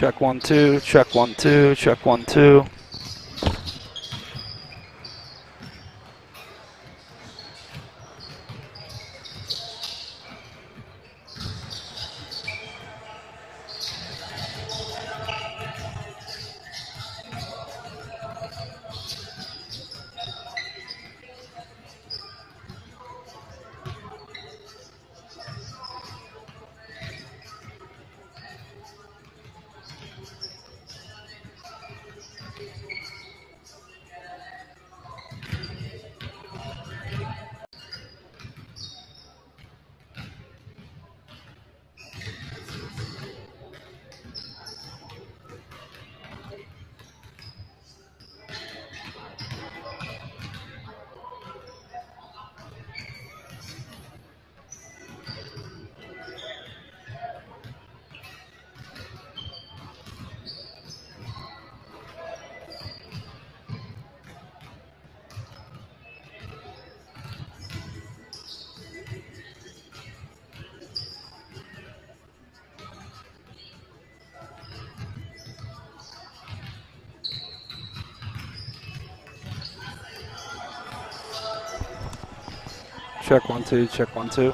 Check 1 2. Check 1 2. Check 1 2. Check 1 2. Check 1 2.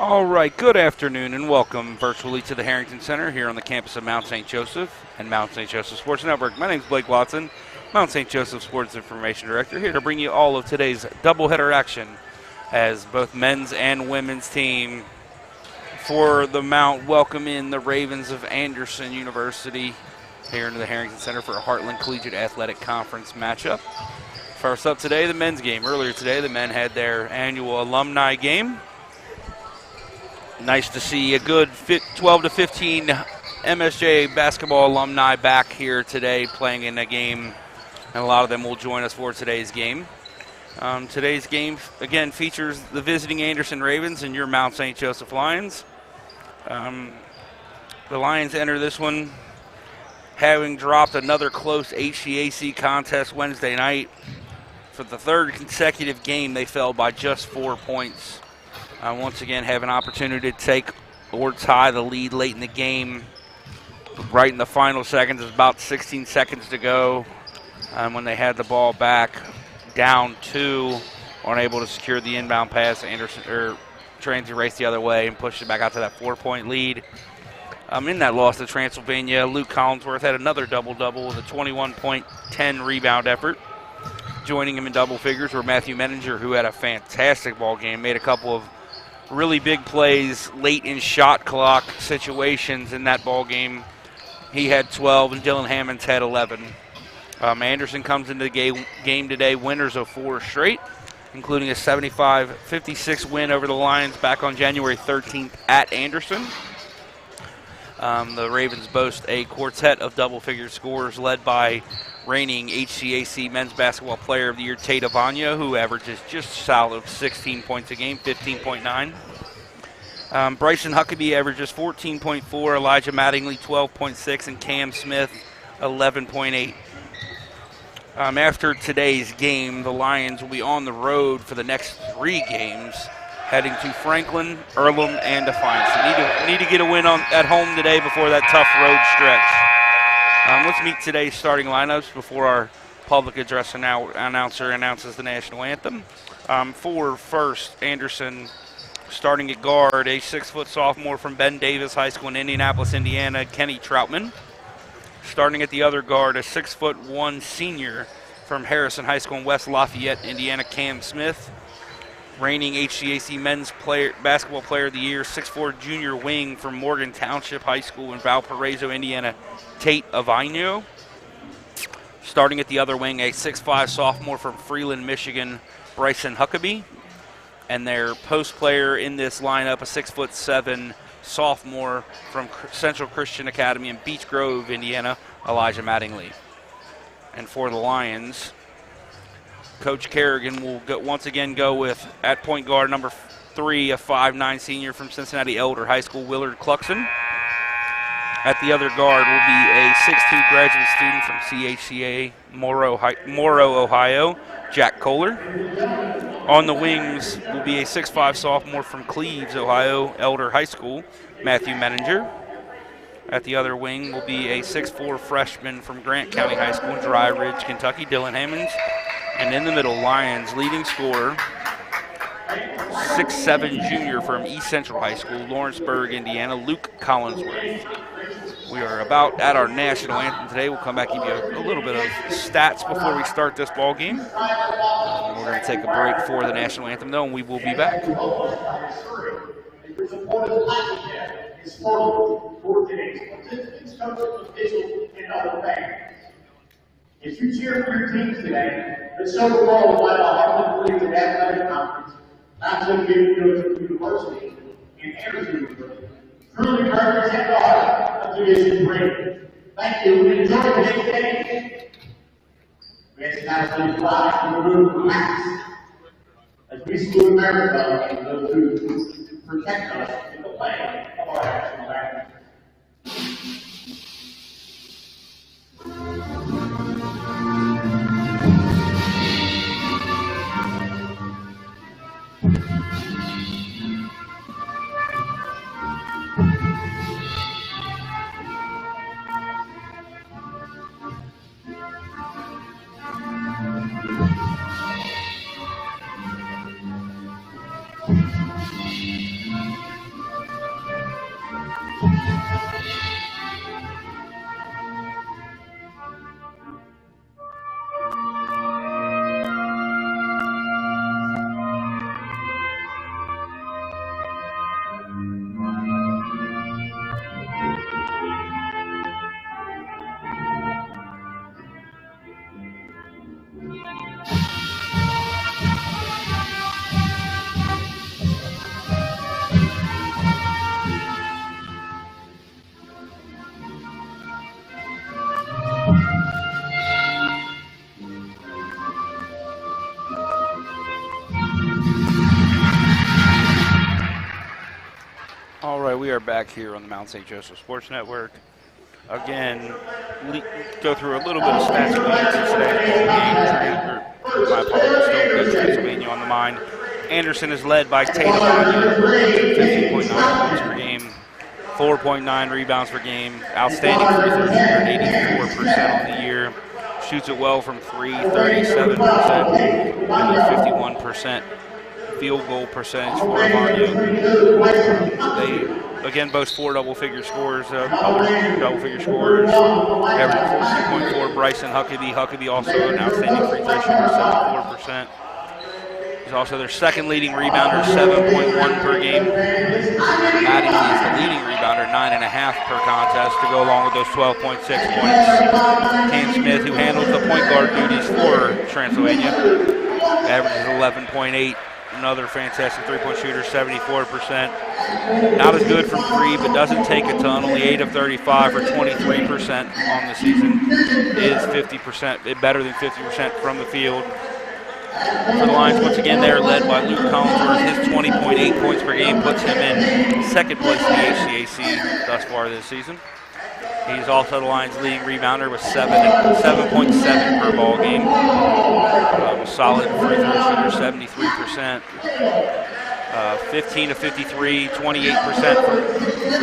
All right, good afternoon and welcome virtually to the Harrington Center here on the campus of Mount St. Joseph and Mount St. Joseph Sports Network. My name is Blake Watson, Mount St. Joseph Sports Information Director, here to bring you all of today's doubleheader action as both men's and women's team for the Mount welcome in the Ravens of Anderson University here into the Harrington Center for a Heartland Collegiate Athletic Conference matchup. First up today, the men's game. Earlier today, the men had their annual alumni game. Nice to see a good 12 to 15 MSJ basketball alumni back here today playing in a game, and a lot of them will join us for today's game. Today's game, again, features the visiting Anderson Ravens and your Mount St. Joseph Lions. The Lions enter this one having dropped another close HCAC contest Wednesday night. For the third consecutive game, they fell by just 4 points. Once again, have an opportunity to take or tie the lead late in the game. Right in the final seconds, there's about 16 seconds to go. When they had the ball back, down 2, unable to secure the inbound pass, Anderson Transy raced the other way and pushed it back out to that 4-point lead. In that loss to Transylvania, Luke Collinsworth had another double-double with a 21-point, 10 rebound effort. Joining him in double figures were Matthew Menninger, who had a fantastic ball game, made a couple of really big plays late in shot clock situations in that ball game. He had 12 and Dylan Hammonds had 11. Anderson comes into the game today winners of 4 straight, including a 75-56 win over the Lions back on January 13th at Anderson. The Ravens boast a quartet of double-figure scores led by reigning HCAC Men's Basketball Player of the Year Tate Avagno, who averages just south of 16 points a game, 15.9. Bryson Huckabee averages 14.4, Elijah Mattingly 12.6, and Cam Smith 11.8. After today's game, the Lions will be on the road for the next 3 games, heading to Franklin, Earlham, and Defiance. They need to get a win at home today before that tough road stretch. Let's meet today's starting lineups before our public address announcer announces the national anthem. For first, Anderson starting at guard, a 6-foot sophomore from Ben Davis High School in Indianapolis, Indiana, Kenny Troutman. Starting at the other guard, a 6'1" senior from Harrison High School in West Lafayette, Indiana, Cam Smith. Reigning HCAC Men's Basketball Player of the Year, 6'4" junior wing from Morgan Township High School in Valparaiso, Indiana, Tate Avagno. Starting at the other wing, a 6'5" sophomore from Freeland, Michigan, Bryson Huckabee. And their post player in this lineup, a 6'7" sophomore from Central Christian Academy in Beech Grove, Indiana, Elijah Mattingly. And for the Lions, Coach Kerrigan will once again go with, at point guard, number 3, a 5'9" senior from Cincinnati Elder High School, Willard Cluxon. At the other guard will be a 6'2" graduate student from CHCA Morrow, Ohio, Jack Kohler. On the wings will be a 6'5" sophomore from Cleves, Ohio, Elder High School, Matthew Menninger. At the other wing will be a 6'4" freshman from Grant County High School in Dry Ridge, Kentucky, Dylan Hammonds. And in the middle, Lions leading scorer, 6'7" junior from East Central High School, Lawrenceburg, Indiana, Luke Collinsworth. We are about at our national anthem today. We'll come back and give you a little bit of stats before we start this ball game. We're going to take a break for the national anthem, though, and we will be back. If you cheer for your teams today, let's show the world why the Heartland Collegiate Athletic Conference, not just University and Anderson University, truly represent the heart of Division 3. Thank you. We enjoy today's day. We ask now to fly and remove the mask as we salute America and those who protect us in the land of our national anthem. we are back here on the Mount St. Joseph Sports Network. Again, go through a little bit of stats from the Cincinnati ball game. My apologies, still good Transylvania on the mind. Anderson is led by Tatum Anya, 15.9 points per game, 4.9 rebounds per game. Outstanding free throw shooter, 84% on the year. Shoots it well from 3, 37%, nearly 51%. Field goal percentage for Avanya. They, again, boast 4 double-figure scores, other double-figure scorers. Averaging 14.4, Bryson Huckabee. Huckabee also an outstanding free throw shooter, 74%. He's also their second leading rebounder, 7.1 per game. Mattingly is the leading rebounder, 9.5 per contest, to go along with those 12.6 points. Cam Smith, who handles the point guard duties for Transylvania, averages 11.8. Another fantastic three-point shooter, 74%. Not as good from 3, but doesn't take a ton. Only 8 of 35 for 23% on the season. Is 50%, better than 50% from the field. For the Lions, once again, they're led by Luke Collinsworth. His 20.8 points per game puts him in second place in the HCAC thus far this season. He's also the Lions' leading rebounder with 7.7 per ball game. Solid free throw shooter, 73%. 15 of 53, 28%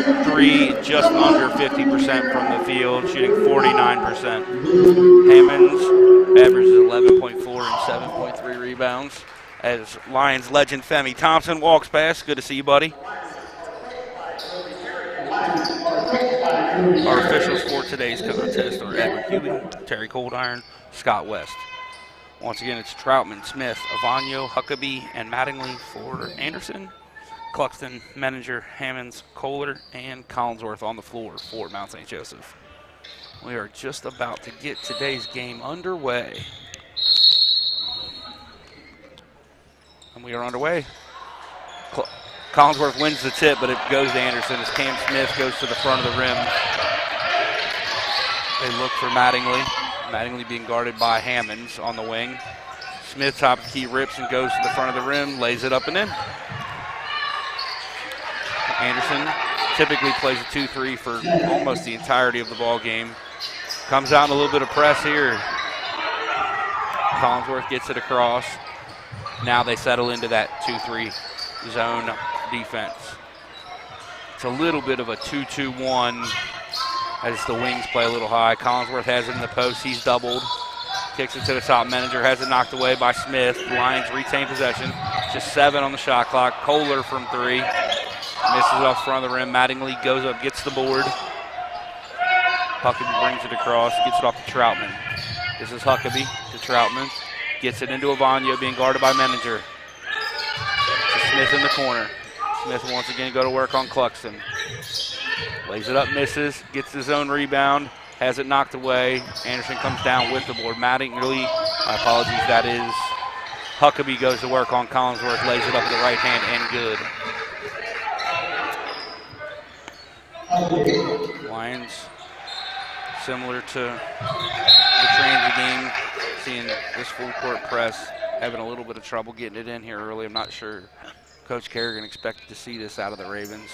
from 3, just under 50% from the field, shooting 49%. Hammonds averages 11.4 and 7.3 rebounds as Lions legend Femi Thompson walks past. Good to see you, buddy. Our officials for today's contest are Edward Ewing, Terry Coldiron, Scott West. Once again, it's Troutman, Smith, Avagno, Huckabee, and Mattingly for Anderson. Cluxton, Menninger, Hammonds, Kohler, and Collinsworth on the floor for Mount St. Joseph. We are just about to get today's game underway. And we are underway. Collinsworth wins the tip, but it goes to Anderson as Cam Smith goes to the front of the rim. They look for Mattingly. Mattingly being guarded by Hammonds on the wing. Smith top of the key rips and goes to the front of the rim, lays it up and in. Anderson typically plays a 2-3 for almost the entirety of the ball game. Comes out in a little bit of press here. Collinsworth gets it across. Now they settle into that 2-3 zone defense. It's a little bit of a 2-2-1 as the wings play a little high. Collinsworth has it in the post. He's doubled. Kicks it to the top. Menninger has it knocked away by Smith. Lions retain possession. Just 7 on the shot clock. Kohler from 3. Misses it off front of the rim. Mattingly goes up, gets the board. Huckabee brings it across, gets it off to Troutman. This is Huckabee to Troutman. Gets it into Avagno, being guarded by Menninger. To Smith in the corner. Smith once again go to work on Cluxton. Lays it up, misses, gets his own rebound, has it knocked away. Anderson comes down with the board. Mattingly, my apologies, that is Huckabee goes to work on Collinsworth, lays it up with the right hand and good. Lions, similar to the Transy game, seeing this full court press, having a little bit of trouble getting it in here early. I'm not sure Coach Kerrigan expected to see this out of the Ravens.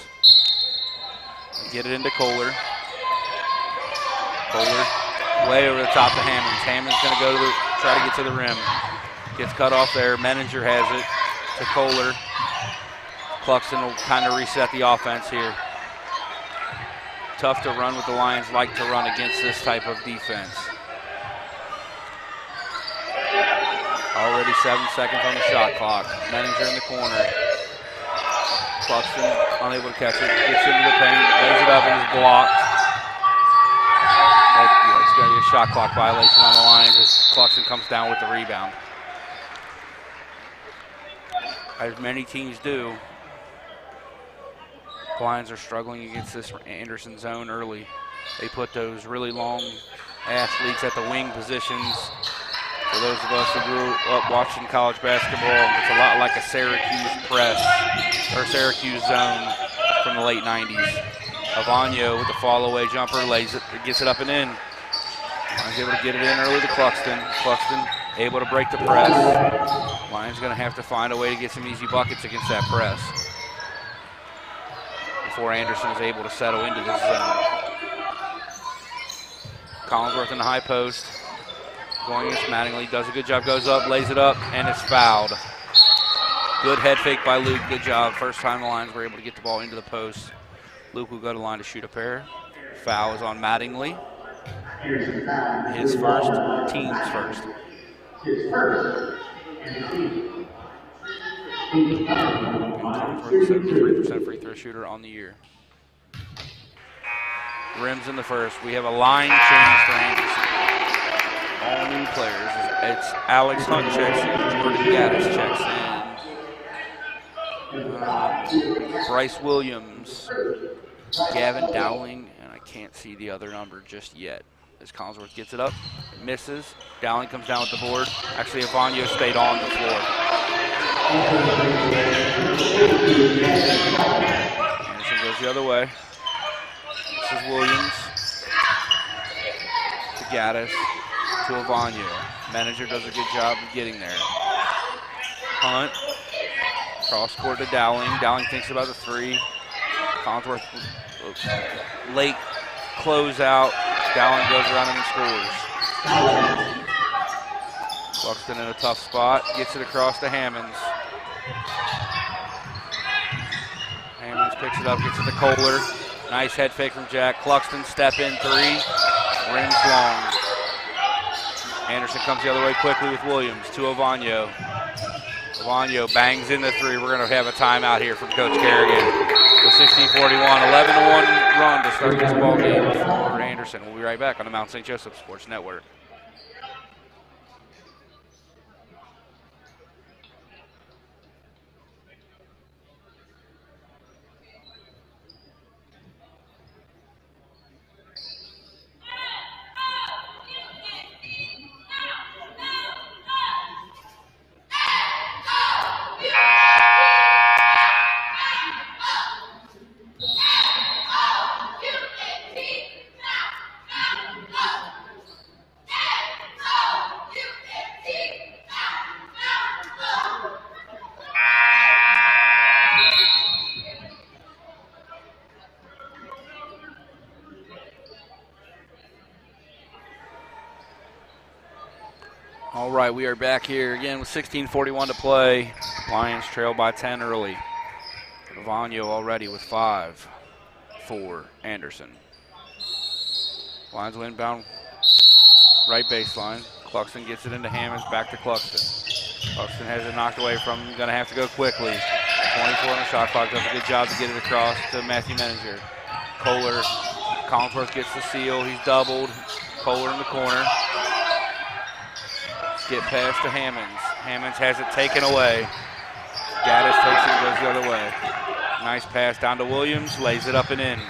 Get it into Kohler. Kohler way over the top to Hammonds. Hammonds going to go to try to get to the rim. Gets cut off there. Menninger has it to Kohler. Cluxton will kind of reset the offense here. Tough to run what the Lions like to run against this type of defense. Already 7 seconds on the shot clock. Menninger in the corner. Cluxton unable to catch it, gets into the paint, lays it up and is blocked. It's going to be a shot clock violation on the Lions as Cluxton comes down with the rebound. As many teams do, the Lions are struggling against this Anderson zone early. They put those really long athletes at the wing positions. For those of us who grew up watching college basketball, it's a lot like a Syracuse press or Syracuse zone from the late 90s. Avagno with the fall-away jumper, gets it up and in. Lions able to get it in early to Cluxton. Cluxton able to break the press. Lions going to have to find a way to get some easy buckets against that press. before Anderson is able to settle into this zone. Collinsworth in the high post. Going against Mattingly, does a good job, goes up, lays it up, and it's fouled. Good head fake by Luke, good job. First time the Lions were able to get the ball into the post. Luke will go to the line to shoot a pair. Foul is on Mattingly. His first, team's first. His first, and the team. 73% free throw shooter on the year. Rims in the first. We have a line change for Anderson. All new players. It's Alex Hunt checks in. Jordan Gaddis checks in. Bryce Williams. Gavin Dowling. And I can't see the other number just yet. As Collinsworth gets it up. Misses. Dowling comes down with the board. Actually, Avagno stayed on the floor. Anderson goes the other way. This is Williams. To Gaddis. To Avagno. Manager does a good job of getting there. Hunt. Cross court to Dowling. Dowling thinks about the three. Collinsworth late closeout. Dowling goes around and scores. Cluxton in a tough spot. Gets it across to Hammonds. Hammonds picks it up, gets it to Kohler. Nice head fake from Jack. Cluxton step in three. Rims long. Anderson comes the other way quickly with Williams to Avagno. Avagno bangs in the three. We're going to have a timeout here from Coach Kerrigan. With 16:41, 11-1 run to start this ball game for Anderson. We'll be right back on the Mount St. Joseph Sports Network. All right, we are back here again with 16:41 to play. Lions trail by 10 early. Avagno already with 5 for Anderson. Lions will inbound right baseline. Cluxton gets it into Hammonds, back to Cluxton. Cluxton has it knocked away from him, going to have to go quickly. 24 on the shot clock, does a good job to get it across to Matthew Manager. Kohler, Collinsworth gets the seal, he's doubled. Kohler in the corner. Get past to Hammonds. Hammonds has it taken away. Gaddis takes it and goes the other way. Nice pass down to Williams, lays it up and in.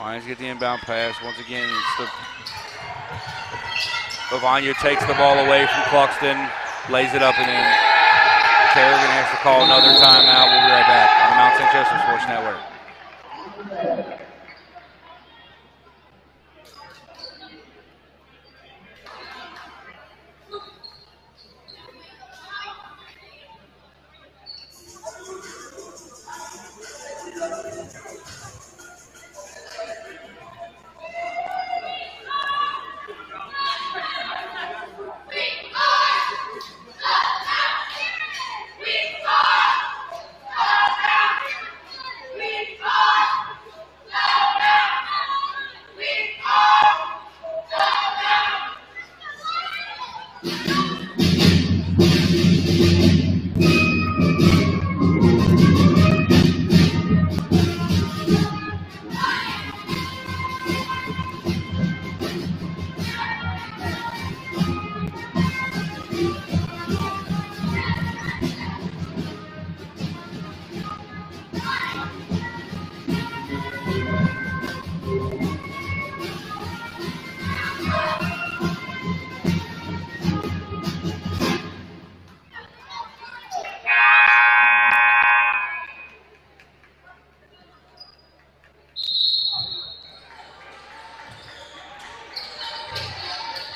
Lions get the inbound pass. Once again, Avagno takes the ball away from Cluxton, lays it up and in. Kerrigan has to call another timeout. We'll be right back on the Mount St. Joseph Sports Network.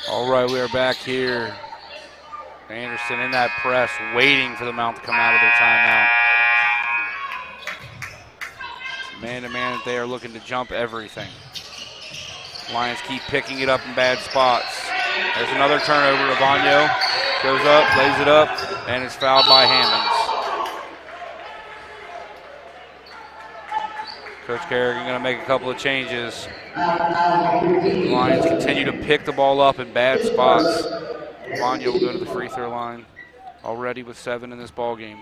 All right, we are back here Anderson in that press, waiting for the Mount to come out of their timeout. Man-to-man, they are looking to jump everything. Lions keep picking it up in bad spots. There's another turnover. Avagno goes up, lays it up, and it's fouled by Hammonds. Coach Kerrigan going to make a couple of changes. The Lions continue to pick the ball up in bad spots. Avagno will go to the free throw line, already with 7 in this ball game.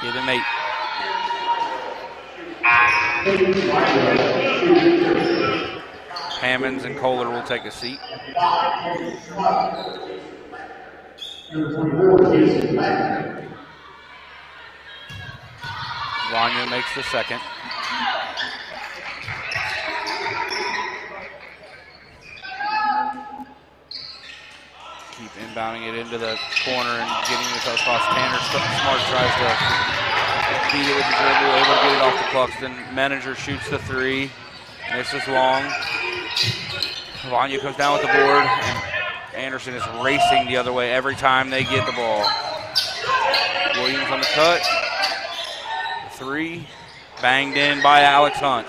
Give him 8. Hammonds and Kohler will take a seat. Vanya makes the second. Keep inbounding it into the corner and getting the tough spots. Tanner Smart tries to beat it with the dribble, able to get it off the Cluxton. Manager shoots the 3. Misses long. Vanya comes down with the board, and Anderson is racing the other way every time they get the ball. Williams on the cut. 3, banged in by Alex Hunt.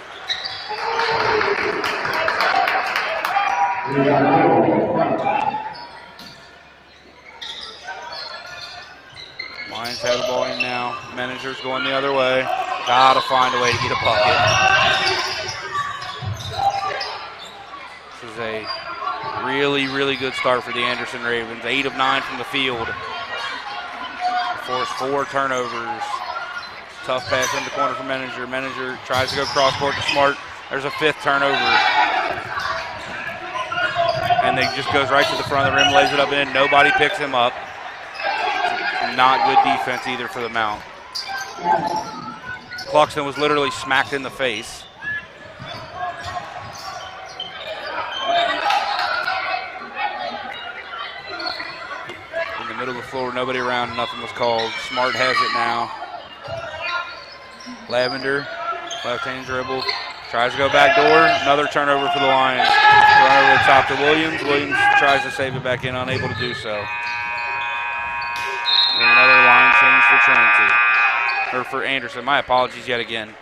Lions have the ball in now. Manager's going the other way. Gotta find a way to get a bucket. This is a really, really good start for the Anderson Ravens. 8 of 9 from the field. Force 4 turnovers. Tough pass in the corner for Manager. Manager tries to go cross court to Smart. There's a 5th turnover. And they just goes right to the front of the rim, lays it up in. Nobody picks him up. Not good defense either for the Mount. Cluxton was literally smacked in the face. In the middle of the floor, nobody around, nothing was called. Smart has it now. Lavender, left-hand dribble, tries to go back door. Another turnover for the Lions. Run over the top to Williams. Williams tries to save it back in, unable to do so. And another line change for Trinity, or for Anderson. My apologies yet again.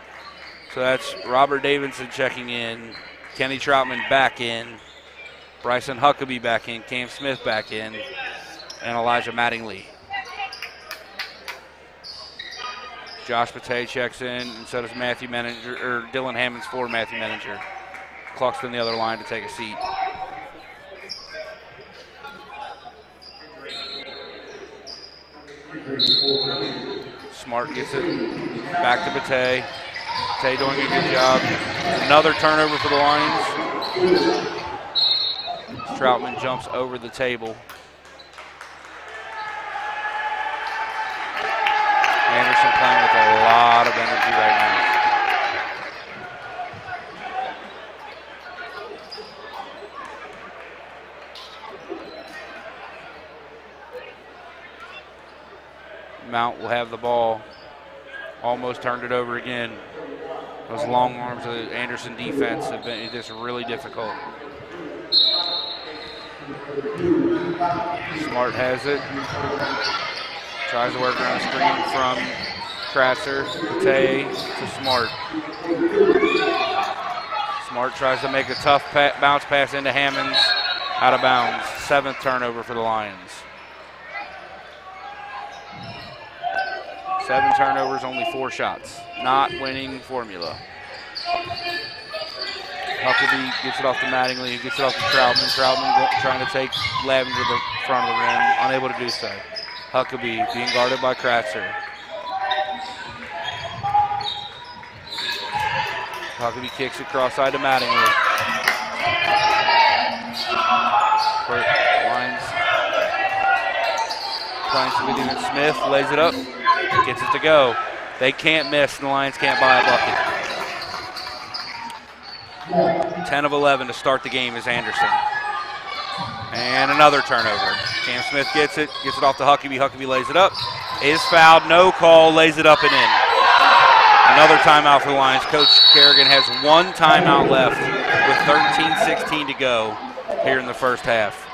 So that's Robert Davidson checking in, Kenny Troutman back in, Bryson Huckabee back in, Cam Smith back in, and Elijah Mattingly. Josh Patay checks in, and so does Matthew Manager, or Dylan Hammonds for Matthew Manager. Cluxton the other line to take a seat. Smart gets it back to Patay. Patay doing a good job. Another turnover for the Lions. Troutman jumps over the table. Anderson playing with a lot of energy right now. Mount will have the ball. Almost turned it over again. Those long arms of the Anderson defense have been just really difficult. Smart has it. Tries to work around the screen from Kratzer. Patay to Smart. Smart tries to make a tough bounce pass into Hammonds. Out of bounds. 7th turnover for the Lions. 7 turnovers, only 4 shots. Not winning formula. Huckabee gets it off to Mattingly, gets it off to Troutman. Troutman trying to take Lavender to the front of the rim, unable to do so. Huckabee being guarded by Kratzer. Huckabee kicks it cross-side to Mattingly. Lions playing Sweetie Smith, lays it up. Gets it to go. They can't miss, and the Lions can't buy a bucket. 10 of 11 to start the game is Anderson. And another turnover. Cam Smith gets it off to Huckabee. Huckabee lays it up. Is fouled, no call, lays it up and in. Another timeout for the Lions. Coach Kerrigan has 1 timeout left with 13:16 to go. here in the first half.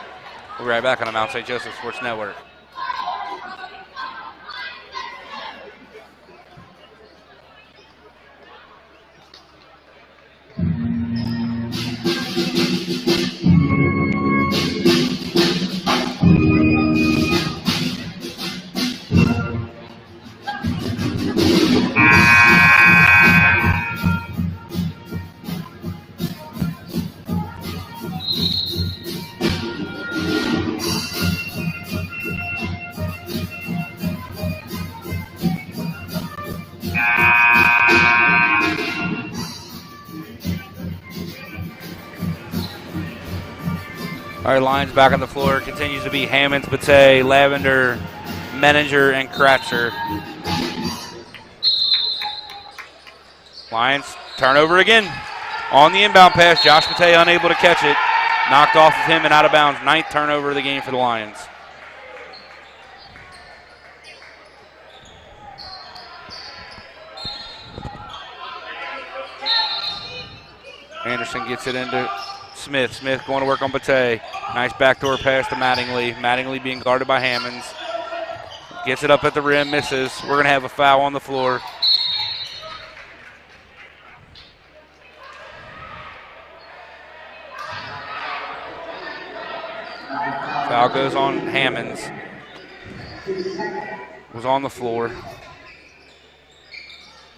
We'll be right back on the Mount St. Joseph Sports Network. All right, Lions back on the floor. Continues to be Hammonds, Bate, Lavender, Menninger, and Kratzer. Lions turnover again. On the inbound pass, Josh Bate unable to catch it. Knocked off of him and out of bounds. 9th turnover of the game for the Lions. Anderson gets it into Smith. Smith going to work on Bate. Nice backdoor pass to Mattingly. Mattingly being guarded by Hammonds. Gets it up at the rim, misses. We're going to have a foul on the floor. Foul goes on Hammonds. Was on the floor.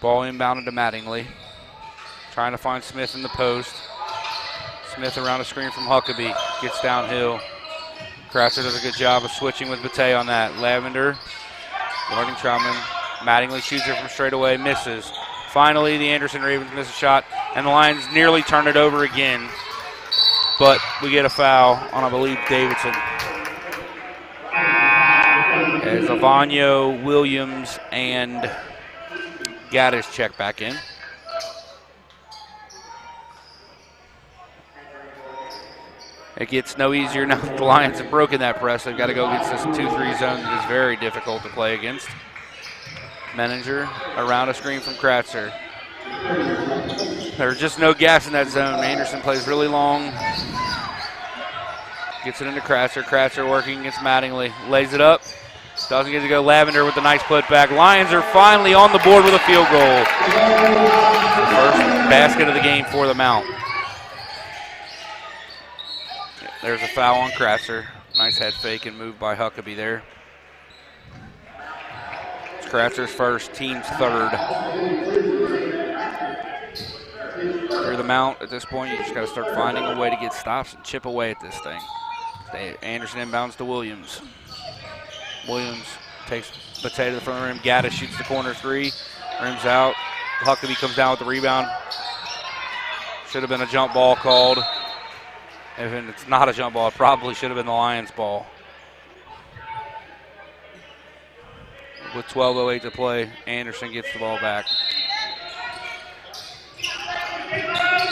Ball inbounded to Mattingly. Trying to find Smith in the post. Smith around a screen from Huckabee. Gets downhill. Kratzer does a good job of switching with Bate on that. Lavender guarding Troutman. Mattingly shoots it from straight away. Misses. Finally, the Anderson Ravens miss a shot. And the Lions nearly turn it over again. But we get a foul on, I believe, Davidson. As Avonio, Williams, and Gaddis check back in. It gets no easier now that the Lions have broken that press. They've got to go against this 2-3 zone that is very difficult to play against. Menninger around a screen from Kratzer. There's just no gas in that zone. Anderson plays really long. Gets it into Kratzer. Kratzer working against Mattingly. Lays it up. Doesn't get to go. Lavender with a nice putback. Lions are finally on the board with a field goal. The first basket of the game for the Mount. There's a foul on Kratzer. Nice head fake and move by Huckabee there. It's Kratzer's first, team's third. If you're the Mount at this point, you just got to start finding a way to get stops and chip away at this thing. Anderson inbounds to Williams. Williams takes Bate to the front of the rim. Gaddis shoots the corner three. Rims out. Huckabee comes down with the rebound. Should have been a jump ball called. If it's not a jump ball, it probably should have been the Lions' ball. With 12:08 to play, Anderson gets the ball back.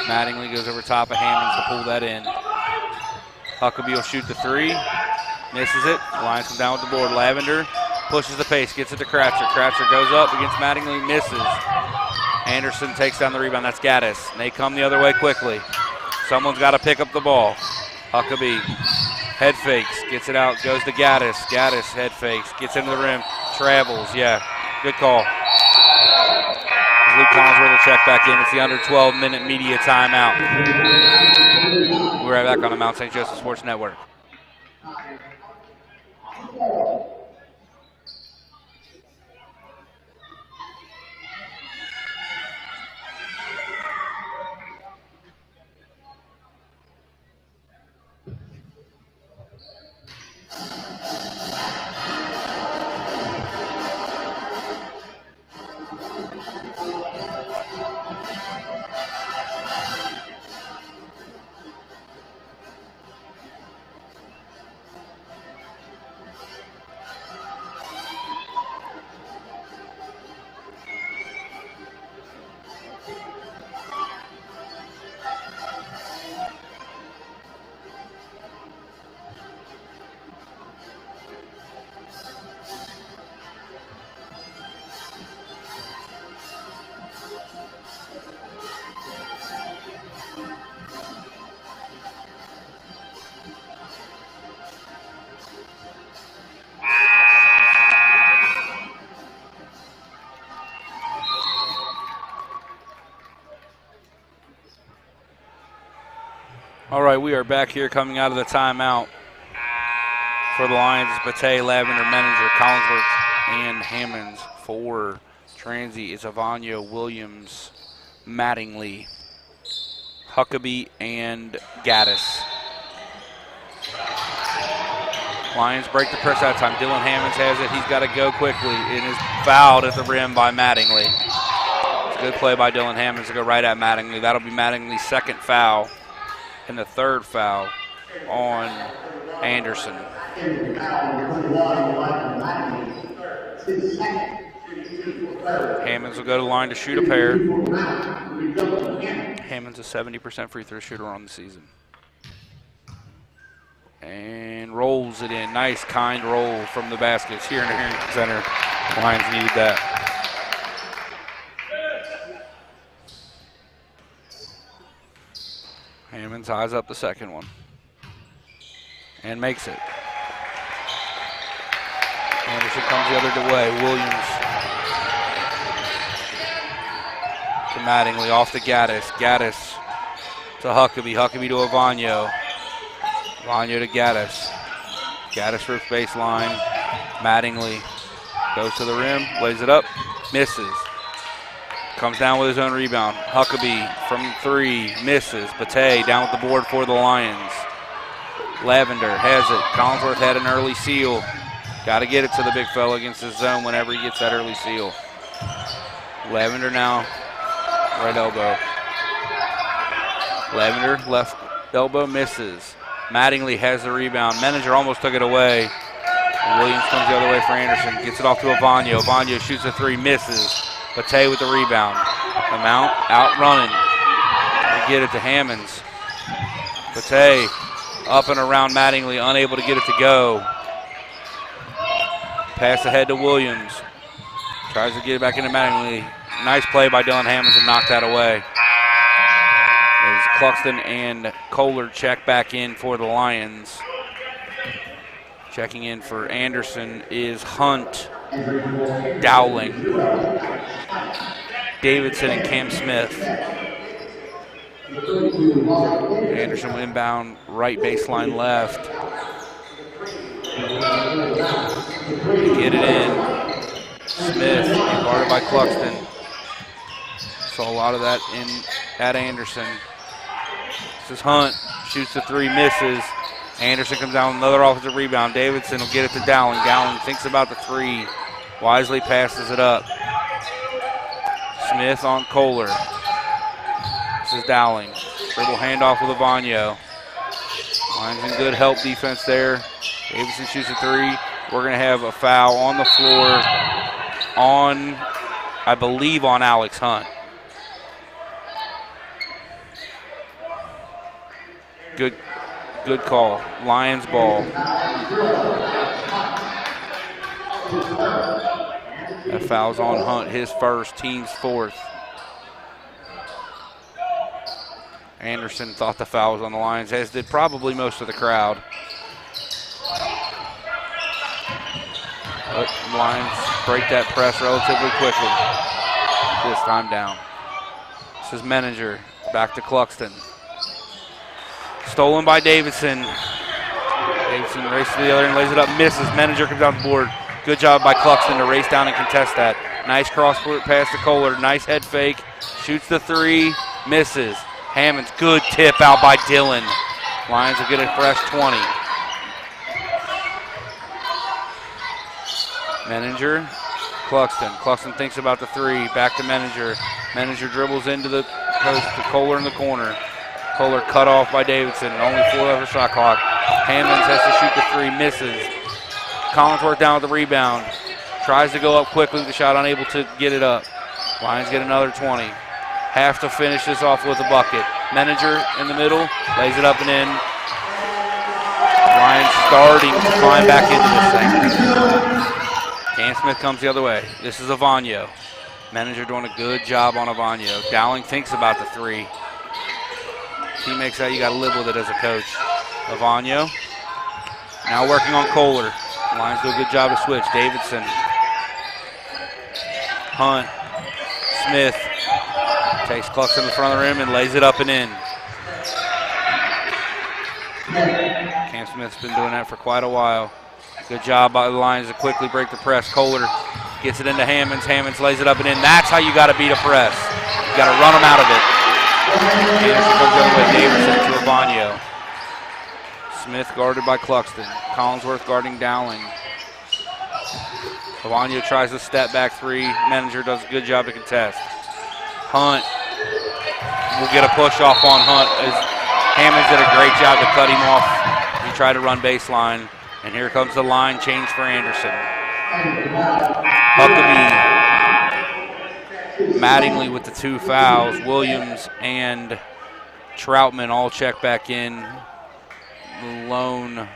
Mattingly goes over top of Hammonds to pull that in. Huckabee will shoot the three. Misses it. The Lions come down with the board. Lavender pushes the pace, gets it to Kratzer. Kratzer goes up against Mattingly, misses. Anderson takes down the rebound. That's Gaddis. And they come the other way quickly. Someone's got to pick up the ball. Huckabee head fakes, gets it out, goes to Gaddis. Gaddis head fakes, gets into the rim, travels. Yeah, good call. Luke Collinsworth will check back in. It's the under 12-minute media timeout. We're right back on the Mount St. Joseph Sports Network. All right, we are back here coming out of the timeout. For the Lions, it's Bate, Lavender, Menninger, Collinsworth, and Hammonds. For Transy, it's Avagno, Williams, Mattingly, Huckabee, and Gaddis. Lions break the press that time. Dylan Hammonds has it. He's got to go quickly. It is fouled at the rim by Mattingly. It's a good play by Dylan Hammonds to go right at Mattingly. That'll be Mattingly's second foul and the third foul on Anderson. Hammonds will go to the line to shoot a pair. Hammonds a 70% free throw shooter on the season. And rolls it in. Nice, kind roll from the baskets here in the Harrington Center. Lions needed that. Hammonds eyes up the second one. And makes it. Anderson comes the other way. Williams to Mattingly, off to Gaddis. Gaddis to Huckabee. Huckabee to Avagno. Avagno to Gaddis. Gaddis rips baseline. Mattingly goes to the rim, lays it up, misses. Comes down with his own rebound. Huckabee from three, misses. Bate down with the board for the Lions. Lavender has it. Collinsworth had an early seal. Got to get it to the big fella against his zone whenever he gets that early seal. Lavender now, right elbow. Lavender, left elbow, misses. Mattingly has the rebound. Menninger almost took it away. Williams comes the other way for Anderson. Gets it off to Avagno. Avagno shoots a three, misses. Bate with the rebound. Amount out running. They get it to Hammonds. Bate up and around Mattingly, unable to get it to go. Pass ahead to Williams. Tries to get it back into Mattingly. Nice play by Dylan Hammonds and knocked that away. As Cluxton and Kohler check back in for the Lions. Checking in for Anderson is Hunt, Dowling, Davidson, and Cam Smith. Anderson will inbound right baseline left. Get it in. Smith guarded by Cluxton. Saw a lot of that at Anderson. This is Hunt. Shoots the three, misses. Anderson comes down with another offensive rebound. Davidson will get it to Dowling. Dowling thinks about the three. Wisely passes it up. Smith on Kohler. This is Dowling. Dribble handoff with Avagno. Lions in good help defense there. Davidson shoots a three. We're going to have a foul on the floor on, I believe, on Alex Hunt. Good call. Lions ball. That foul's on Hunt, his first, team's fourth. Anderson thought the foul was on the Lions, as did probably most of the crowd. But Lions break that press relatively quickly. This time down. This is Menninger. Back to Cluxton. Stolen by Davidson. Davidson races to the other end, lays it up, misses. Menninger comes down the board. Good job by Cluxton to race down and contest that. Nice cross-court pass to Kohler. Nice head fake. Shoots the three, misses. Hammonds, good tip out by Dylan. Lions will get a fresh 20. Menninger, Cluxton. Cluxton thinks about the three. Back to Menninger. Menninger dribbles into the post to Kohler in the corner. Kohler cut off by Davidson. Only 4 left of the shot clock. Hammonds has to shoot the three, misses. Collinsworth down with the rebound. Tries to go up quickly with the shot, unable to get it up. Lions get another 20. Have to finish this off with a bucket. Menninger in the middle, lays it up and in. Lions starting to climb back into this thing. Cam Smith comes the other way. This is Avagno. Menninger doing a good job on Avagno. Dowling thinks about the three. He makes that, you got to live with it as a coach. Avagno now working on Kohler. Lions do a good job to switch. Davidson, Hunt, Smith takes Cluxton in the front of the rim and lays it up and in. Cam Smith's been doing that for quite a while. Good job by the Lions to quickly break the press. Kohler gets it into Hammonds. Hammonds lays it up and in. That's how you got to beat a press. You got to run them out of it. Anderson comes over with Davidson to Avano. Smith guarded by Cluxton. Collinsworth guarding Dowling. Avano tries to step back three. Manager does a good job to contest. Hunt will get a push off on Hunt as Hammonds did a great job to cut him off. He tried to run baseline. And here comes the line change for Anderson. Huckabee, Mattingly with the 2 fouls. Williams and Troutman all check back in. The lone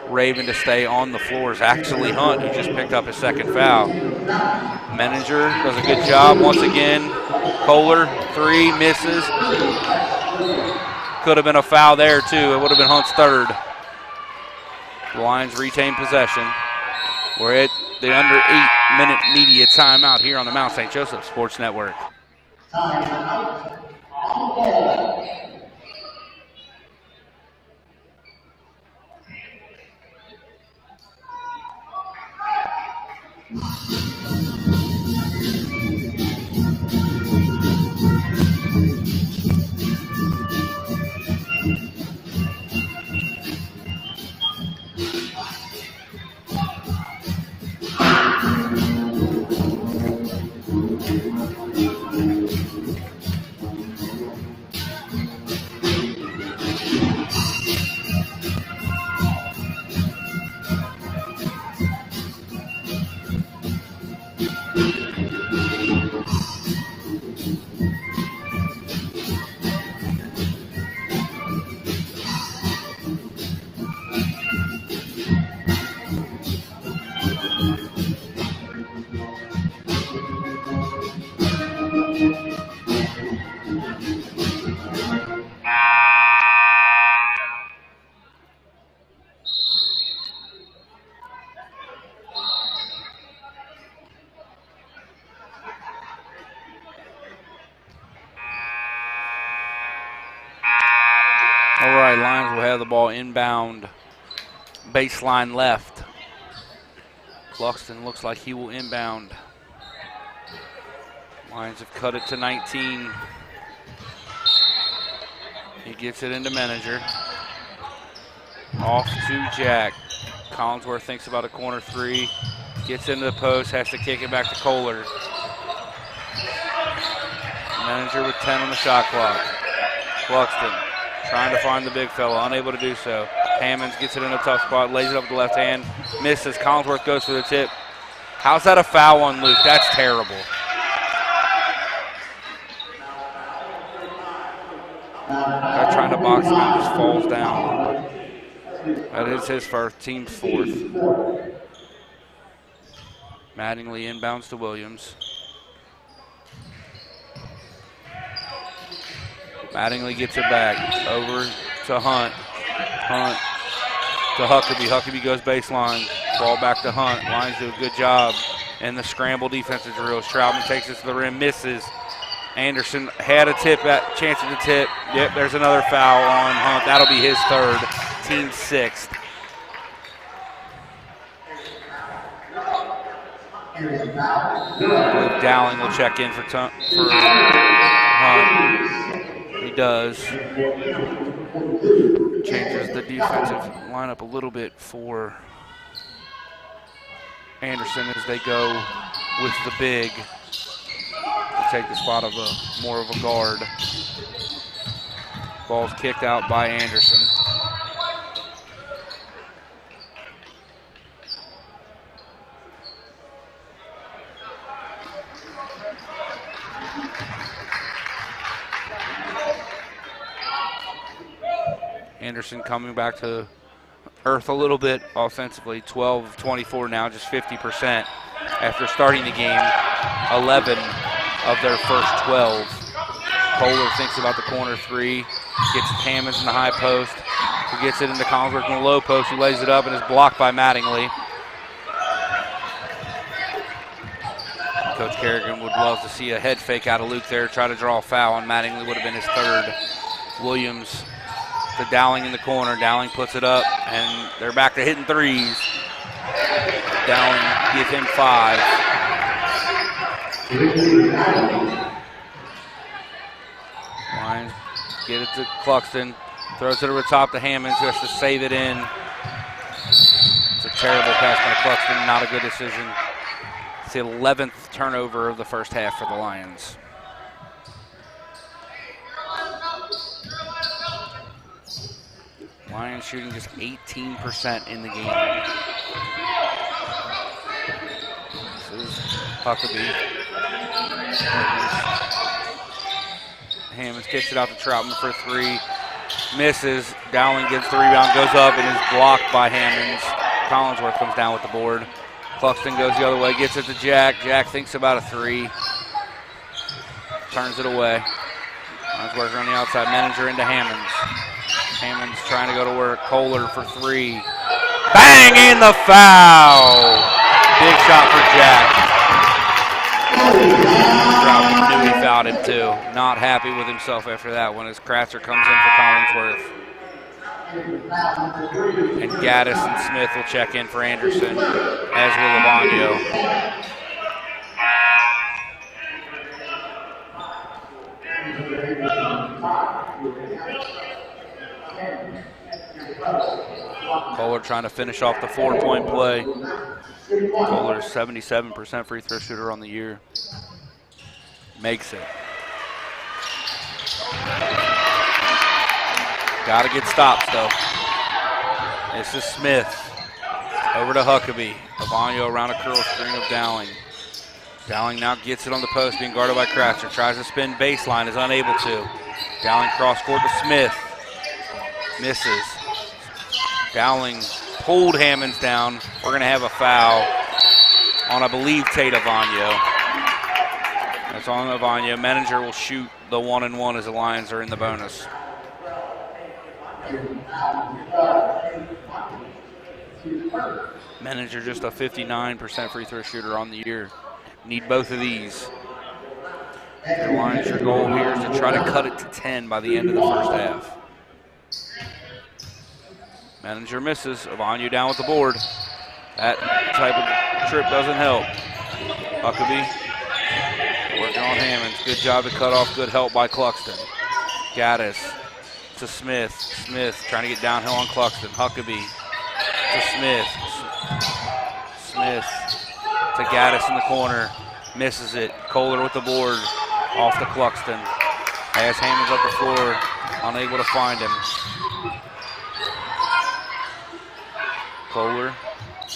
Raven to stay on the floor is actually Hunt, who just picked up his 2nd foul. Menninger does a good job once again. Kohler, 3, misses. Could have been a foul there too. It would have been Hunt's 3rd. The Lions retain possession. We're at the under 8-minute media timeout here on the Mount St. Joseph Sports Network. Timeout on the ball. All right, Lions will have the ball inbound, baseline left. Cluxton looks like he will inbound. Lions have cut it to 19. He gets it into Menninger. Off to Jack. Collinsworth thinks about a corner 3. Gets into the post, has to kick it back to Kohler. Menninger with 10 on the shot clock. Cluxton trying to find the big fella, unable to do so. Hammonds gets it in a tough spot, lays it up with the left hand, misses. Collinsworth goes for the tip. How's that a foul on Luke? That's terrible. Guy trying to box him and just falls down. That is his first, team's 4th. Mattingly inbounds to Williams. Mattingly gets it back over to Hunt. Hunt to Huckabee. Huckabee goes baseline. Ball back to Hunt. Lions do a good job in the scramble defensive drills. Troutman takes it to the rim, misses. Anderson had a tip, chance at the tip. Yep, there's another foul on Hunt. That'll be his 3rd, team's 6th. Dowling will check in for Hunt. He does. Changes the defensive lineup a little bit for Anderson as they go with the big to take the spot of more of a guard. Ball's kicked out by Anderson. Anderson coming back to earth a little bit offensively. 12-24 now, just 50% after starting the game. 11 of their first 12. Kohler thinks about the corner 3. Gets Hammonds in the high post. Who gets it into Collinsworth in the low post. Who lays it up and is blocked by Mattingly. Coach Kerrigan would love to see a head fake out of Luke there. Try to draw a foul, and Mattingly would have been his 3rd. Williams to Dowling in the corner. Dowling puts it up, and they're back to hitting threes. Dowling gives him 5. Lions get it to Cluxton. Throws it over the top to Hammonds, who has to save it in. It's a terrible pass by Cluxton, not a good decision. It's the 11th turnover of the first half for the Lions. Lions shooting just 18% in the game. This is Huckabee. Hammonds kicks it out to Troutman for 3. Misses. Dowling gets the rebound, goes up, and is blocked by Hammonds. Collinsworth comes down with the board. Cluxton goes the other way, gets it to Jack. Jack thinks about a 3. Turns it away. Lions working on the outside. Menninger into Hammonds. Hammonds trying to go to work. Kohler for 3. Bang! In the foul! Big shot for Jack. Troutman knew he fouled him too. Not happy with himself after that one as Kratzer comes in for Collinsworth. And Gaddis and Smith will check in for Anderson, as will Lavagno. Kohler trying to finish off the 4-point play. Kohler's 77% free throw shooter on the year. Makes it. Got to get stops, though. This is Smith. Over to Huckabee. Lavagno around a curl screen of Dowling. Dowling now gets it on the post, being guarded by Kratzer. Tries to spin baseline, is unable to. Dowling cross court to Smith. Misses. Dowling pulled Hammonds down. We're going to have a foul on, I believe, Tate Lavagno. That's on Lavagno. Menninger will shoot the 1-and-1 as the Lions are in the bonus. Menninger just a 59% free throw shooter on the year. Need both of these. The Lions, your goal here is to try to cut it to 10 by the end of the first half. Menninger misses. Lavagno down with the board. That type of trip doesn't help. Huckabee working on Hammonds. Good job to cut off. Good help by Cluxton. Gaddis to Smith. Smith trying to get downhill on Cluxton. Huckabee to Smith. Smith to Gaddis in the corner. Misses it. Kohler with the board. Off to Cluxton. Has Hammonds up the floor. Unable to find him. Kohler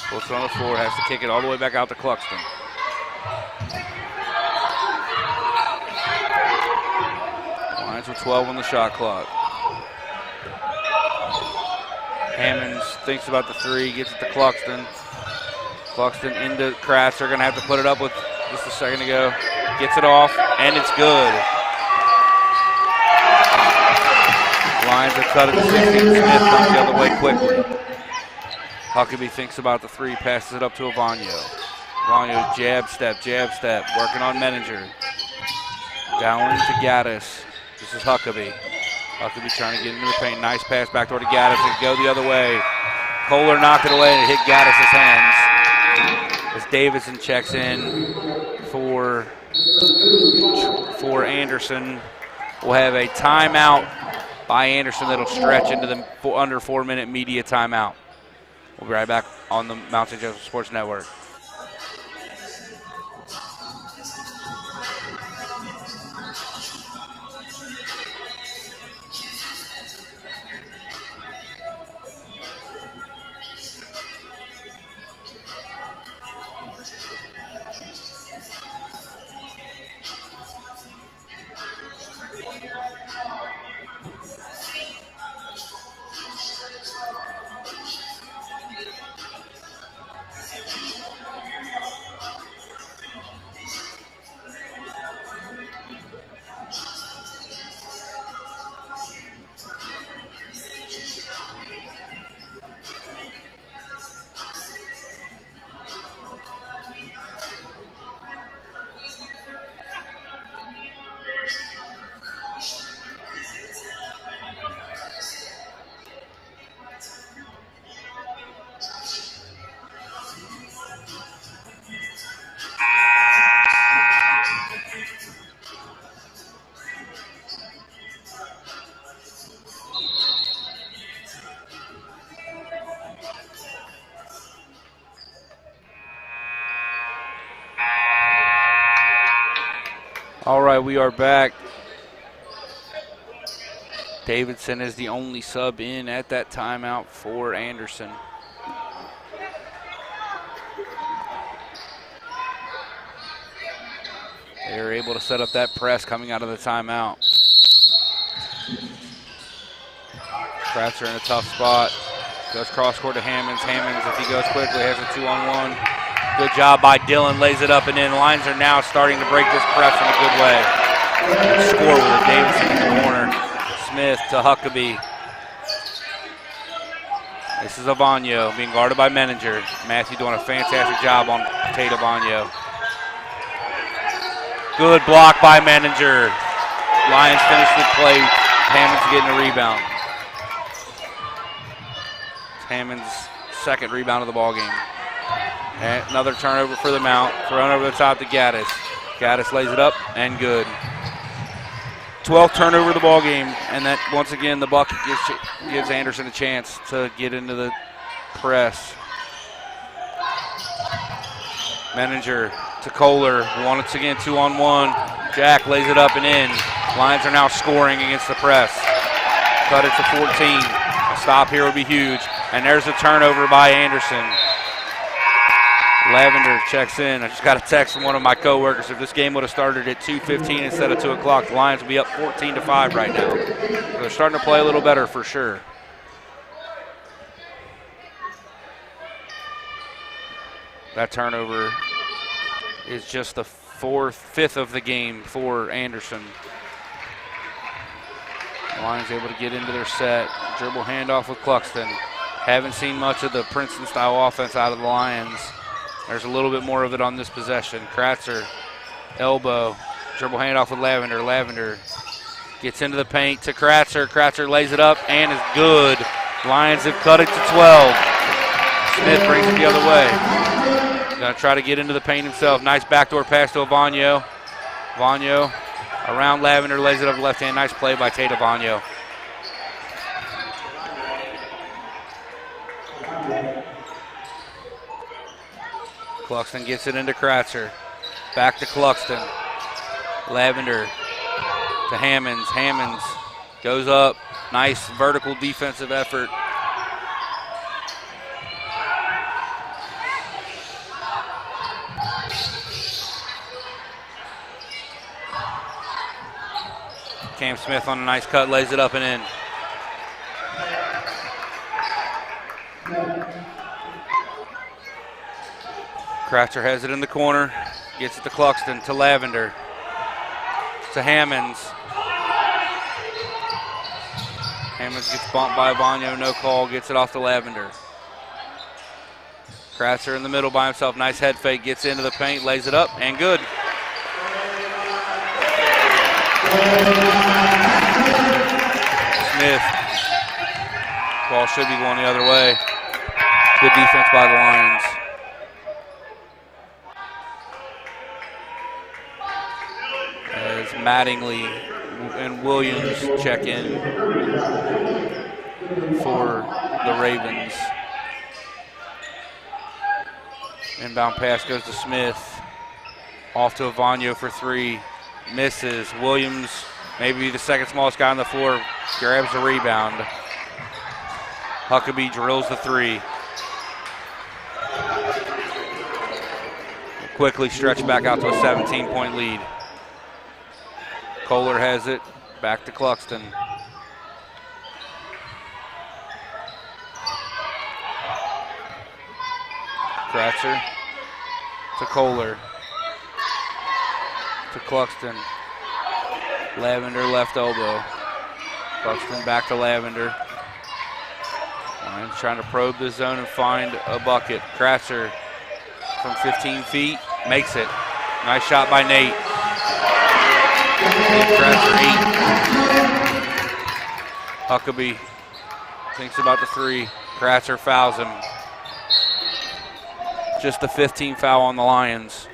puts it on the floor. Has to kick it all the way back out to Cluxton. Lions with 12 on the shot clock. Hammonds thinks about the 3. Gets it to Cluxton. Cluxton into Kratzer. Going to have to put it up with just a second to go. Gets it off, and it's good. Lions have cut it to 16. Smith comes the other way quickly. Huckabee thinks about the 3, passes it up to Lavagno. Lavagno jab step, working on Menninger. Dowling to Gaddis. This is Huckabee. Huckabee trying to get into the paint. Nice pass backdoor to Gaddis. It go the other way. Kohler knocked it away and it hit Gaddis' hands. As Davidson checks in for Anderson. We'll have a timeout by Anderson that'll stretch into the under 4-minute media timeout. We'll be right back on the Mount St. Joseph Sports Network. All right, we are back. Davidson is the only sub in at that timeout for Anderson. They are able to set up that press coming out of the timeout. Kratzer in a tough spot. Goes cross court to Hammonds. Hammonds, if he goes quickly, has a 2-on-1. Good job by Dillon. Lays it up and in. Lions are now starting to break this press in a good way. And score with it. Davidson in the corner. Smith to Huckabee. This is Avagno being guarded by Menninger. Matthew doing a fantastic job on Tate Avagno. Good block by Menninger. Lions finish the play. Hammonds getting a rebound. Hammond's second rebound of the ball game. And another turnover for the Mount. Thrown over the top to Gaddis. Gaddis lays it up and good. 12th turnover of the ball game, and that once again the bucket gives Anderson a chance to get into the press. Menninger to Kohler. Once again 2-on-1. Jack lays it up and in. Lions are now scoring against the press. Cut it to 14. A stop here would be huge. And there's a turnover by Anderson. Lavender checks in. I just got a text from one of my coworkers. If this game would have started at 2:15 instead of 2 o'clock, the Lions would be up 14-5 right now. So they're starting to play a little better for sure. That turnover is just the fifth of the game for Anderson. The Lions able to get into their set. Dribble handoff with Cluxton. Haven't seen much of the Princeton-style offense out of the Lions. There's a little bit more of it on this possession. Kratzer, elbow, dribble handoff with Lavender. Lavender gets into the paint to Kratzer. Kratzer lays it up and is good. Lions have cut it to 12. Smith brings it the other way. Gonna try to get into the paint himself. Nice backdoor pass to Avagno. Avagno around Lavender, lays it up left hand. Nice play by Tate Avagno. Cluxton gets it into Kratzer. Back to Cluxton. Lavender to Hammonds. Hammonds goes up. Nice vertical defensive effort. Cam Smith on a nice cut, lays it up and in. Kratzer has it in the corner, gets it to Cluxton, to Lavender, to Hammonds. Hammonds gets bumped by Avagno, no call, gets it off to Lavender. Kratzer in the middle by himself, nice head fake, gets into the paint, lays it up, and good. Smith. Ball should be going the other way. Good defense by the Lions. As Mattingly and Williams check in for the Ravens. Inbound pass goes to Smith. Off to Avagno for three. Misses. Williams, maybe the second smallest guy on the floor, grabs the rebound. Huckabee drills the three. Quickly stretch back out to a 17-point lead. Kohler has it. Back to Cluxton. Kratzer to Kohler. To Cluxton. Lavender left elbow. Cluxton back to Lavender. And trying to probe the zone and find a bucket. Kratzer from 15 feet makes it. Nice shot by Nate. Kratzer 8. Huckabee thinks about the three. Kratzer fouls him. Just the 15th foul on the Lions.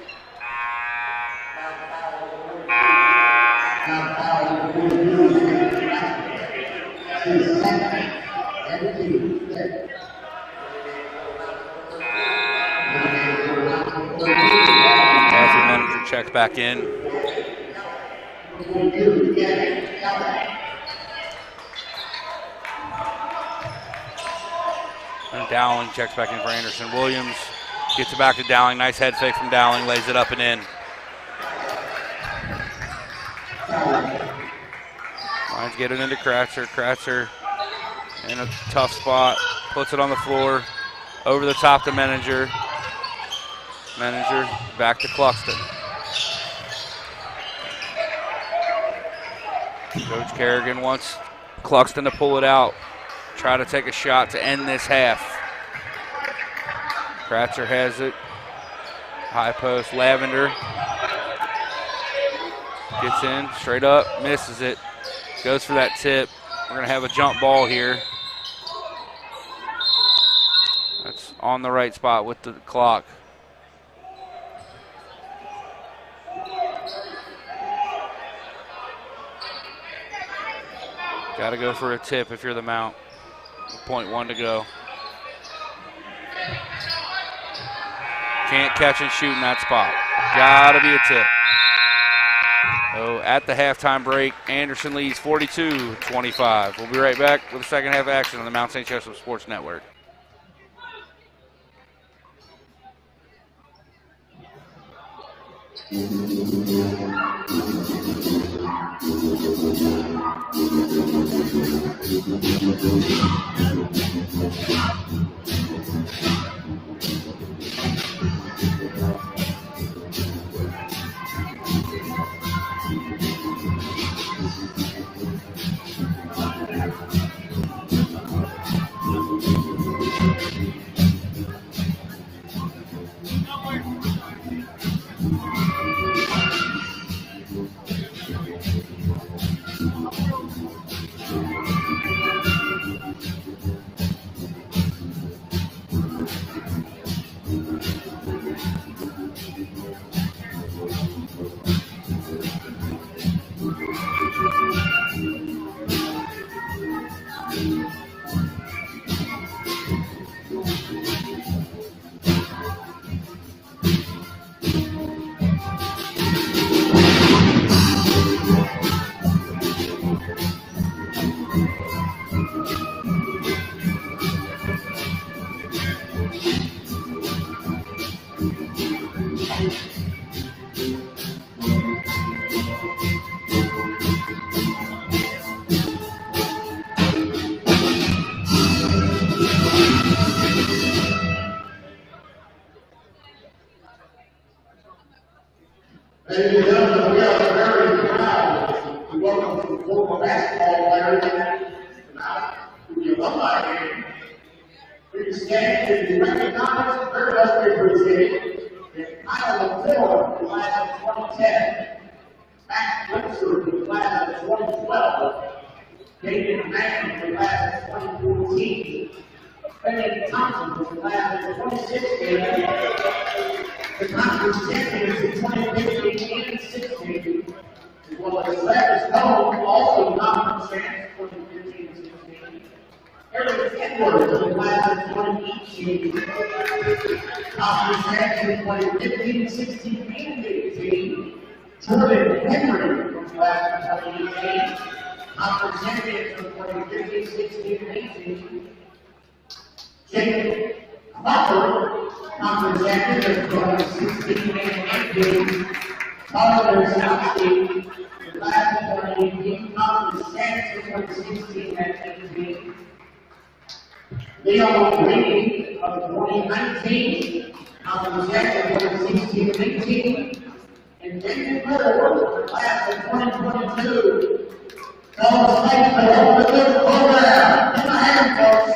Matthew Menninger checks back in. 22, again, And Dowling checks back in for Anderson. Williams gets it back to Dowling. Nice head fake from Dowling, lays it up and in. Lions get it into Kratzer. Kratzer in a tough spot, puts it on the floor, over the top to Menninger. Menninger back to Cluxton. Coach Kerrigan wants Cluxton to pull it out, try to take a shot to end this half. Kratzer has it. High post, Lavender gets in, straight up, misses it. Goes for that tip. We're going to have a jump ball here. That's on the right spot with the clock. Got to go for a tip if you're the Mount. 0.1 to go. Can't catch and shoot in that spot. Got to be a tip. So at the halftime break, Anderson leads 42-25. We'll be right back with the second half action on the Mount St. Joseph Sports Network. Ladies and gentlemen, we are very proud to welcome the former basketball players to the alumni game. We can stand to recognize and very much appreciate the Kyle McCord, the class of 2010, Matt Webster, the class of 2012, David Mann, the class of 2014, Benny Thompson, the class of 2016, the conference champions in 2015 and 16, as well as Travis Cole, also conference champions in 2015 and 16. Eric Edwards, the class of 2018, conference champions in 2015 and 16 and 18. Jordan Henry, from the class of 2018, conference champions in 2015, 16 and 18. Jacob Crawford, conference champion of 2016 and 18. Tyler Southgate, the class of 2018, conference champion of 2016 and 18. Leon Green of 2019, conference champion of 2016 and 18. And David Moore, the class of 2022. Fellow State for the good program. In the hand, folks.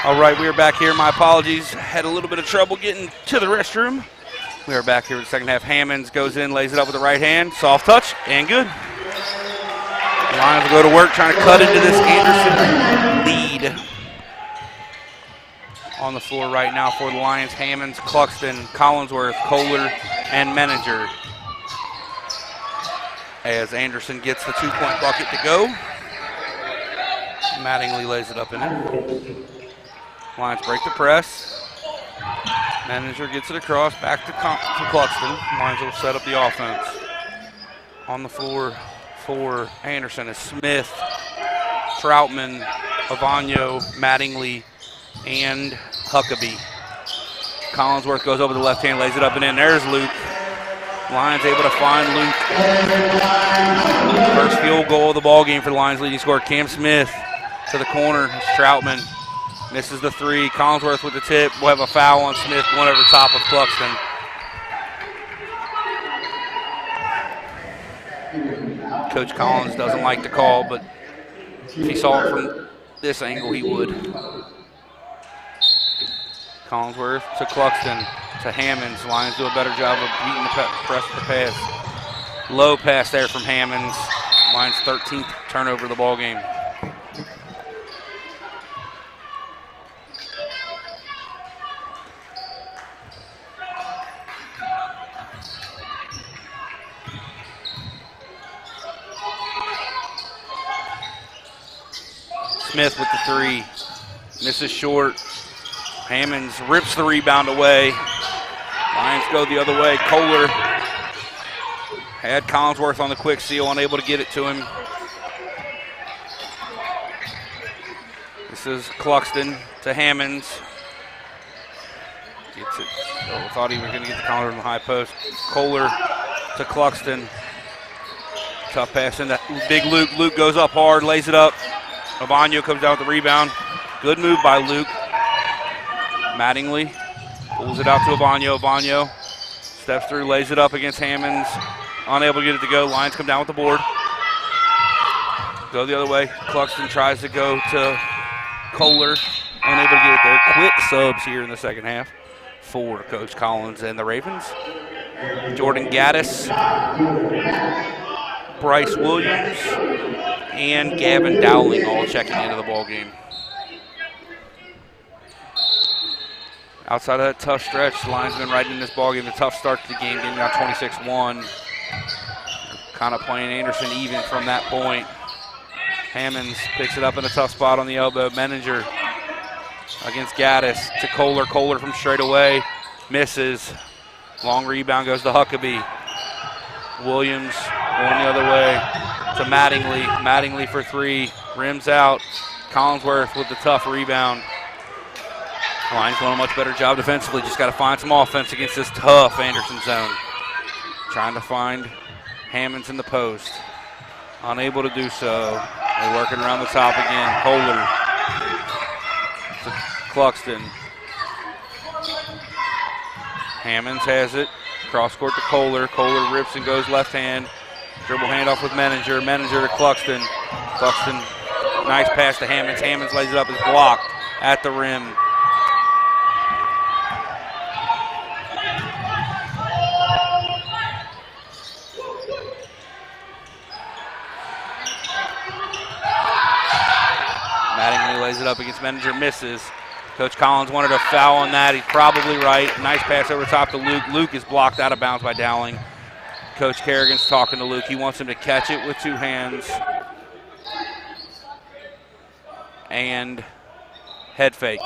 All right, we are back here. My apologies. Had a little bit of trouble getting to the restroom. We are back here with the second half. Hammonds goes in, lays it up with the right hand. Soft touch, and good. The Lions will go to work trying to cut into this Anderson lead. On the floor right now for the Lions, Hammonds, Cluxton, Collinsworth, Kohler, and Menninger. As Anderson gets the 2-point bucket to go. Mattingly lays it up in it. Lions break the press. Menninger gets it across, back to Cluxton. Lions will set up the offense. On the floor for Anderson is Smith, Troutman, Avagno, Mattingly, and Huckabee. Collinsworth goes over the left hand, lays it up and in. There's Luke. Lions able to find Luke. First field goal of the ball game for the Lions leading scorer. Cam Smith to the corner. It's Troutman. Misses the three. Collinsworth with the tip. We'll have a foul on Smith, one over the top of Cluxton. Coach Collins doesn't like the call, but if he saw it from this angle, he would. Collinsworth to Cluxton to Hammonds. Lions do a better job of beating the press the pass. Low pass there from Hammonds. Lions 13th turnover of the ball game. Smith with the three. Misses short. Hammonds rips the rebound away. Lions go the other way. Kohler had Collinsworth on the quick seal, unable to get it to him. This is Cluxton to Hammonds. Gets it. Oh, thought he was going to get the Collinsworth in the high post. Kohler to Cluxton. Tough pass into big Luke. Luke goes up hard, lays it up. Avagno comes down with the rebound. Good move by Luke. Mattingly pulls it out to Avagno. Avagno steps through, lays it up against Hammonds. Unable to get it to go. Lions come down with the board. Go the other way. Cluxton tries to go to Kohler. Unable to get it there. Quick subs here in the second half for Coach Collins and the Ravens. Jordan Gaddis, Bryce Williams, and Gavin Dowling all checking into the ball game. Outside of that tough stretch, the Lions have been right in this ball game. A tough start to the game, getting down 26-1. Kind of playing Anderson even from that point. Hammonds picks it up in a tough spot on the elbow. Menninger against Gaddis to Kohler. Kohler from straight away. Misses. Long rebound goes to Huckabee. Williams going the other way to Mattingly. Mattingly for three. Rims out. Collinsworth with the tough rebound. Lions doing a much better job defensively. Just got to find some offense against this tough Anderson zone. Trying to find Hammonds in the post. Unable to do so. They're working around the top again. Kohler to Cluxton. Hammonds has it. Cross court to Kohler. Kohler rips and goes left hand. Dribble handoff with Menninger. Menninger to Cluxton. Cluxton, nice pass to Hammonds. Hammonds lays it up, is blocked at the rim. Mattingly lays it up against Menninger, misses. Coach Collins wanted a foul on that. He's probably right. Nice pass over the top to Luke. Luke is blocked out of bounds by Dowling. Coach Kerrigan's talking to Luke. He wants him to catch it with two hands and head fake.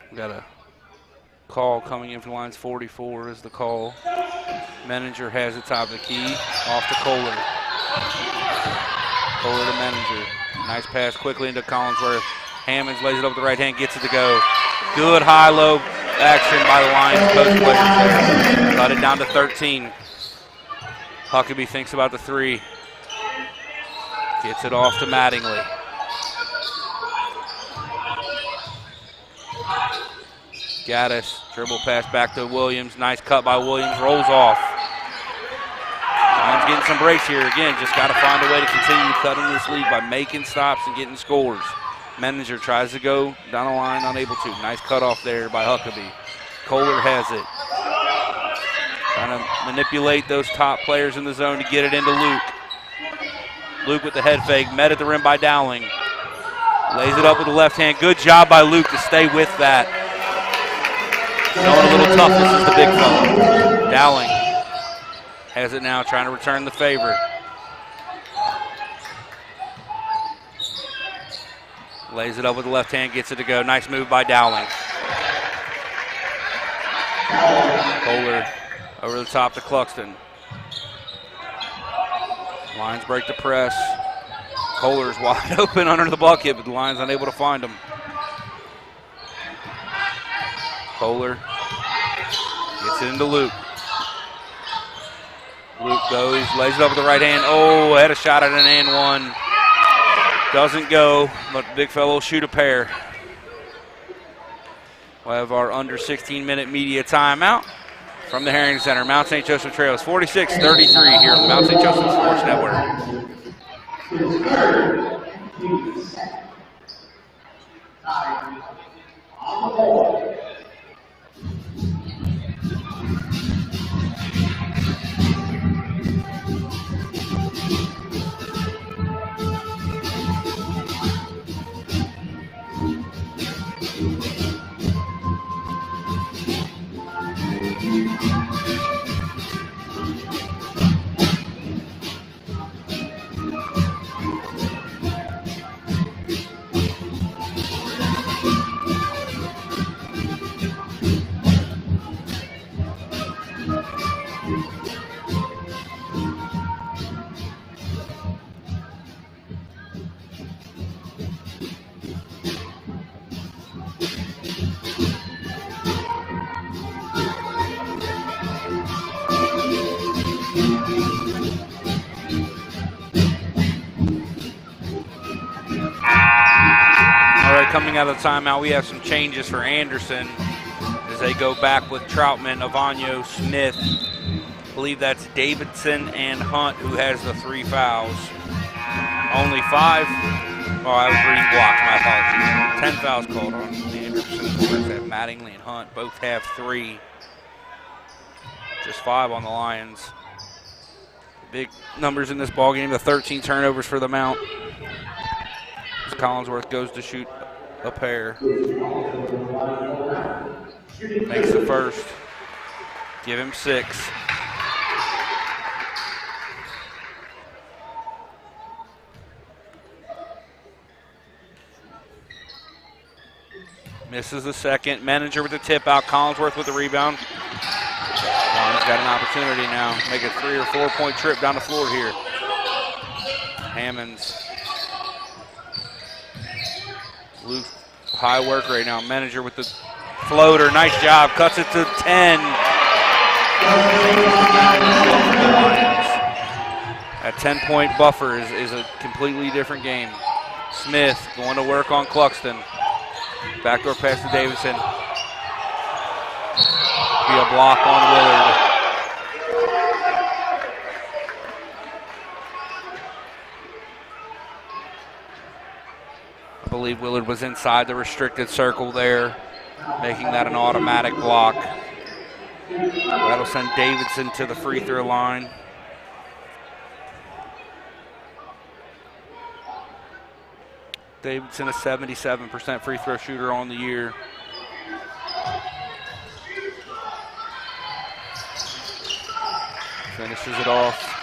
We got a call coming in from Lions. 44 is the call. Menninger has it top of the key. Off to Kohler. Kohler to Menninger. Nice pass quickly into Collinsworth. Hammonds lays it up with the right hand, gets it to go. Good high-low action by the Lions coach players there. Cut it down to 13. Huckabee thinks about the three. Gets it off to Mattingly. Gaddis, dribble pass back to Williams. Nice cut by Williams, rolls off. Lions Lions getting some breaks here. Again, just got to find a way to continue cutting this lead by making stops and getting scores. Menninger tries to go down the line, unable to. Nice cutoff there by Huckabee. Kohler has it. Trying to manipulate those top players in the zone to get it into Luke. Luke with the head fake, met at the rim by Dowling. Lays it up with the left hand. Good job by Luke to stay with that. Showing a little toughness is the big fella. Dowling has it now, trying to return the favor. Lays it up with the left hand, gets it to go. Nice move by Dowling. Kohler over the top to Cluxton. Lions break the press. Kohler's wide open under the bucket, but the Lions unable to find him. Kohler gets it into Luke. Luke goes, lays it up with the right hand. Oh, had a shot at an and one. Doesn't go, but big fellow will shoot a pair. We'll have our under 16-minute media timeout from the Herring Center. Mount St. Joseph Trails, 46-33 here on the Mount St. Joseph Sports Network. Coming out of the timeout, we have some changes for Anderson as they go back with Troutman, Avagno, Smith. I believe that's Davidson and Hunt who has the 3 fouls. Only 5. Oh, I was reading blocks, my apologies. 10 fouls called on Anderson. Mattingly and Hunt both have 3. Just 5 on the Lions. Big numbers in this ballgame. The 13 turnovers for the Mount. As Collinsworth goes to shoot a pair. Makes the first. Give him 6. Misses the second. Menninger with the tip out. Collinsworth with the rebound. Lions got an opportunity now. Make a 3 or 4 point trip down the floor here. Hammonds. Luke, high work right now. Menninger with the floater. Nice job. Cuts it to 10. That 10-point buffer is a completely different game. Smith going to work on Cluxton. Backdoor pass to Davidson. Be a block on Willard. I believe Willard was inside the restricted circle there, making that an automatic block. That'll send Davidson to the free throw line. Davidson, a 77% free throw shooter on the year. Finishes it off.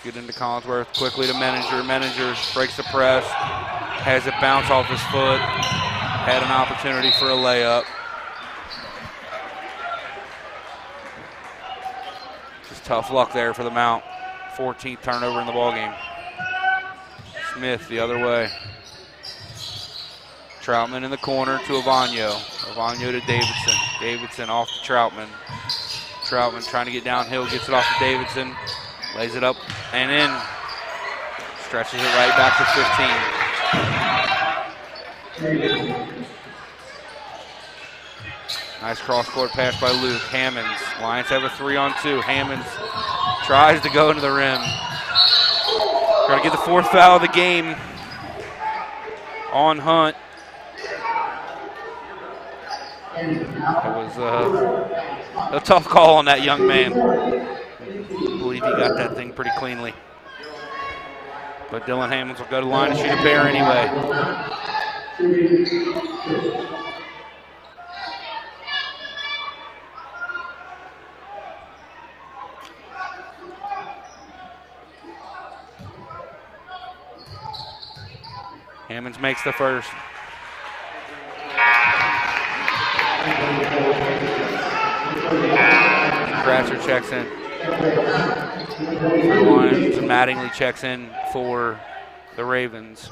Get into Collinsworth, quickly to Menninger. Menninger breaks the press, has it bounce off his foot, had an opportunity for a layup. Just tough luck there for the Mount. 14th turnover in the ballgame. Smith the other way. Troutman in the corner to Avagno. Avagno to Davidson. Davidson off to Troutman. Troutman trying to get downhill, gets it off to Davidson. Lays it up and in. Stretches it right back to 15. Nice cross-court pass by Luke. Hammonds. Lions have a 3-on-2. Hammonds tries to go into the rim. Trying to get the 4th foul of the game on Hunt. It was a tough call on that young man. I believe he got that thing pretty cleanly. But Dylan Hammonds will go to the line and shoot a pair anyway. Hammonds makes the first. Kratzer checks in for the Lions, and Mattingly checks in for the Ravens.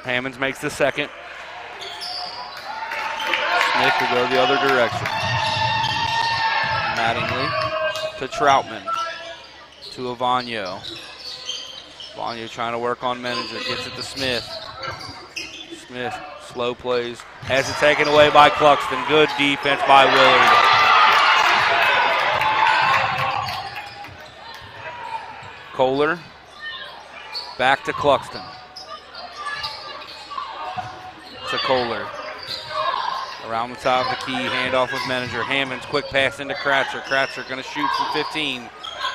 Hammonds makes the second. Smith will go the other direction. Mattingly to Troutman, to Avagno. Avagno trying to work on Menninger, gets it to Smith. Smith, slow plays, has it taken away by Cluxton. Good defense by Willard. Kohler, back to Cluxton. To Kohler. Around the top of the key, handoff with Menninger. Hammonds, quick pass into Kratzer. Kratzer going to shoot from 15.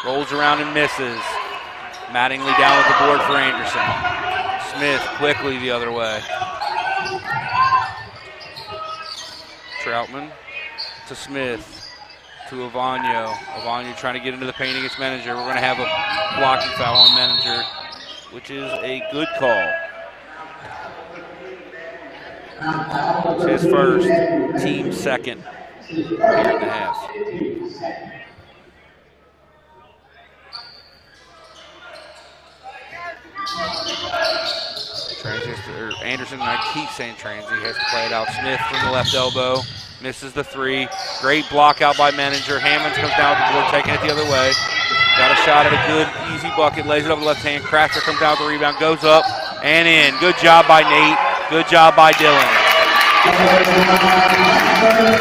Rolls around and misses. Mattingly down with the board for Anderson. Smith quickly the other way. Troutman to Smith, to Avagno. Avagno trying to get into the paint against Menninger. We're going to have a blocking foul on Menninger, which is a good call. It's his first, team second here in the half. Anderson, I keep saying Transy, has to play it out. Smith from the left elbow, misses the 3. Great block out by Menninger. Hammonds comes down with the board, taking it the other way. Got a shot at a good, easy bucket, lays it over the left hand. Kratzer comes down with the rebound, goes up and in. Good job by Nate. Good job by Dylan.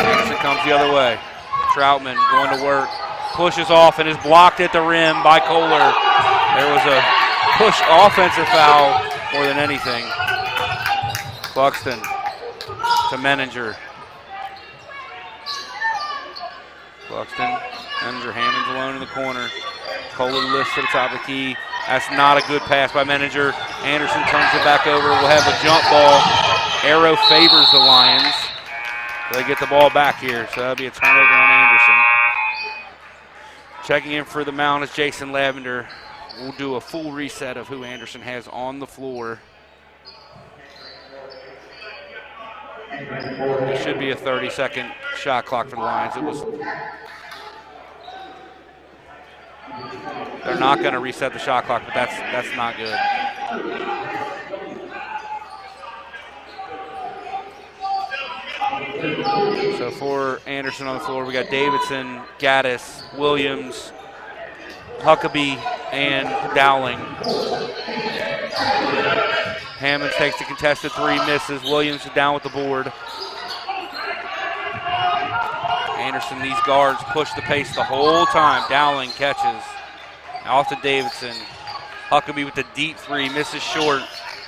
Anderson comes the other way. Troutman going to work, pushes off and is blocked at the rim by Kohler. There was a push offensive foul more than anything. Cluxton to Menninger. Cluxton, Menninger, Hammonds alone in the corner. Kohler lifts to the top of the key. That's not a good pass by Menninger. Anderson turns it back over. We'll have a jump ball. Arrow favors the Lions. They get the ball back here, so that'll be a turnover on Anderson. Checking in for the mound is Jason Lavender. We'll do a full reset of who Anderson has on the floor. It should be a 30-second shot clock for the Lions. They're not going to reset the shot clock, but that's not good. So for Anderson on the floor, we got Davidson, Gaddis, Williams, Huckabee, and Dowling. Hammonds takes the contested 3, misses. Williams is down with the board. Anderson, these guards push the pace the whole time. Dowling catches. Off to Davidson. Huckabee with the deep 3, misses short.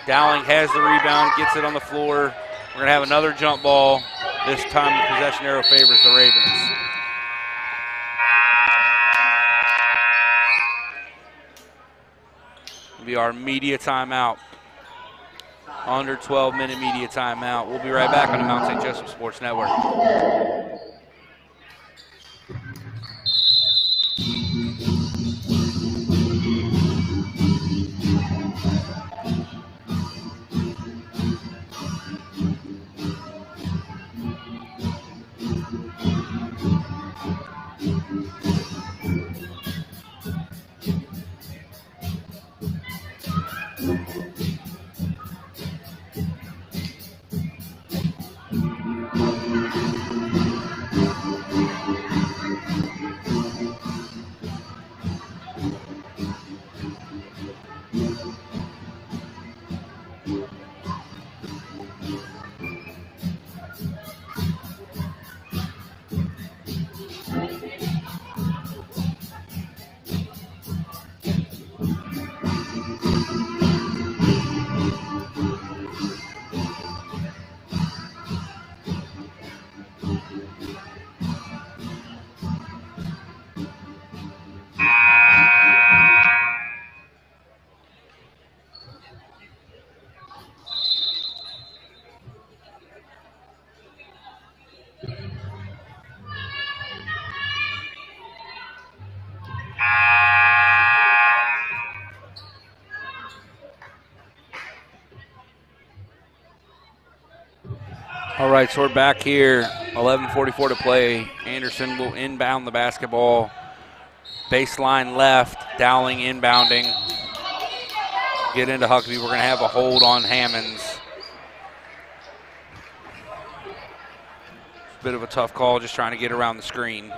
Dowling has the rebound, gets it on the floor. We're going to have another jump ball. This time the possession arrow favors the Ravens. It'll be our media timeout. Under 12-minute media timeout. We'll be right back on the Mount St. Joseph Sports Network. All right, so we're back here. 11:44 to play. Anderson will inbound the basketball. Baseline left. Dowling inbounding. Get into Huckabee. We're going to have a hold on Hammonds. Bit of a tough call, just trying to get around the screen.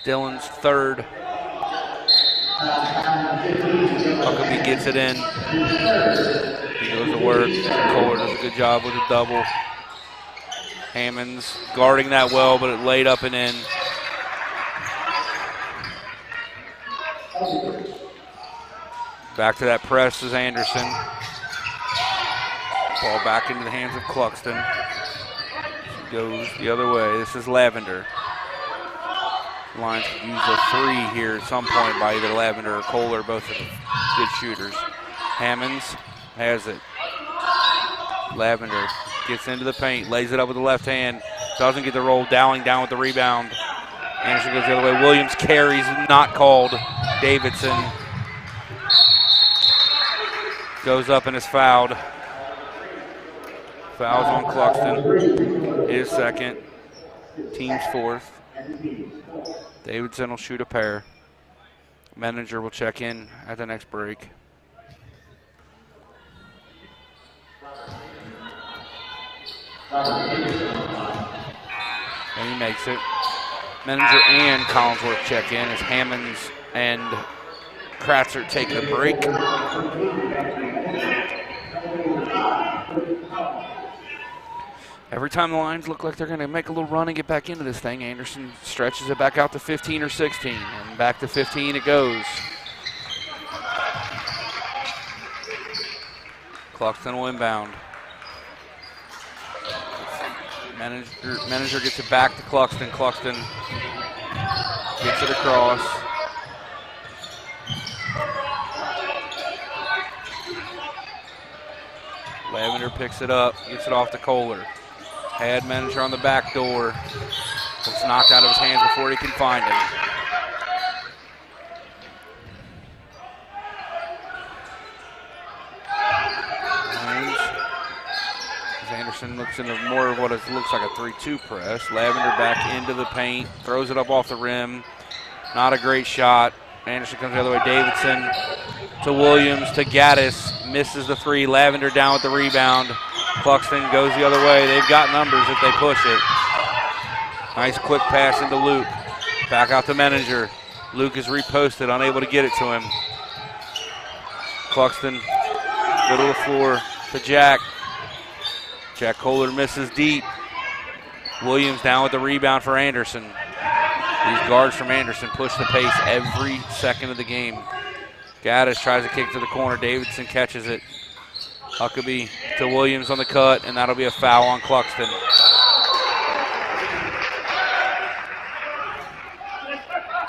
Dillon's third. Huckabee gets it in. He goes to work. Kohler does a good job with a double. Hammonds guarding that well, but it laid up and in. Back to that press is Anderson. Ball back into the hands of Cluxton. Goes the other way. This is Lavender. Lions could use a three here at some point by either Lavender or Kohler, both of them good shooters. Hammonds has it. Lavender gets into the paint, lays it up with the left hand, doesn't get the roll. Dowling down with the rebound. Anderson goes the other way. Williams carries, not called. Davidson goes up and is fouled. Fouls on Cluxton. His second. Team's fourth. Davidson will shoot a pair. Manager will check in at the next break. And he makes it. Manager and Collinsworth check in as Hammonds and Kratzer take the break. Every time the Lions look like they're going to make a little run and get back into this thing, Anderson stretches it back out to 15 or 16, and back to 15 it goes. Cluxton will inbound. Manager gets it back to Cluxton. Cluxton gets it across. Lavender picks it up, gets it off to Kohler. Had Manager on the back door. It's knocked out of his hands before he can find him. As Anderson looks into more of what it looks like a 3-2 press. Lavender back into the paint, throws it up off the rim. Not a great shot. Anderson comes the other way. Davidson to Williams to Gaddis. Misses the three. Lavender down with the rebound. Cluxton goes the other way. They've got numbers if they push it. Nice quick pass into Luke. Back out to Manager. Luke is reposted, unable to get it to him. Cluxton, middle of the floor to Jack. Jack Kohler misses deep. Williams down with the rebound for Anderson. These guards from Anderson push the pace every second of the game. Gaddis tries to kick to the corner. Davidson catches it. Huckabee to Williams on the cut, and that'll be a foul on Cluxton.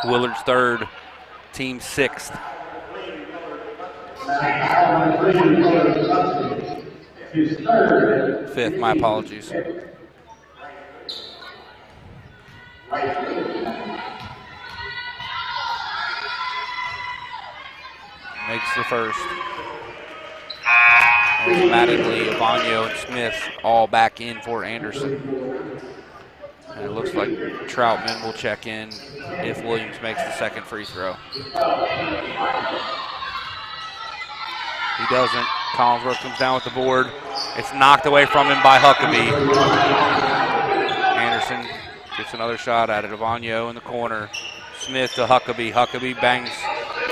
Willard's third, team sixth. Fifth, my apologies. Makes the first. Mattingly, Avagno, and Smith all back in for Anderson. And it looks like Troutman will check in if Williams makes the second free throw. He doesn't. Collinsworth comes down with the board. It's knocked away from him by Huckabee. Anderson gets another shot at it. Avagno in the corner. Smith to Huckabee. Huckabee bangs.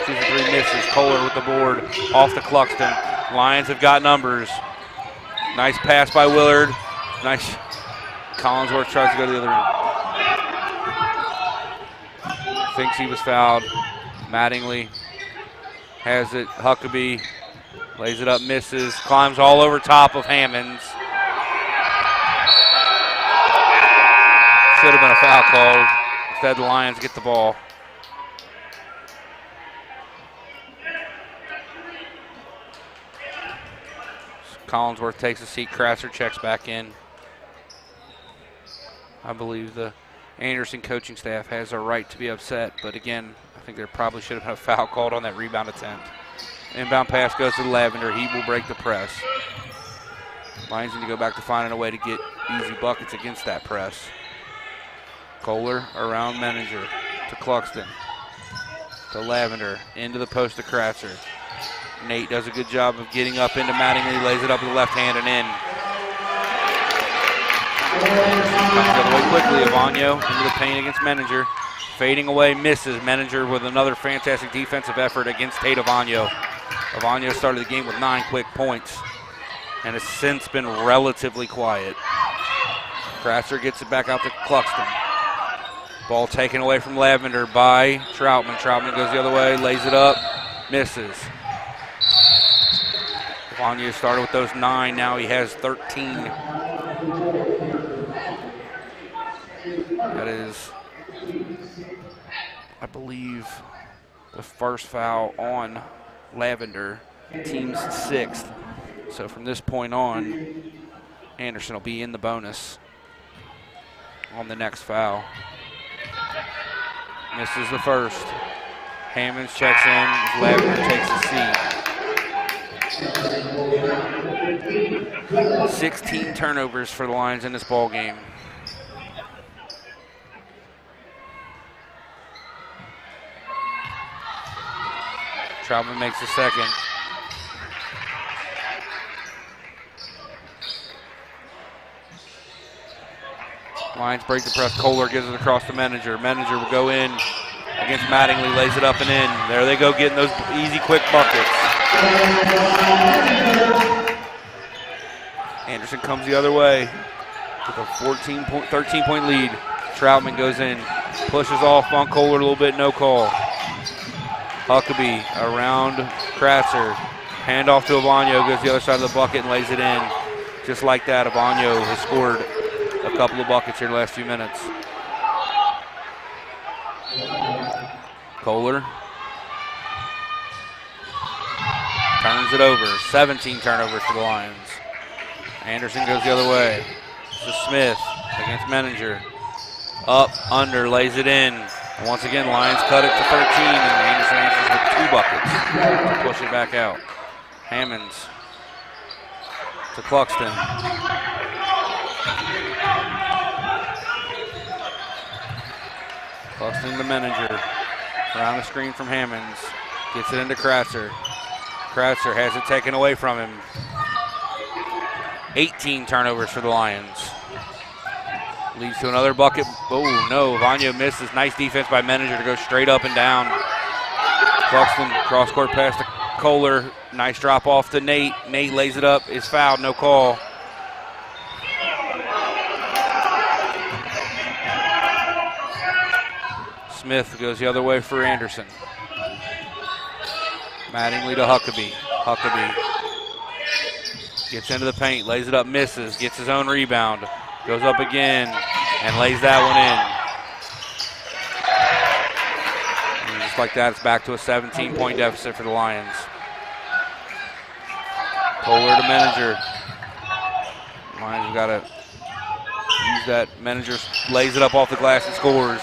2-3 misses. Kohler with the board. Off to Cluxton. Lions have got numbers. Nice pass by Willard. Nice. Collinsworth tries to go to the other end. Thinks he was fouled. Mattingly has it. Huckabee lays it up, misses. Climbs all over top of Hammonds. Should have been a foul called. Instead, the Lions get the ball. Collinsworth takes a seat. Kratzer checks back in. I believe the Anderson coaching staff has a right to be upset, but again, I think there probably should have been a foul called on that rebound attempt. Inbound pass goes to Lavender. He will break the press. Lions need to go back to finding a way to get easy buckets against that press. Kohler around Menninger to Cluxton. To Lavender. Into the post to Kratzer. Nate does a good job of getting up into Mattingly. Lays it up with the left hand and in. Comes the other way quickly. Avagno into the paint against Menninger. Fading away, misses. Menninger with another fantastic defensive effort against Tate Avagno. Avagno started the game with 9 quick points and has since been relatively quiet. Kratzer gets it back out to Cluxton. Ball taken away from Lavender by Troutman. Troutman goes the other way, lays it up, misses. Avagno started with those 9, now he has 13. That is, I believe, the first foul on Lavender, team's 6th. So from this point on, Anderson will be in the bonus on the next foul. Misses the first. Hammonds checks in, Lavender takes a seat. 16 turnovers for the Lions in this ball game. Troutman makes the second. Lions break the press. Kohler gives it across to Menninger. Menninger will go in against Mattingly, lays it up and in. There they go, getting those easy, quick buckets. Anderson comes the other way with a 13-point lead. Troutman goes in, pushes off on Kohler a little bit, no call. Huckabee around Kratzer. Handoff to Avagno, goes the other side of the bucket and lays it in. Just like that, Avagno has scored a couple of buckets here in the last few minutes. Kohler turns it over. 17 turnovers for the Lions. Anderson goes the other way. To Smith against Menninger. Up, under, lays it in. And once again, Lions cut it to 13, and Anderson answers with 2 buckets to push it back out. Hammonds to Cluxton. Cluxton to Menninger. Around the screen from Hammonds. Gets it into Kratzer. Kratzer has it taken away from him. 18 turnovers for the Lions. Leads to another bucket. Oh, no. Avagno misses. Nice defense by Menninger to go straight up and down. Cluxton, cross-court pass to Kohler. Nice drop off to Nate. Nate lays it up. Is fouled. No call. Smith goes the other way for Anderson. Mattingly to Huckabee. Huckabee gets into the paint. Lays it up. Misses. Gets his own rebound. Goes up again and lays that one in. And just like that, it's back to a 17-point deficit for the Lions. Kohler to Menninger. Lions have got to use that. Menninger lays it up off the glass and scores.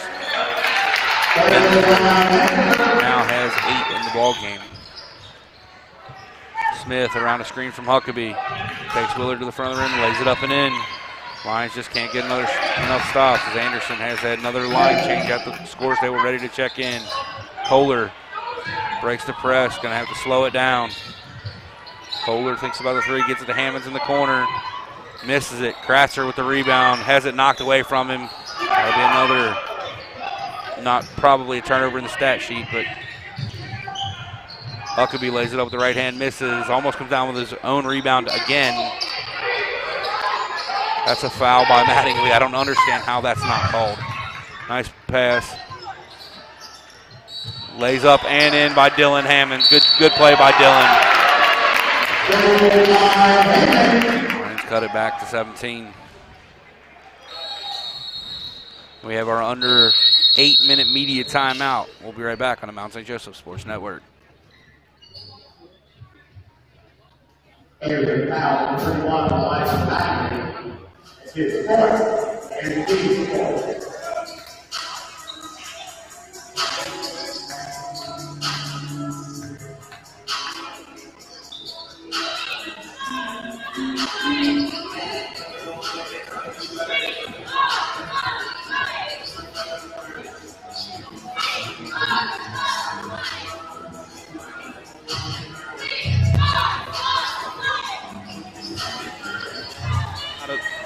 Menninger now has 8 in the ball game. Smith around a screen from Huckabee. Takes Willard to the front of the rim, lays it up and in. Lions just can't get enough stops as Anderson has had another line change at the scores they were ready to check in. Kohler breaks the press, going to have to slow it down. Kohler thinks about the 3, gets it to Hammonds in the corner, misses it. Kratzer with the rebound, has it knocked away from him. That'll be another, not probably a turnover in the stat sheet, but Huckabee lays it up with the right hand, misses, almost comes down with his own rebound again. That's a foul by Mattingly. I don't understand how that's not called. Nice pass. Lays up and in by Dylan Hammonds. Good play by Dylan. Lions cut it back to 17. We have our under 8-minute media timeout. We'll be right back on the Mount St. Joseph Sports Network. Every foul, 31 on the line of Mattingly. His point, and his point.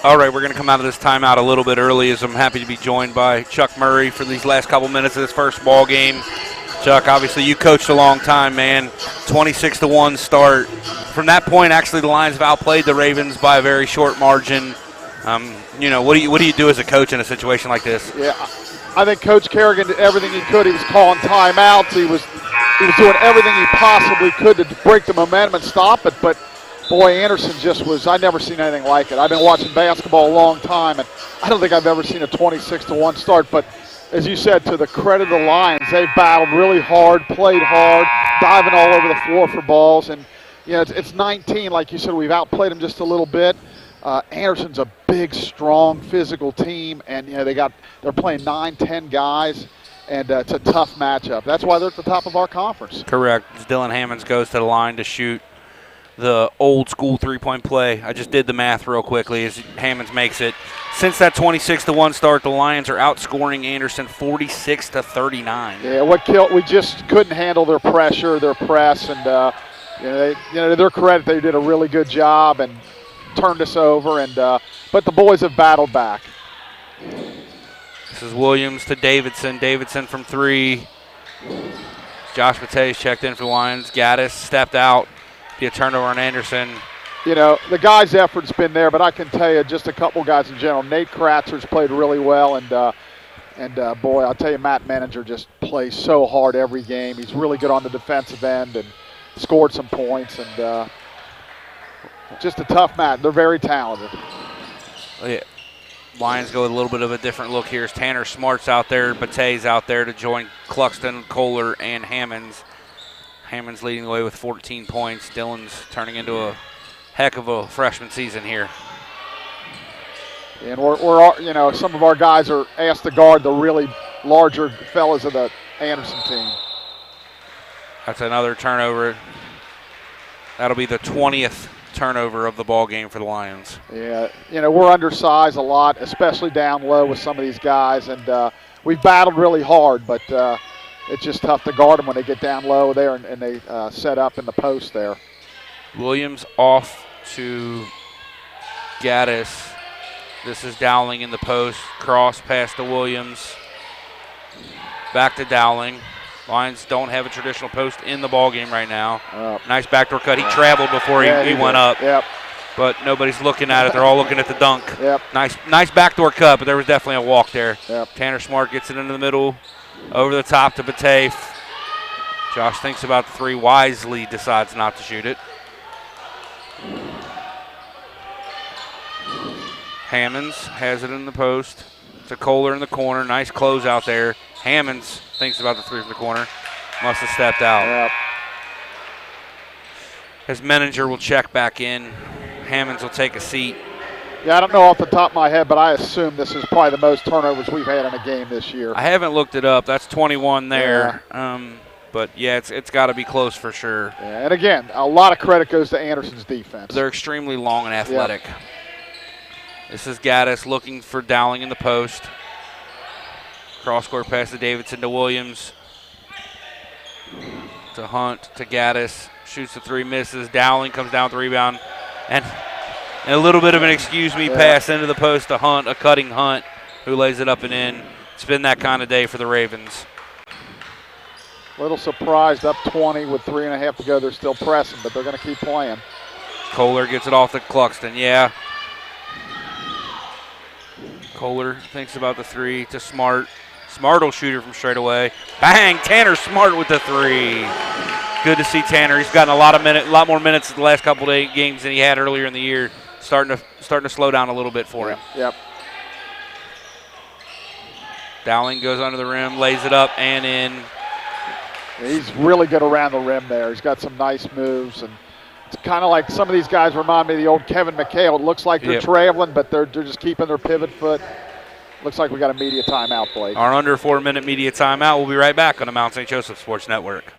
All right, we're going to come out of this timeout a little bit early as I'm happy to be joined by Chuck Murray for these last couple minutes of this first ball game. Chuck, obviously you coached a long time, man. 26-1 start. From that point, actually, the Lions have outplayed the Ravens by a very short margin. What do you do as a coach in a situation like this? Yeah, I think Coach Kerrigan did everything he could. He was calling timeouts. He was doing everything he possibly could to break the momentum and stop it. But boy, Anderson I've never seen anything like it. I've been watching basketball a long time, and I don't think I've ever seen a 26-1 start. But as you said, to the credit of the Lions, they've battled really hard, played hard, diving all over the floor for balls. And, it's 19, like you said, we've outplayed them just a little bit. Anderson's a big, strong, physical team, and they're playing 9-10 guys, and it's a tough matchup. That's why they're at the top of our conference. Correct. Dylan Hammonds goes to the line to shoot the old school three-point play. I just did the math real quickly as Hammonds makes it. Since that 26-1 start, the Lions are outscoring Anderson 46-39. Yeah, we just couldn't handle their pressure, their press, and to their credit, they did a really good job and turned us over. But the boys have battled back. This is Williams to Davidson. Davidson from three. Josh Mate's checked in for the Lions. Gaddis stepped out. Be a turnover on Anderson. The guy's effort's been there, but I can tell you just a couple guys in general. Nate Kratzer's played really well, and boy, I'll tell you, Matt Menninger just plays so hard every game. He's really good on the defensive end and scored some points, and just a tough match. They're very talented. Yeah. Lions go with a little bit of a different look here. Tanner Smart's out there, Bate's out there to join Cluxton, Kohler, and Hammonds. Hammonds leading the way with 14 points. Dylan's turning into a heck of a freshman season here. And we're some of our guys are asked to guard the really larger fellas of the Anderson team. That's another turnover. That'll be the 20th turnover of the ball game for the Lions. Yeah, we're undersized a lot, especially down low with some of these guys, and we've battled really hard, but it's just tough to guard them when they get down low there and they set up in the post there. Williams off to Gaddis. This is Dowling in the post. Cross pass to Williams. Back to Dowling. Lions don't have a traditional post in the ball game right now. Nice backdoor cut. He traveled before he went up. Yep. But nobody's looking at it. They're all looking at the dunk. Yep. Nice backdoor cut, but there was definitely a walk there. Yep. Tanner Smart gets it into the middle. Over the top to Bate. Josh thinks about the three, wisely decides not to shoot it. Hammonds has it in the post to Kohler in the corner. Nice close out there. Hammonds thinks about the three from the corner. Must have stepped out. Yep. As Menninger will check back in. Hammonds will take a seat. Yeah, I don't know off the top of my head, but I assume this is probably the most turnovers we've had in a game this year. I haven't looked it up. That's 21 there. Yeah. But, yeah, it's got to be close for sure. Yeah, and, again, a lot of credit goes to Anderson's defense. They're extremely long and athletic. Yep. This is Gaddis looking for Dowling in the post. Cross-court pass to Davidson to Williams. To Hunt, to Gaddis. Shoots the three, misses. Dowling comes down with the rebound. And a little bit of an excuse-me pass into the post to Hunt, a cutting Hunt, who lays it up and in. It's been that kind of day for the Ravens. Little surprised, up 20 with 3.5 to go. They're still pressing, but they're going to keep playing. Kohler gets it off to Cluxton, yeah. Kohler thinks about the three to Smart. Smart will shoot her from straight away. Bang! Tanner Smart with the three. Good to see Tanner. He's gotten a lot more minutes in the last couple of games than he had earlier in the year. Starting to slow down a little bit for him. Yep. Dowling goes under the rim, lays it up and in. He's really good around the rim there. He's got some nice moves, and it's kind of like some of these guys remind me of the old Kevin McHale. It looks like they're traveling, but they're just keeping their pivot foot. Looks like we got a media timeout, Blake. Our under 4-minute media timeout. We'll be right back on the Mount St. Joseph Sports Network.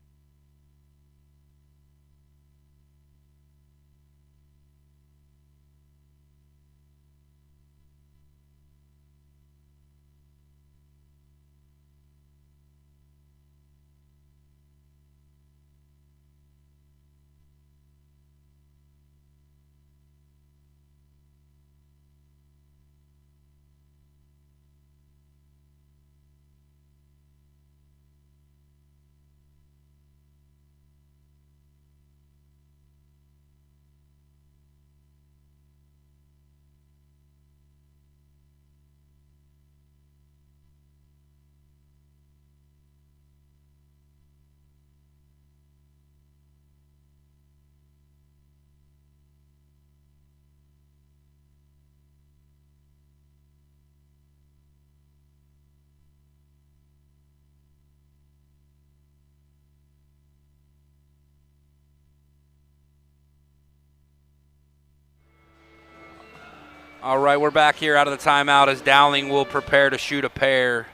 All right, we're back here out of the timeout as Dowling will prepare to shoot a pair.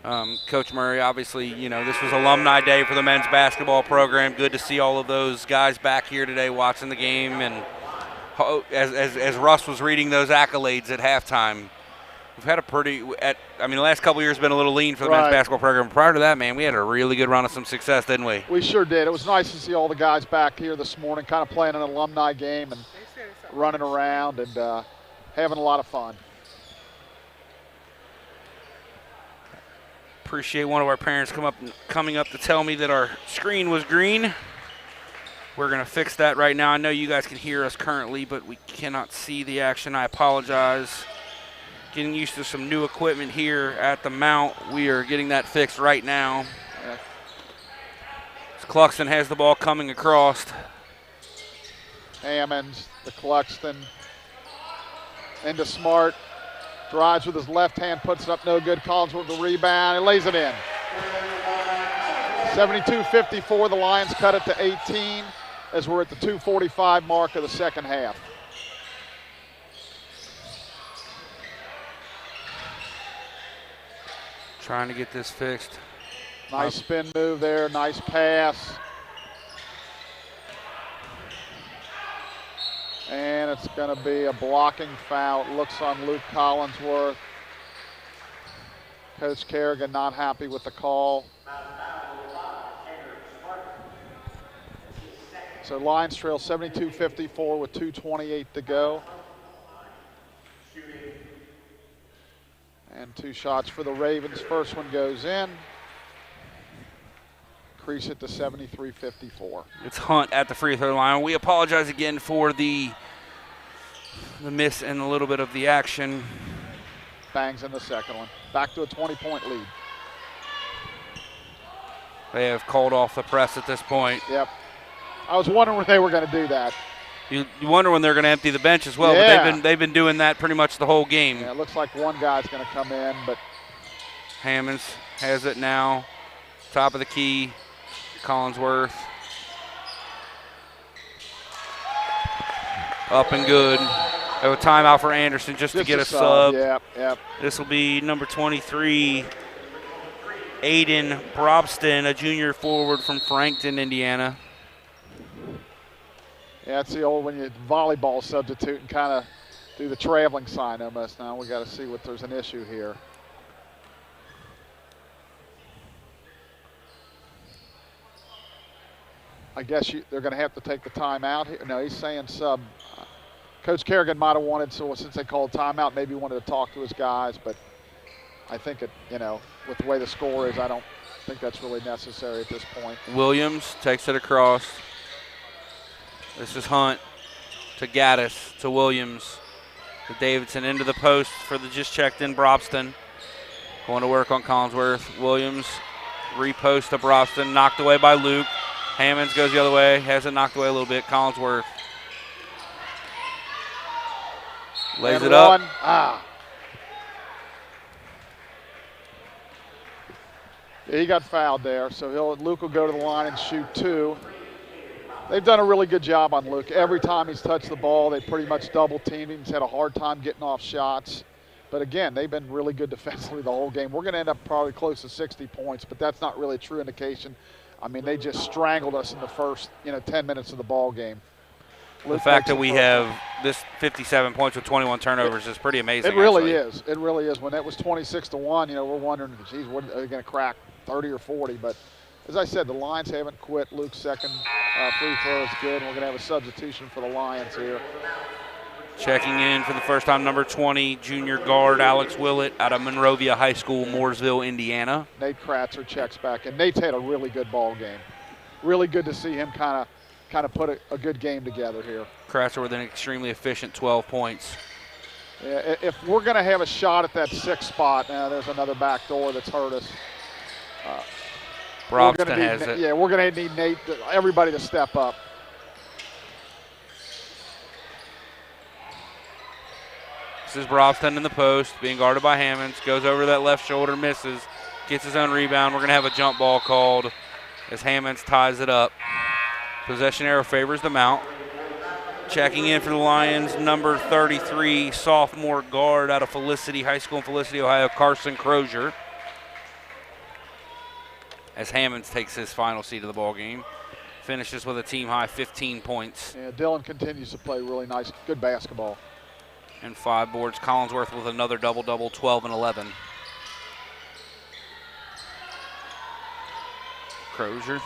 Coach Murray, obviously, this was Alumni Day for the men's basketball program. Good to see all of those guys back here today watching the game. And as Russ was reading those accolades at halftime, we've had the last couple of years have been a little lean for the men's basketball program. Prior to that, man, we had a really good run of some success, didn't we? We sure did. It was nice to see all the guys back here this morning, kind of playing an alumni game and running around and having a lot of fun. Appreciate one of our parents coming up to tell me that our screen was green. We're going to fix that right now. I know you guys can hear us currently, but we cannot see the action. I apologize. Getting used to some new equipment here at the mount. We are getting that fixed right now. Cluxton has the ball coming across. Hammonds, the Cluxton, into Smart. Drives with his left hand, puts it up, no good. Collins with the rebound, he lays it in. 72-54, the Lions cut it to 18 as we're at the 2:45 mark of the second half. Trying to get this fixed. Nice spin move there, nice pass. And it's going to be a blocking foul. It looks on Luke Collinsworth. Coach Kerrigan not happy with the call. So Lions trail 72-54 with 2:28 to go. And 2 shots for the Ravens. First one goes in. Increase it to 73-54. It's Hunt at the free throw line. We apologize again for the miss and a little bit of the action. Bangs in the second one. Back to a 20-point lead. They have called off the press at this point. Yep. I was wondering when they were going to do that. You wonder when they're going to empty the bench as well, Yeah. But they've been doing that pretty much the whole game. Yeah, it looks like one guy's going to come in, but Hammonds has it now. Top of the key. Collinsworth. Up and good. A timeout for Anderson just to get a sub. Yep. This will be number 23, Aiden Brobston, a junior forward from Frankton, Indiana. Yeah, it's the old when you volleyball substitute and kind of do the traveling sign almost. Now we got to see what there's an issue here. I guess they're going to have to take the timeout here. No, he's saying sub. Coach Kerrigan might have wanted, so since they called timeout, maybe wanted to talk to his guys, but I think with the way the score is, I don't think that's really necessary at this point. Williams takes it across. This is Hunt to Gaddis, to Williams, to Davidson, into the post for the just checked in Brobston. Going to work on Collinsworth. Williams, repost to Brobston, knocked away by Luke. Hammonds goes the other way, has it knocked away a little bit. Collinsworth lays it up. Yeah, he got fouled there, so Luke will go to the line and shoot 2. They've done a really good job on Luke. Every time he's touched the ball, they pretty much double-teamed him. He's had a hard time getting off shots. But again, they've been really good defensively the whole game. We're going to end up probably close to 60 points, but that's not really a true indication. I mean, they just strangled us in the first, 10 minutes of the ball game. The fact that we have this 57 points with 21 turnovers is pretty amazing. It really is. It really is. When it was 26-1, we're wondering, geez, what are they going to crack, 30 or 40? But as I said, the Lions haven't quit. Luke's second free throw is good. We're going to have a substitution for the Lions here. Checking in for the first time, number 20, junior guard Alex Willett out of Monrovia High School, Mooresville, Indiana. Nate Kratzer checks back, and Nate's had a really good ball game. Really good to see him kind of put a good game together here. Kratzer with an extremely efficient 12 points. Yeah, if we're going to have a shot at that 6th spot, now there's another back door that's hurt us. Brobston has it. Yeah, we're going to need Nate, everybody to step up. This is Brobston in the post, being guarded by Hammonds. Goes over that left shoulder, misses. Gets his own rebound. We're going to have a jump ball called as Hammonds ties it up. Possession arrow favors the Mount. Checking in for the Lions, number 33, sophomore guard out of Felicity High School in Felicity, Ohio, Carson Crozier. As Hammonds takes his final seat of the ball game. Finishes with a team-high 15 points. Yeah, Dylan continues to play really nice, good basketball. And 5 boards. Collinsworth with another double-double, 12 and 11. Crozier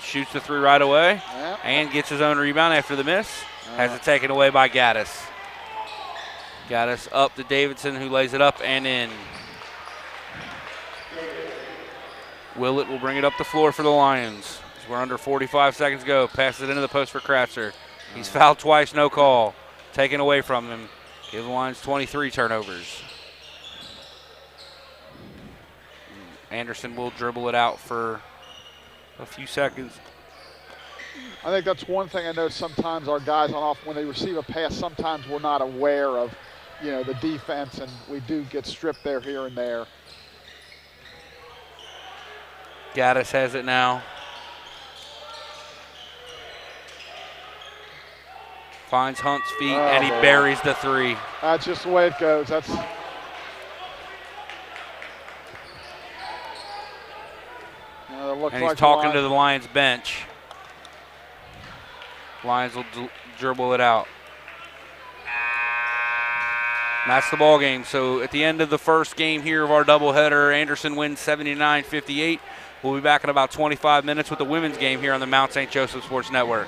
shoots the 3 right away and gets his own rebound after the miss. Has it taken away by Gaddis. Gaddis up to Davidson, who lays it up and in. Willett will bring it up the floor for the Lions. As we're under 45 seconds to go. Passes it into the post for Kratzer. He's fouled twice, no call. Taken away from him. Give the Lions 23 turnovers. Anderson will dribble it out for a few seconds. I think that's one thing I know sometimes our guys on off, when they receive a pass, sometimes we're not aware of, the defense, and we do get stripped there, here and there. Gaddis has it now. Finds Hunt's feet, and he buries the 3. That's just the way it goes. And he's talking to the Lions bench. Lions will dribble it out. And that's the ball game. So at the end of the first game here of our doubleheader, Anderson wins 79-58. We'll be back in about 25 minutes with the women's game here on the Mount St. Joseph Sports Network.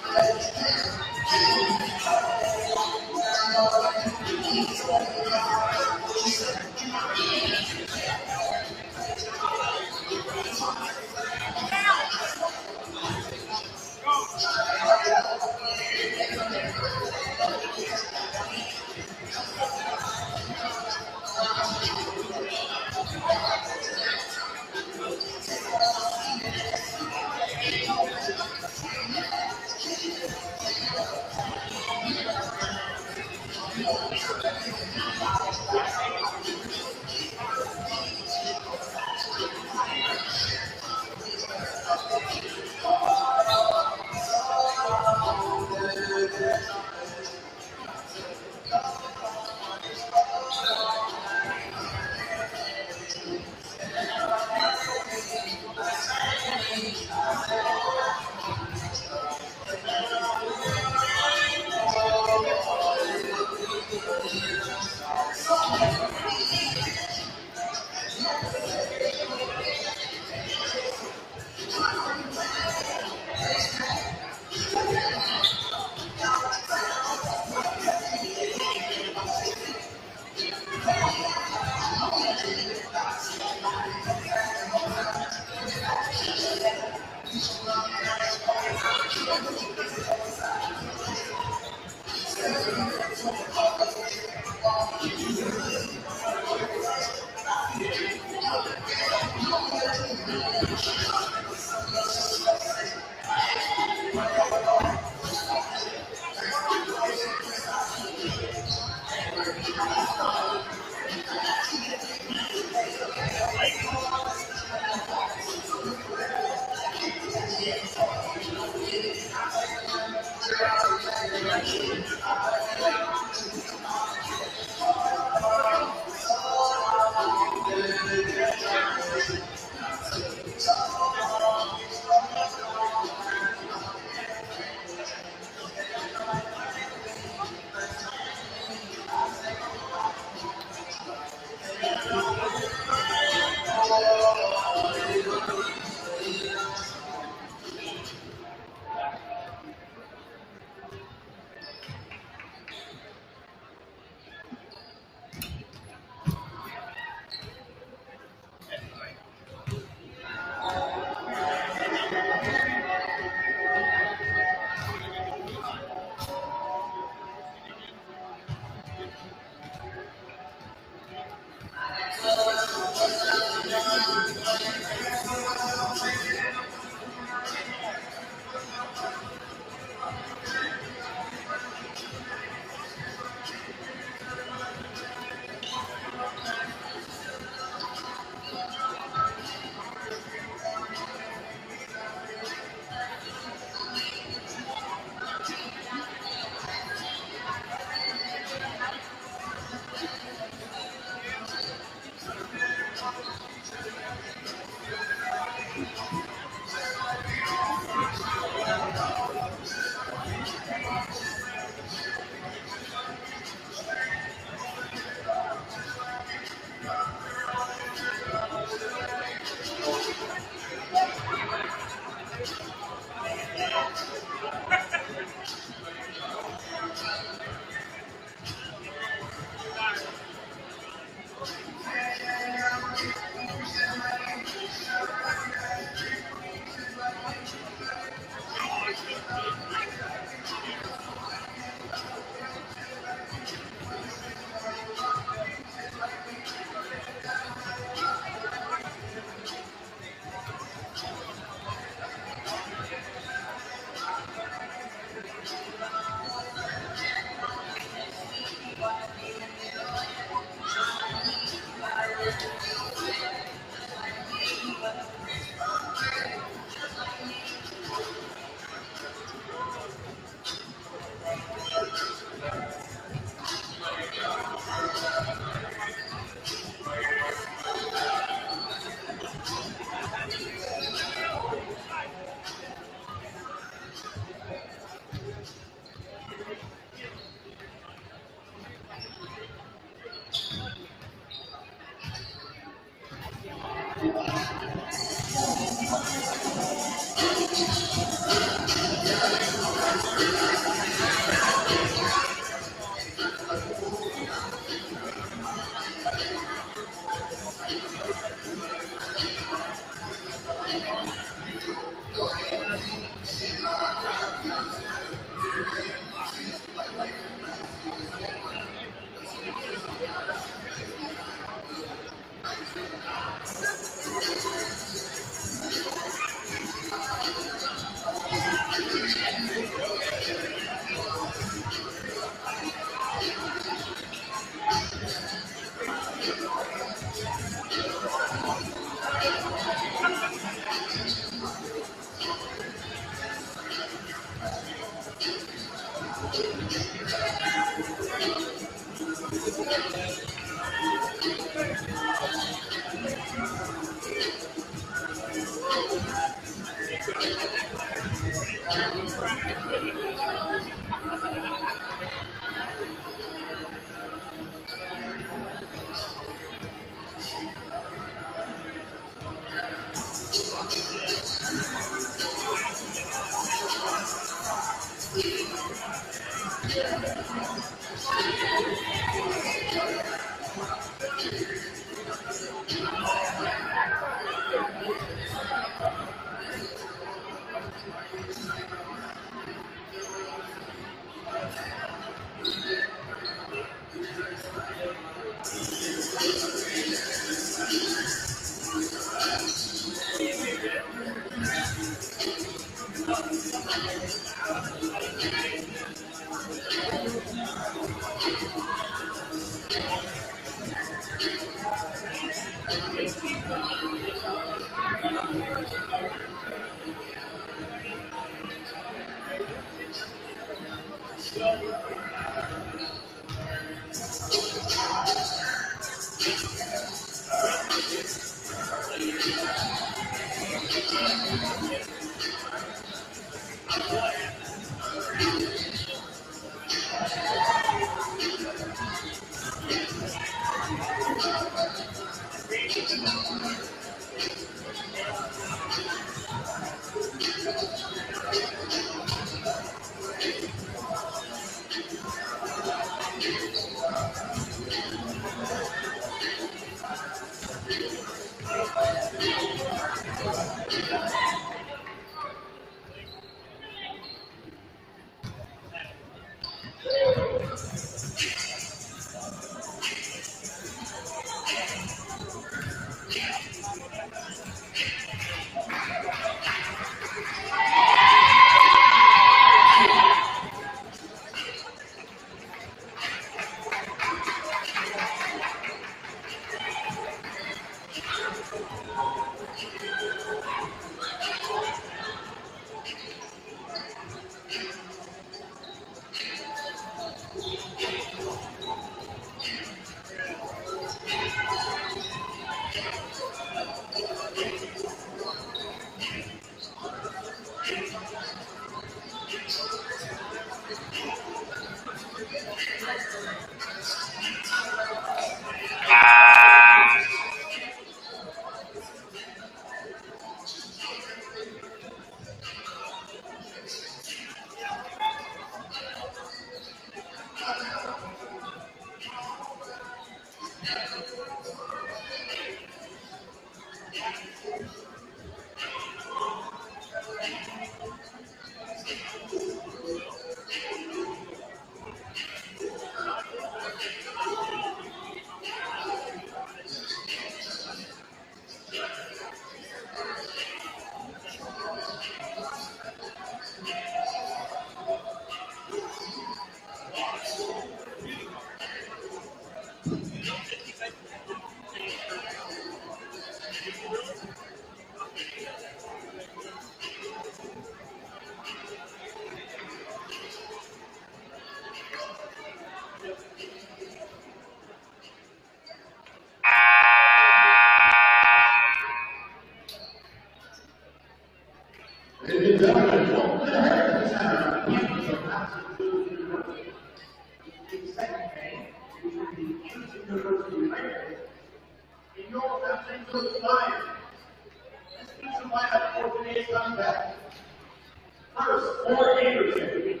First, for Intermission,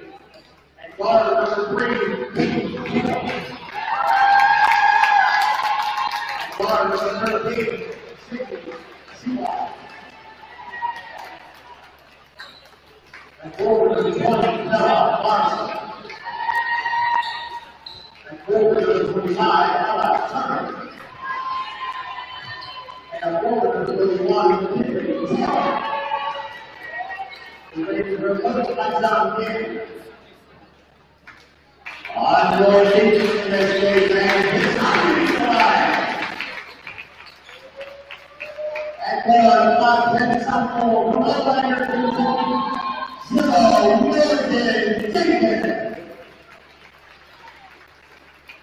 and guard number 3, and guard number 13, Seawall. And forward to the 20, Bella Larson. And forward to the 25, Ella Turner. And forward to the 31, Tiffany Taylor. Ready for a first touchdown game. On your feet, MSJ fans, it's time to 5-10 sophomore, come on, Anderson, 0, Milligan, Jenkins.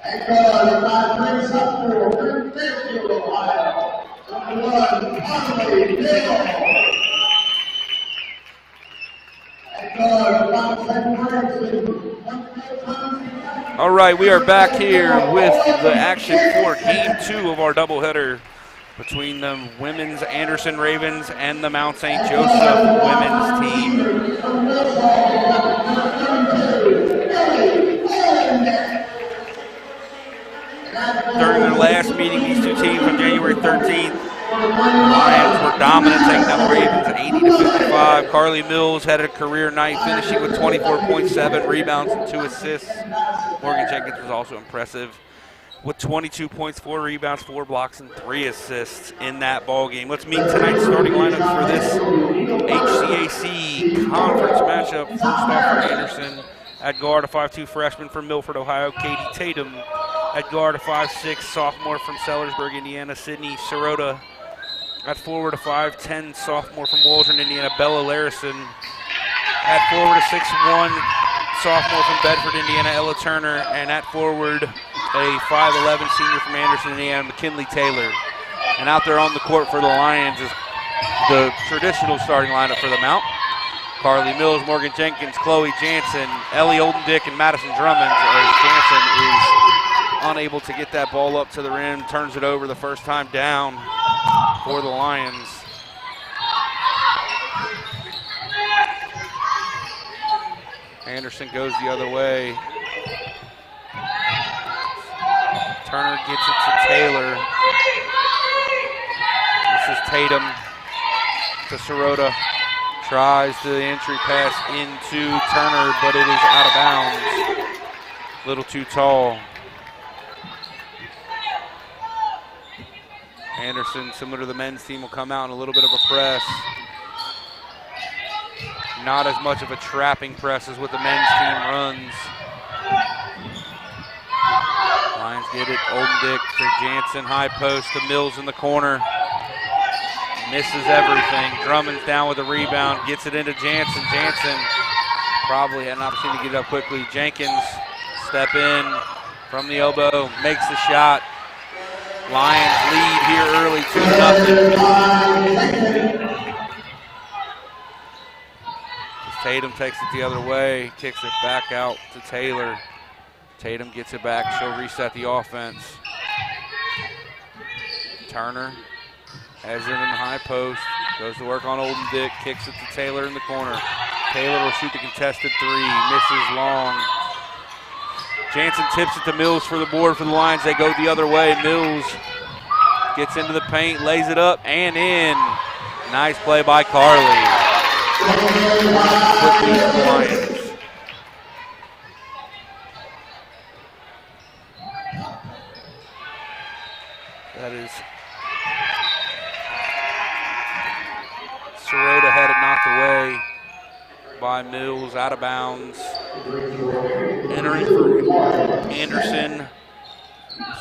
And the 5-3 sophomore, Fairfield, Ohio, number 1, Conley, Bill. All right, we are back here with the action for Game 2 of our doubleheader between the women's Anderson Ravens and the Mount St. Joseph women's team. During their last meeting, these two teams on January 13th, the Lions were dominant, taking down the Ravens 80-55. Carly Mills had a career night, finishing with 24.7 rebounds and 2 assists. Morgan Jenkins was also impressive with 22 points, 4 rebounds, 4 blocks, and 3 assists in that ball game. Let's meet tonight's starting lineups for this HCAC conference matchup. First off for Anderson, at guard, a 5'2 freshman from Milford, Ohio, Katie Tatum. At guard, a 5'6 sophomore from Sellersburg, Indiana, Sydney Sirota. At forward, a 5'10 sophomore from Waldron, Indiana, Bella Larison. At forward, a 6'1 sophomore from Bedford, Indiana, Ella Turner. And at forward, a 5'11 senior from Anderson, Indiana, McKinley Taylor. And out there on the court for the Lions is the traditional starting lineup for the Mount. Carly Mills, Morgan Jenkins, Chloe Jansen, Ellie Oldendick, and Madison Drummond, as Jansen is unable to get that ball up to the rim, turns it over the first time down for the Lions. Anderson goes the other way. Turner gets it to Taylor. This is Tatum to Sirota. Tries the entry pass into Turner, but it is out of bounds. A little too tall. Anderson, similar to the men's team, will come out in a little bit of a press. Not as much of a trapping press as what the men's team runs. Lions get it. Oldendick to Jansen, high post to Mills in the corner. Misses everything. Drummond's down with a rebound, gets it into Jansen. Jansen probably had an opportunity to get it up quickly. Jenkins step in from the elbow, makes the shot. Lions lead here early, 2-0. Tatum takes it the other way, kicks it back out to Taylor. Tatum gets it back, she'll reset the offense. Turner has it in the high post, goes to work on Oldendick, kicks it to Taylor in the corner. Taylor will shoot the contested 3, misses long. Jansen tips it to Mills for the board for the Lions. They go the other way. Mills gets into the paint, lays it up and in. Nice play by Carly. Quickly for the Lions. That is Sirota had it knocked away by Mills, out of bounds. Entering for Anderson,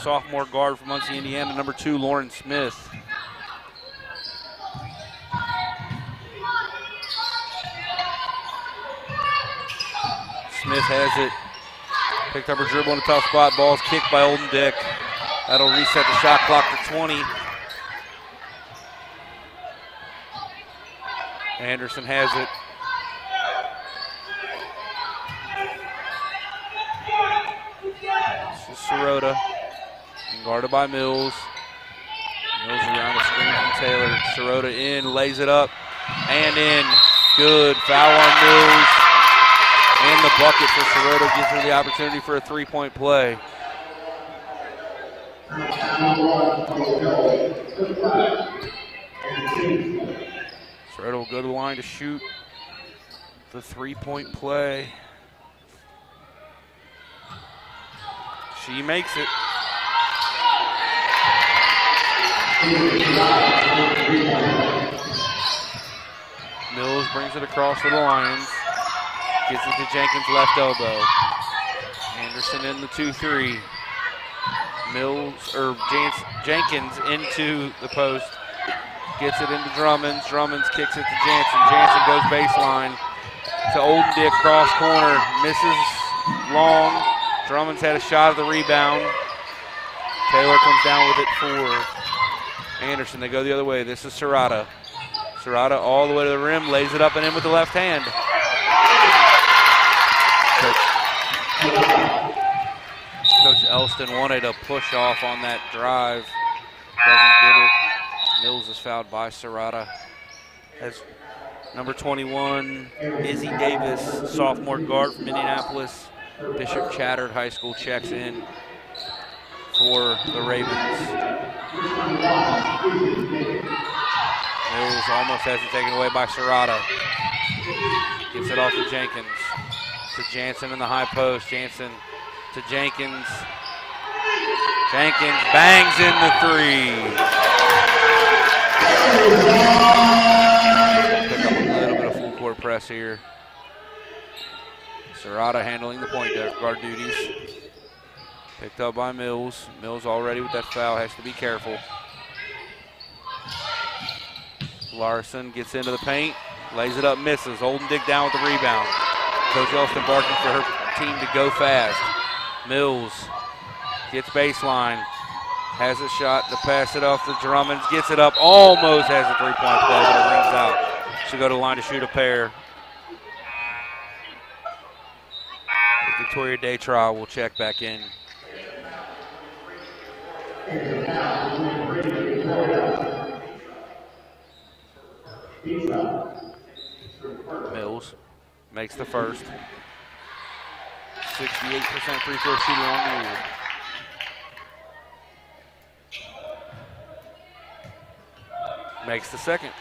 sophomore guard from Muncie, Indiana, number 2, Lauren Smith. Smith has it, picked up her dribble in a tough spot, ball's kicked by Oldendick. That'll reset the shot clock to 20. Anderson has it. This is Sirota, guarded by Mills. Mills around the screen from Taylor. Sirota in, lays it up, and in. Good, foul on Mills. And the bucket for Sirota gives her the opportunity for a 3-point play. Sirota will go to the line to shoot the 3-point play. She makes it. Mills brings it across for the Lions. Gets it to Jenkins' left elbow. Anderson in the 2-3. Mills, or Jenkins into the post. Gets it into Drummonds. Drummonds kicks it to Jansen. Jansen goes baseline to Olden Dick, cross corner. Misses long. Drummonds had a shot at the rebound. Taylor comes down with it for Anderson. They go the other way. This is Serrata. Serrata all the way to the rim, lays it up and in with the left hand. Coach Elston wanted a push off on that drive. Doesn't get it. Mills is fouled by Serrata. As number 21, Izzy Davis, sophomore guard from Indianapolis, Bishop Chatterd High School, checks in for the Ravens. Mills almost has it taken away by Serrata. Gets it off to Jenkins. To Jansen in the high post. Jansen to Jenkins. Jenkins bangs in the three. Pick up a little bit of full court press here. Serrata handling the point guard duties. Picked up by Mills. Mills already with that foul, has to be careful. Larson gets into the paint, lays it up, misses. Olden Dick down with the rebound. Coach Elston barking for her team to go fast. Mills gets baseline, has a shot to pass it off to Drummonds, gets it up, almost has a three-point play, but it rings out. She'll go to the line to shoot a pair. Victoria Daytrial will check back in. Mills makes the first. 68% free throw shooting on the year. Makes the second.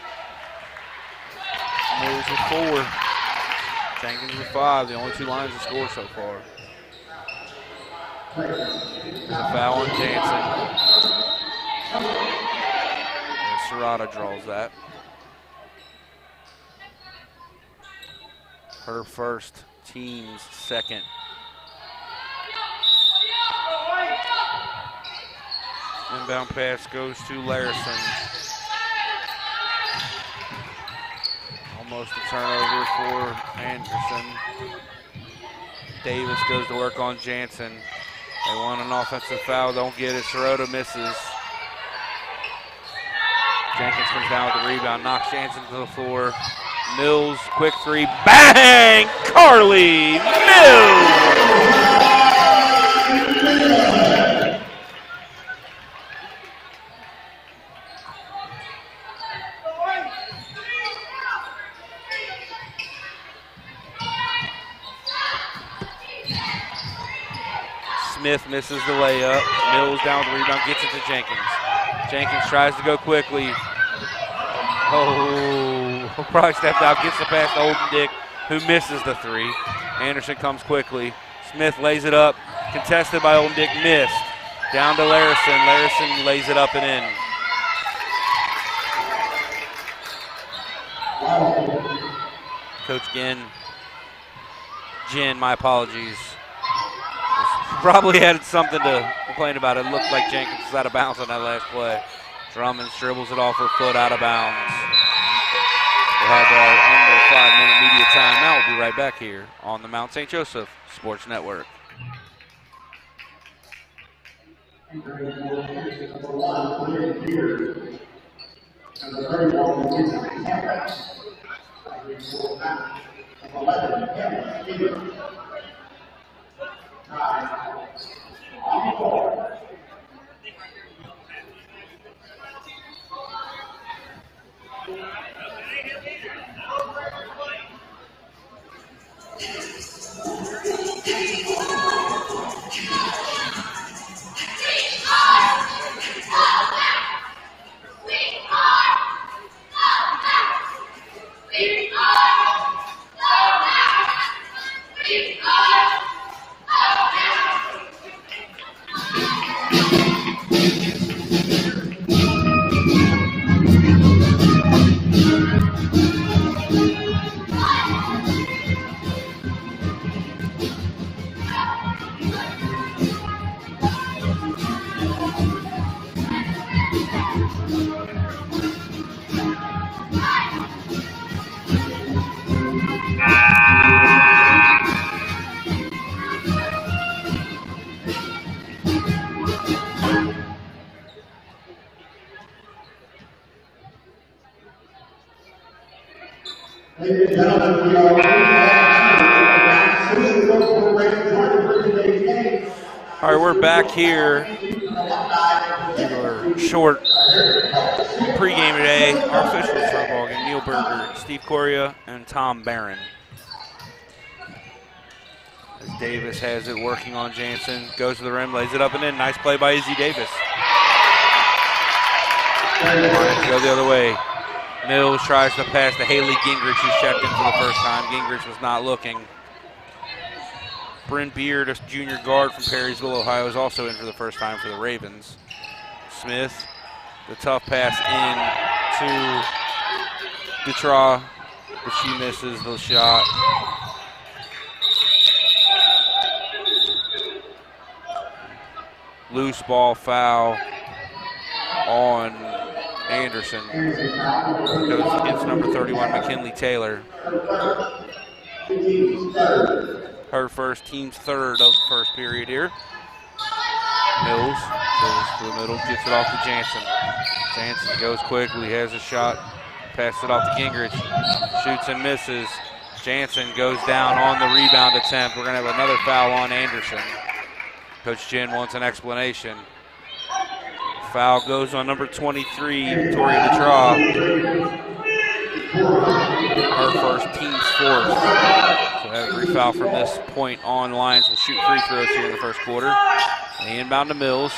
Mills with 4. Jenkins with 5. The only two lines to score so far. There's a foul on Jansen. And Serrata draws that. Her first, team's second. Inbound pass goes to Larison. Almost a turnover for Anderson. Davis goes to work on Jansen. They want an offensive foul, don't get it. Serrata misses. Jenkins comes down with the rebound, knocks Jansen to the floor. Mills, quick three, bang! Carly Mills! Smith misses the layup. Mills down with the rebound, gets it to Jenkins. Jenkins tries to go quickly. Oh, probably stepped out, gets the pass to Olden Dick, who misses the three. Anderson comes quickly. Smith lays it up, contested by Olden Dick, missed. Down to Larison. Larison lays it up and in. Coach Jen, my apologies. Probably had something to complain about. It looked like Jenkins was out of bounds on that last play. Drummonds dribbles it off her foot out of bounds. We'll have our under 5-minute media timeout. We'll be right back here on the Mount St. Joseph Sports Network. Ladies and gentlemen, we are All right, we're back here. Our short pregame today. Our officials for the ballgame: Neil Berger, Steve Coria, and Tom Barron. As Davis has it working on Jansen, goes to the rim, lays it up and in. Nice play by Izzy Davis. Lions go the other way. Mills tries to pass to Haley Gingrich, who's checked in for the first time. Gingrich was not looking. Bryn Beard, a junior guard from Perrysville, Ohio, is also in for the first time for the Ravens. Smith, the tough pass in to Dutra, but she misses the shot. Loose ball foul on Anderson. Goes against number 31, McKinley Taylor. Her first, team's third of the first period here. Mills goes to the middle, gets it off to Jansen. Jansen goes quickly, has a shot, passes it off to Gingrich. Shoots and misses. Jansen goes down on the rebound attempt. We're going to have another foul on Anderson. Coach Jin wants an explanation. Foul goes on number 23, Victoria Dutra. Her first, team's fourth. So every foul from this point on, Lions will shoot free throws here in the first quarter. They inbound to Mills.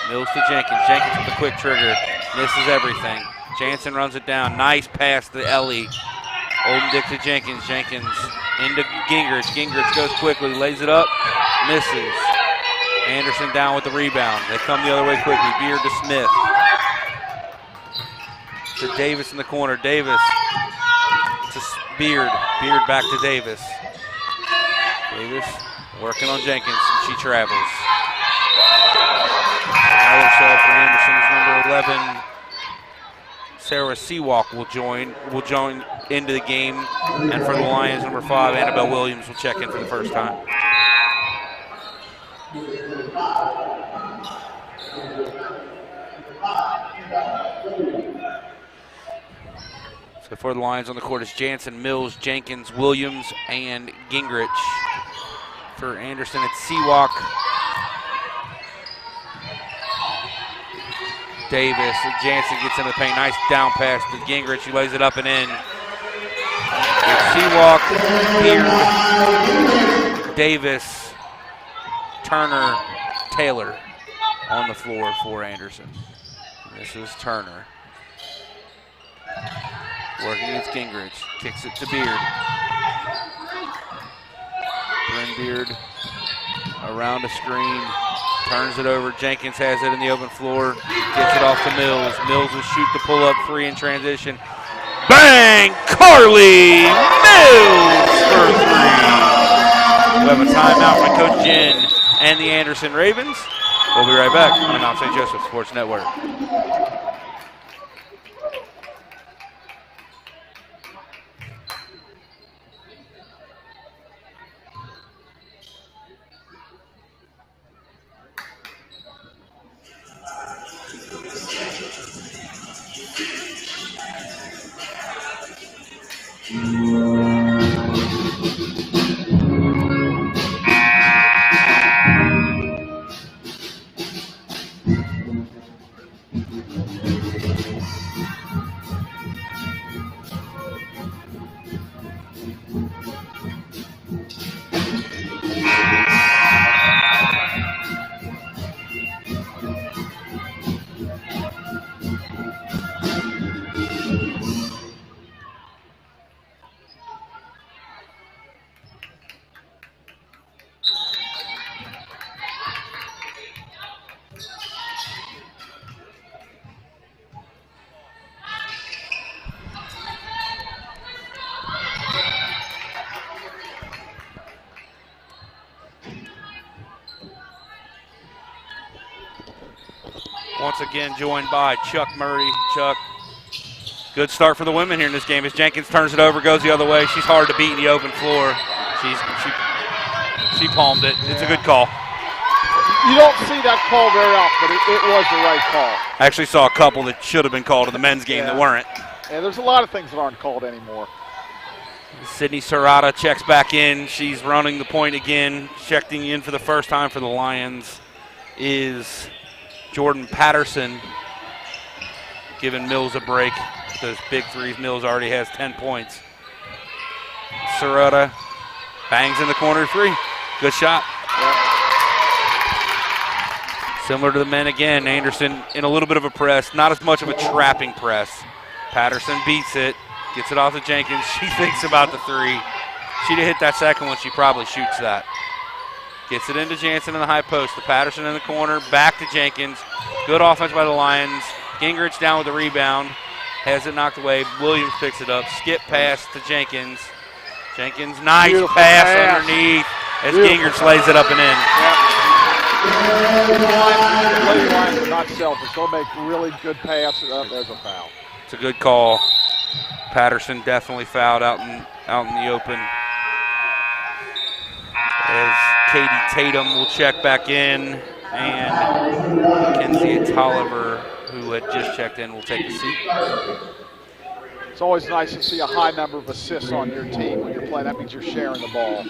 Mills to Jenkins. Jenkins with the quick trigger. Misses everything. Jansen runs it down. Nice pass to Ellie. Oldendick to Jenkins. Jenkins into Gingrich. Gingrich goes quickly, lays it up, misses. Anderson down with the rebound. They come the other way quickly. Beard to Smith. To Davis in the corner. Davis to Beard. Beard back to Davis. Davis working on Jenkins, and she travels. Another shot for Anderson's number 11. Sarah Seawalk will join into the game. And for the Lions, number 5, Annabelle Williams will check in for the first time. So for the Lions on the court is Jansen, Mills, Jenkins, Williams, and Gingrich. For Anderson, it's Seawalk, Davis. Jansen gets into the paint. Nice down pass to Gingrich. He lays it up and in. It's Seawalk, Beard, Davis, Turner, Taylor on the floor for Anderson. This is Turner. Working against Gingrich. Kicks it to Beard. Bryn Beard around the screen. Turns it over. Jenkins has it in the open floor. Gets it off to Mills. Mills will shoot the pull-up free in transition. Bang! Carly Mills for 3. We have a timeout by Coach Jin and the Anderson Ravens. We'll be right back on the Mount St. Joseph Sports Network. Once again joined by Chuck Murray. Chuck, good start for the women here in this game as Jenkins turns it over, goes the other way. She's hard to beat in the open floor. She palmed it. It's a good call. You don't see that call very often, but it was the right call. I actually saw a couple that should have been called in the men's game that weren't. Yeah, there's a lot of things that aren't called anymore. Sydney Serrata checks back in. She's running the point again. Checking in for the first time for the Lions is Jordan Patterson, giving Mills a break. Those big threes. Mills already has 10 points. Serrata bangs in the corner three. Good shot. Similar to the men again. Anderson in a little bit of a press. Not as much of a trapping press. Patterson beats it. Gets it off to Jenkins. She thinks about the three. She'd have hit that second one. She probably shoots that. Gets it into Jansen in the high post. To Patterson in the corner. Back to Jenkins. Good offense by the Lions. Gingrich down with the rebound. Has it knocked away. Williams picks it up. Skip pass to Jenkins. Jenkins, nice pass underneath as Gingrich lays it up and in. Lady Lions are not selfish. They'll make really good passes. There's a foul. It's a good call. Patterson definitely fouled out in the open. As Katie Tatum will check back in, and Mackenzie Tolliver, who had just checked in, will take a seat. It's always nice to see a high number of assists on your team when you're playing. That means you're sharing the ball.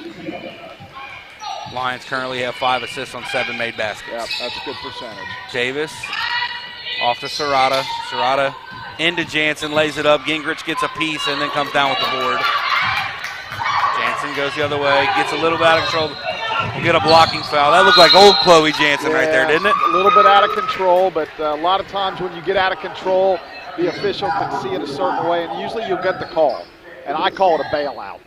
Lions currently have 5 assists on 7 made baskets. Yeah, that's a good percentage. Davis off to Serrata. Serrata into Jansen, lays it up. Gingrich gets a piece and then comes down with the board. Jansen goes the other way, gets a little bit out of control. We'll get a blocking foul. That looked like old Chloe Jansen right there, didn't it? A little bit out of control, but a lot of times when you get out of control, the official can see it a certain way, and usually you'll get the call. And I call it a bailout.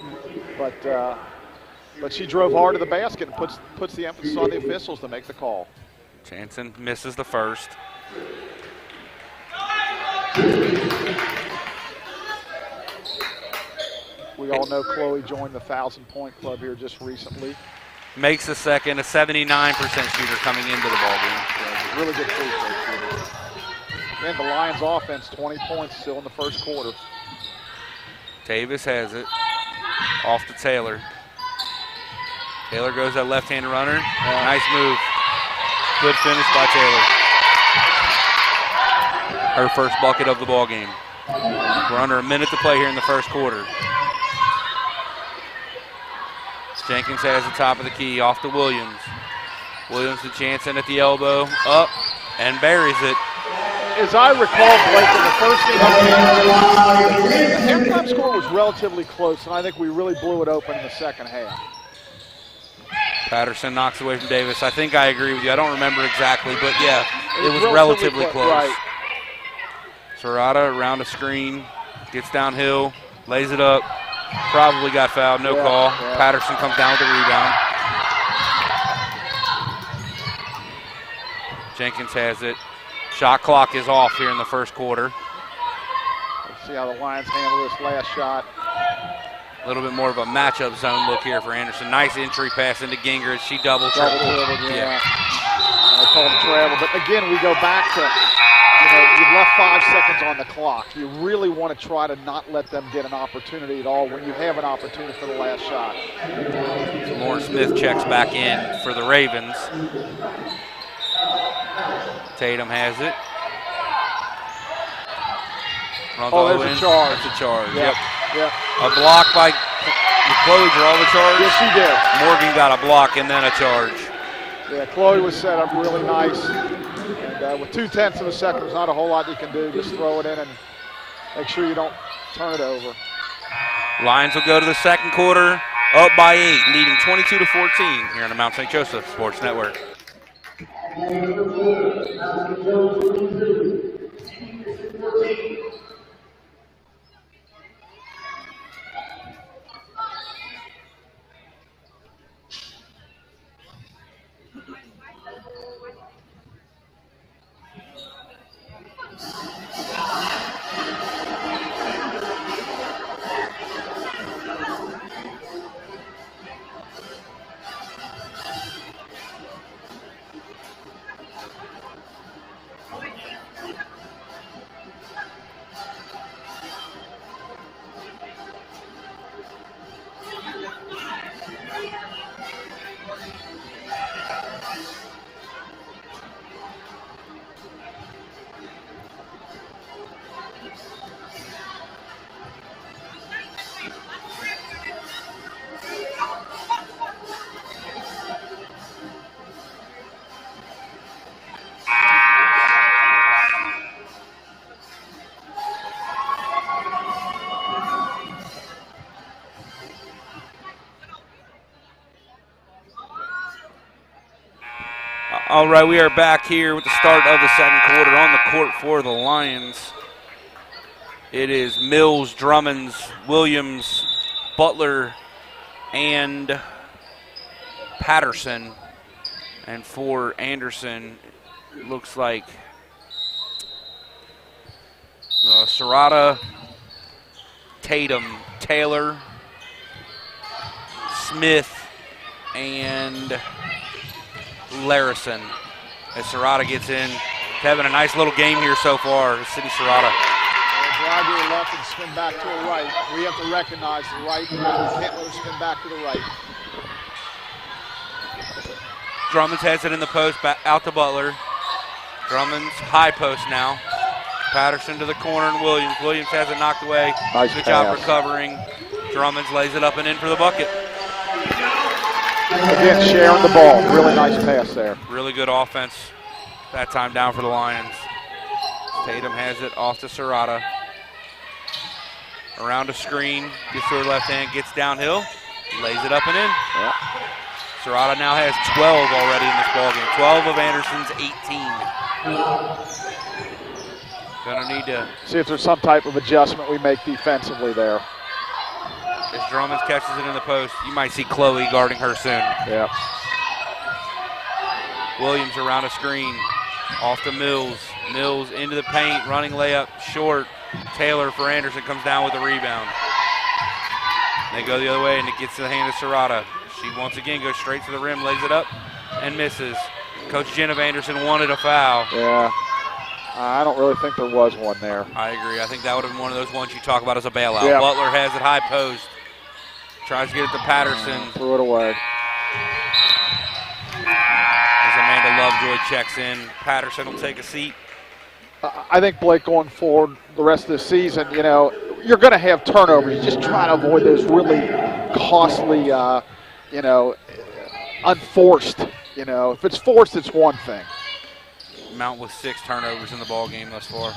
But she drove hard to the basket and puts the emphasis on the officials to make the call. Jansen misses the first. We all know Chloe joined the 1,000-point club here just recently. Makes the second, a 79% shooter coming into the ballgame. Yeah, really good free throw shooter. And the Lions offense, 20 points still in the first quarter. Davis has it. Off to Taylor. Taylor goes that left-hand runner. Nice move. Good finish by Taylor. Her first bucket of the ball game. We're under a minute to play here in the first quarter. Jenkins has the top of the key. Off to Williams. Williams to Jansen at the elbow. Up and buries it. As I recall, Blake, in the first game, the halftime score was relatively close, and I think we really blew it open in the second half. Patterson knocks away from Davis. I think I agree with you. I don't remember exactly, but yeah, it was relatively close. Right. Serrata around a screen, gets downhill, lays it up. Probably got fouled, no call. Yeah. Patterson comes down with the rebound. Jenkins has it. Shot clock is off here in the first quarter. Let's see how the Lions handle this last shot. A little bit more of a matchup zone look here for Anderson. Nice entry pass into Gingrich. She double dribbled, yeah. I call him travel. But again, we go back to, you've left 5 seconds on the clock. You really want to try to not let them get an opportunity at all when you have an opportunity for the last shot. So Lauren Smith checks back in for the Ravens. Tatum has it. There's a charge. That's a charge. Yep. A block by, did Chloe draw the charge? Yes, she did. Morgan got a block and then a charge. Yeah, Chloe was set up really nice. And with 0.2 of a second, there's not a whole lot you can do. Just throw it in and make sure you don't turn it over. Lions will go to the second quarter, up by 8, leading 22-14 here on the Mount St. Joseph Sports Network. All right, we are back here with the start of the second quarter on the court for the Lions. It is Mills, Drummonds, Williams, Butler, and Patterson. And for Anderson, it looks like Serrata, Tatum, Taylor, Smith, and Larison. As Serrata gets in, having a nice little game here so far, City Serrata. Drive to the left and spin back to the right. We have to recognize the right. We can't let her spin back to the right. Drummonds has it in the post, back out to Butler. Drummonds high post now. Patterson to the corner and Williams. Williams has it knocked away. Nice Good pass. job recovering. Drummonds lays it up and in for the bucket. Again, sharing the ball. Really nice pass there. Really good offense that time down for the Lions. Tatum has it off to Serrata. Around a screen, gets to her left hand, gets downhill, lays it up and in. Yeah. Serrata now has 12 already in this ballgame. 12 of Anderson's 18. Gonna need to see if there's some type of adjustment we make defensively there. As Drummonds catches it in the post, you might see Chloe guarding her soon. Yeah. Williams around a screen, off to Mills. Mills into the paint, running layup, short. Taylor for Anderson comes down with the rebound. They go the other way and it gets to the hand of Serrata. She once again goes straight to the rim, lays it up, and misses. Coach Jen of Anderson wanted a foul. Yeah. I don't really think there was one there. I agree. I think that would have been one of those ones you talk about as a bailout. Yeah. Butler has it high post. Tries to get it to Patterson. Threw it away. As Amanda Lovejoy checks in, Patterson will take a seat. I think, Blake, going forward the rest of the season, you know, you're going to have turnovers. You just try to avoid those really costly, you know, unforced. You know, if it's forced, it's one thing. Mount with 6 turnovers in the ball game thus far.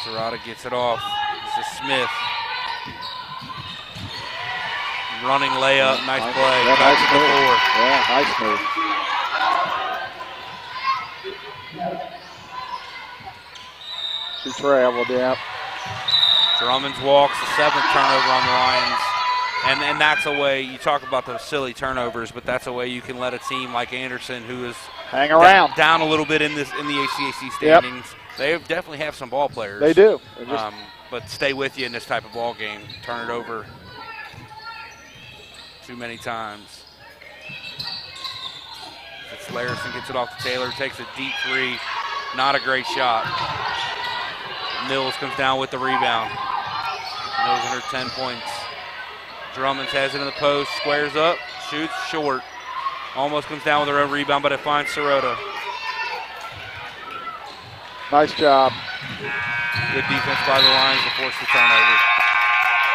Serrata gets it off. This is Smith. Running layup, nice play. Yeah, Back nice to the move. floor. Yeah, nice move. She traveled, yeah. Drummonds walks, the 7th turnover on the Lions. And that's a way, you talk about those silly turnovers, but that's a way you can let a team like Anderson, who is hang around down a little bit in the HCAC standings. Yep. They definitely have some ball players. They do. But stay with you in this type of ball game. Turn it over too many times. Larison gets it off to Taylor, takes a deep 3. Not a great shot. Mills comes down with the rebound. Mills in her 10 points. Drummonds has it in the post, squares up, shoots short. Almost comes down with her own rebound, but it finds Serrata. Nice job. Good defense by the Lions to force the turnover.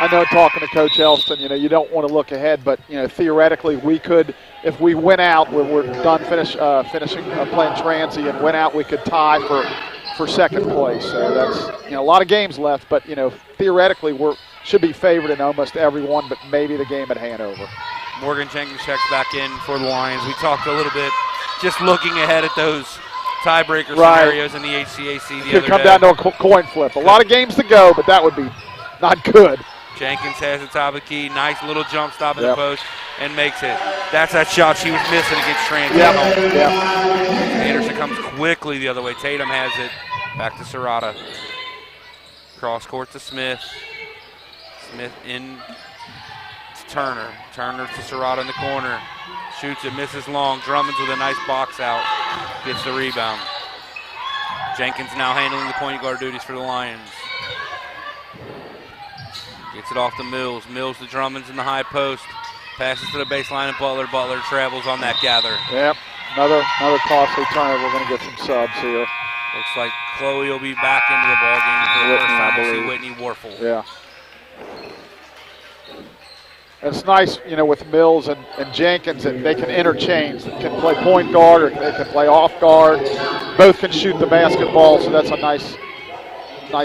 I know, talking to Coach Elston, you know, you don't want to look ahead, but, you know, theoretically we could, if we went out, we're done finishing playing Transy and went out, we could tie for second place. So that's, you know, a lot of games left, but, you know, theoretically should be favored in almost every one, but maybe the game at Hanover. Morgan Jenkins checks back in for the Lions. We talked a little bit just looking ahead at those tiebreaker scenarios in the HCAC the other day. Could come down to a coin flip. A lot of games to go, but that would be not good. Jenkins has the top of the key. Nice little jump stop in the post and makes it. That's that shot she was missing against Transy. Anderson comes quickly the other way. Tatum has it. Back to Serrata. Cross court to Smith. Smith in to Turner. Turner to Serrata in the corner. Shoots it, misses long. Drummonds with a nice box out. Gets the rebound. Jenkins now handling the point guard duties for the Lions. Gets it off to Mills. Mills to Drummonds in the high post. Passes to the baseline and Butler. Butler travels on that gather. Yep, another costly turnover. We're going to get some subs here. Looks like Chloe will be back into the ball game for the first time to see Whitney Warfel. Yeah. It's nice, you know, with Mills and Jenkins, that they can interchange. They can play point guard or they can play off guard. Both can shoot the basketball, so that's a nice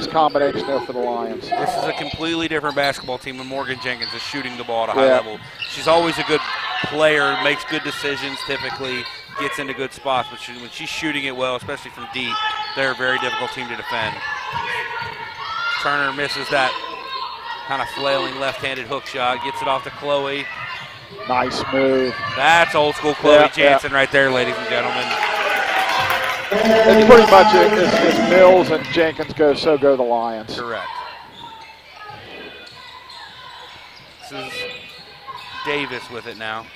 combination there for the Lions. This is a completely different basketball team when Morgan Jenkins is shooting the ball at a high level. She's always a good player, makes good decisions typically, gets into good spots, but when she's shooting it well, especially from deep, they're a very difficult team to defend. Turner misses that kind of flailing left-handed hook shot, gets it off to Chloe. Nice move. That's old school Chloe Jansen right there, ladies and gentlemen. It's pretty much as Mills and Jenkins go, so go the Lions. Correct. This is Davis with it now.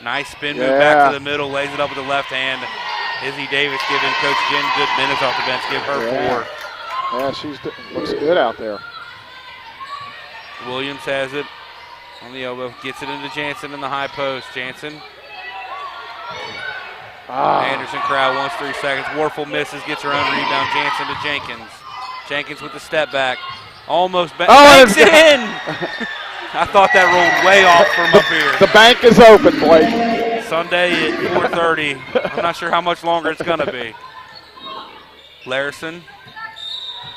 Nice spin move back to the middle, lays it up with the left hand. Izzy Davis giving Coach Jen good minutes off the bench, give her 4. Yeah, she looks good out there. Williams has it on the elbow, gets it into Jansen in the high post. Jansen. Anderson crowd wants 3 seconds. Warfel misses, gets her own rebound. Jansen to Jenkins. Jenkins with the step back. Almost banks it in. I thought that rolled way off from up here. The bank is open, Blake. Sunday at 4:30. I'm not sure how much longer it's going to be. Larison.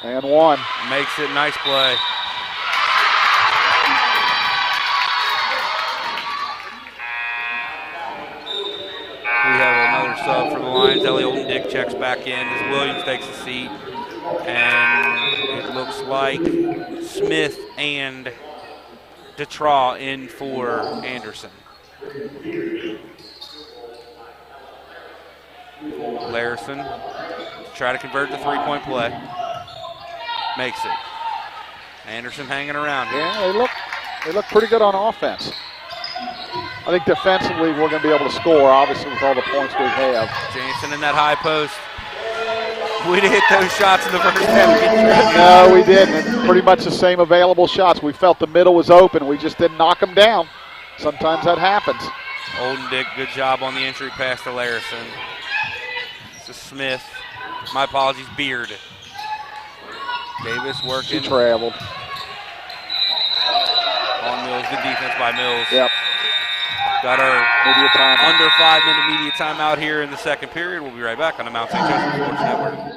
And 1. Makes it. Nice play. We have another sub for the Lions. Ellie Olden-Dick checks back in as Williams takes a seat. And it looks like Smith and Detraw in for Anderson. Larison to try to convert the 3-point play. Makes it. Anderson hanging around here. Yeah, they look pretty good on offense. I think defensively we're going to be able to score, obviously, with all the points we have. Jansen in that high post. We didn't hit those shots in the first half. No, we didn't. It's pretty much the same available shots. We felt the middle was open. We just didn't knock them down. Sometimes that happens. Olden-Dick, good job on the entry pass to Larison. This is Smith. My apologies, Beard. Davis working. She traveled. On Mills, good defense by Mills. Yep. Got our media time. Under 5-minute media timeout here in the second period. We'll be right back on the Mount St. Joseph Sports Network.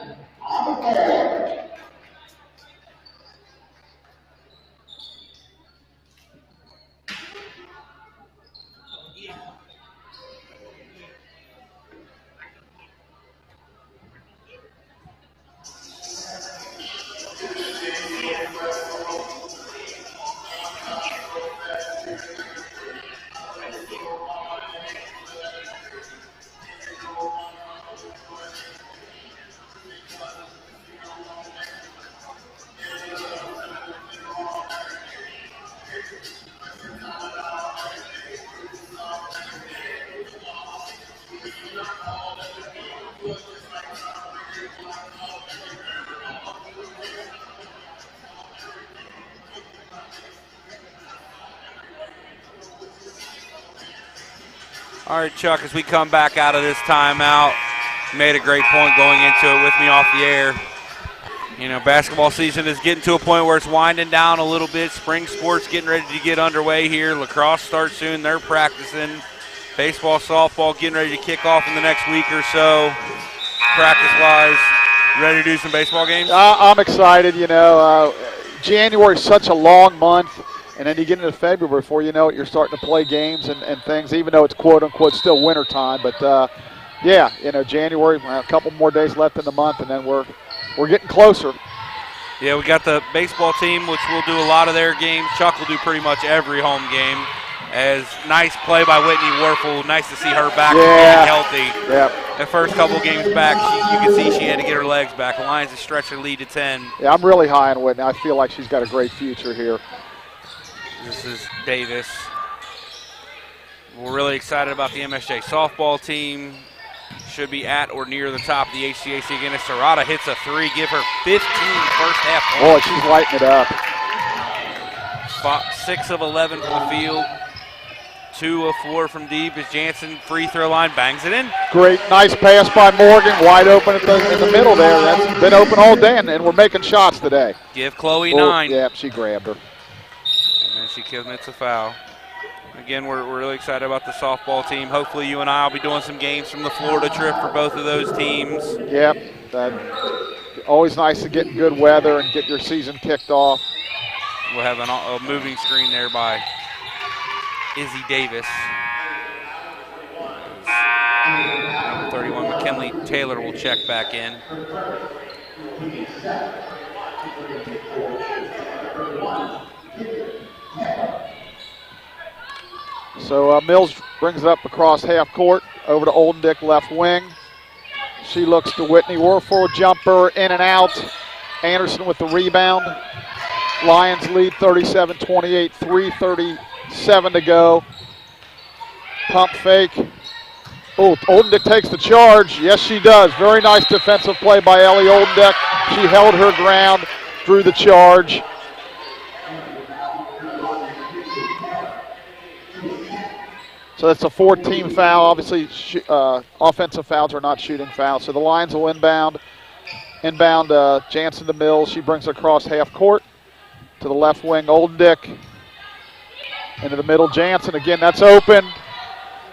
All right, Chuck, as we come back out of this timeout, made a great point going into it with me off the air. You know, basketball season is getting to a point where it's winding down a little bit. Spring sports getting ready to get underway here. Lacrosse starts soon. They're practicing. Baseball, softball getting ready to kick off in the next week or so. Practice-wise, ready to do some baseball games? I'm excited. You know, January is such a long month. And then you get into February, before you know it, you're starting to play games and things, even though it's quote-unquote still winter time. But, yeah, you know, January, a couple more days left in the month, and then we're getting closer. Yeah, we got the baseball team, which will do a lot of their games. Chuck will do pretty much every home game. As nice play by Whitney Warfel. Nice to see her back and healthy. Yep. The first couple games back, you can see she had to get her legs back. The Lions have stretched her lead to 10. Yeah, I'm really high on Whitney. I feel like she's got a great future here. This is Davis. We're really excited about the MSJ softball team. Should be at or near the top of the HCAC again. As Serrata hits a 3, give her 15 first half points. Boy, she's lighting it up. 6 of 11 from the field. 2 of 4 from deep as Jansen, free throw line, bangs it in. Great, nice pass by Morgan, wide open in the middle there. That's been open all day, and we're making shots today. Give Chloe 9. Yeah, she grabbed her. And then she commits a foul. Again, we're really excited about the softball team. Hopefully you and I will be doing some games from the Florida trip for both of those teams. Yep, always nice to get in good weather and get your season kicked off. We'll have a moving screen there by Izzy Davis. Taylor will check back in. So Mills brings it up across half court, over to Oldendick, left wing. She looks to Whitney. Warford jumper, in and out. Anderson with the rebound. Lions lead 37-28, 3:37 to go. Pump fake. Oh, Oldendick takes the charge. Yes, she does. Very nice defensive play by Ellie Oldendick. She held her ground, drew the charge. So that's a 4-team foul. Obviously, offensive fouls are not shooting fouls. So the Lions will inbound. Jansen to Mills. She brings it across half court to the left wing. Oldendick into the middle. Jansen again. That's open.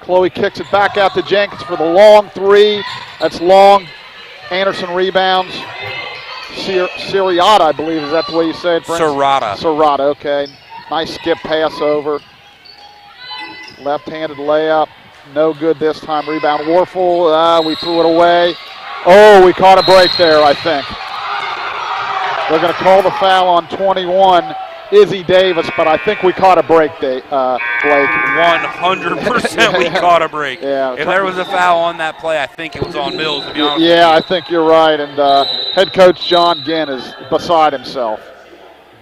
Chloe kicks it back out to Jenkins for the long three. That's long. Anderson rebounds. Siriata, I believe. Is that the way you say it, Prince? Serrata, okay. Nice skip pass over. Left-handed layup. No good this time. Rebound. Warfel. We threw it away. Oh, we caught a break there, I think. They're going to call the foul on 21, Izzy Davis, but I think we caught a break, Blake. 100% we caught a break. Yeah. If there was a foul on that play, I think it was on Mills, to be honest. Yeah, I think you're right, and head coach John Ginn is beside himself.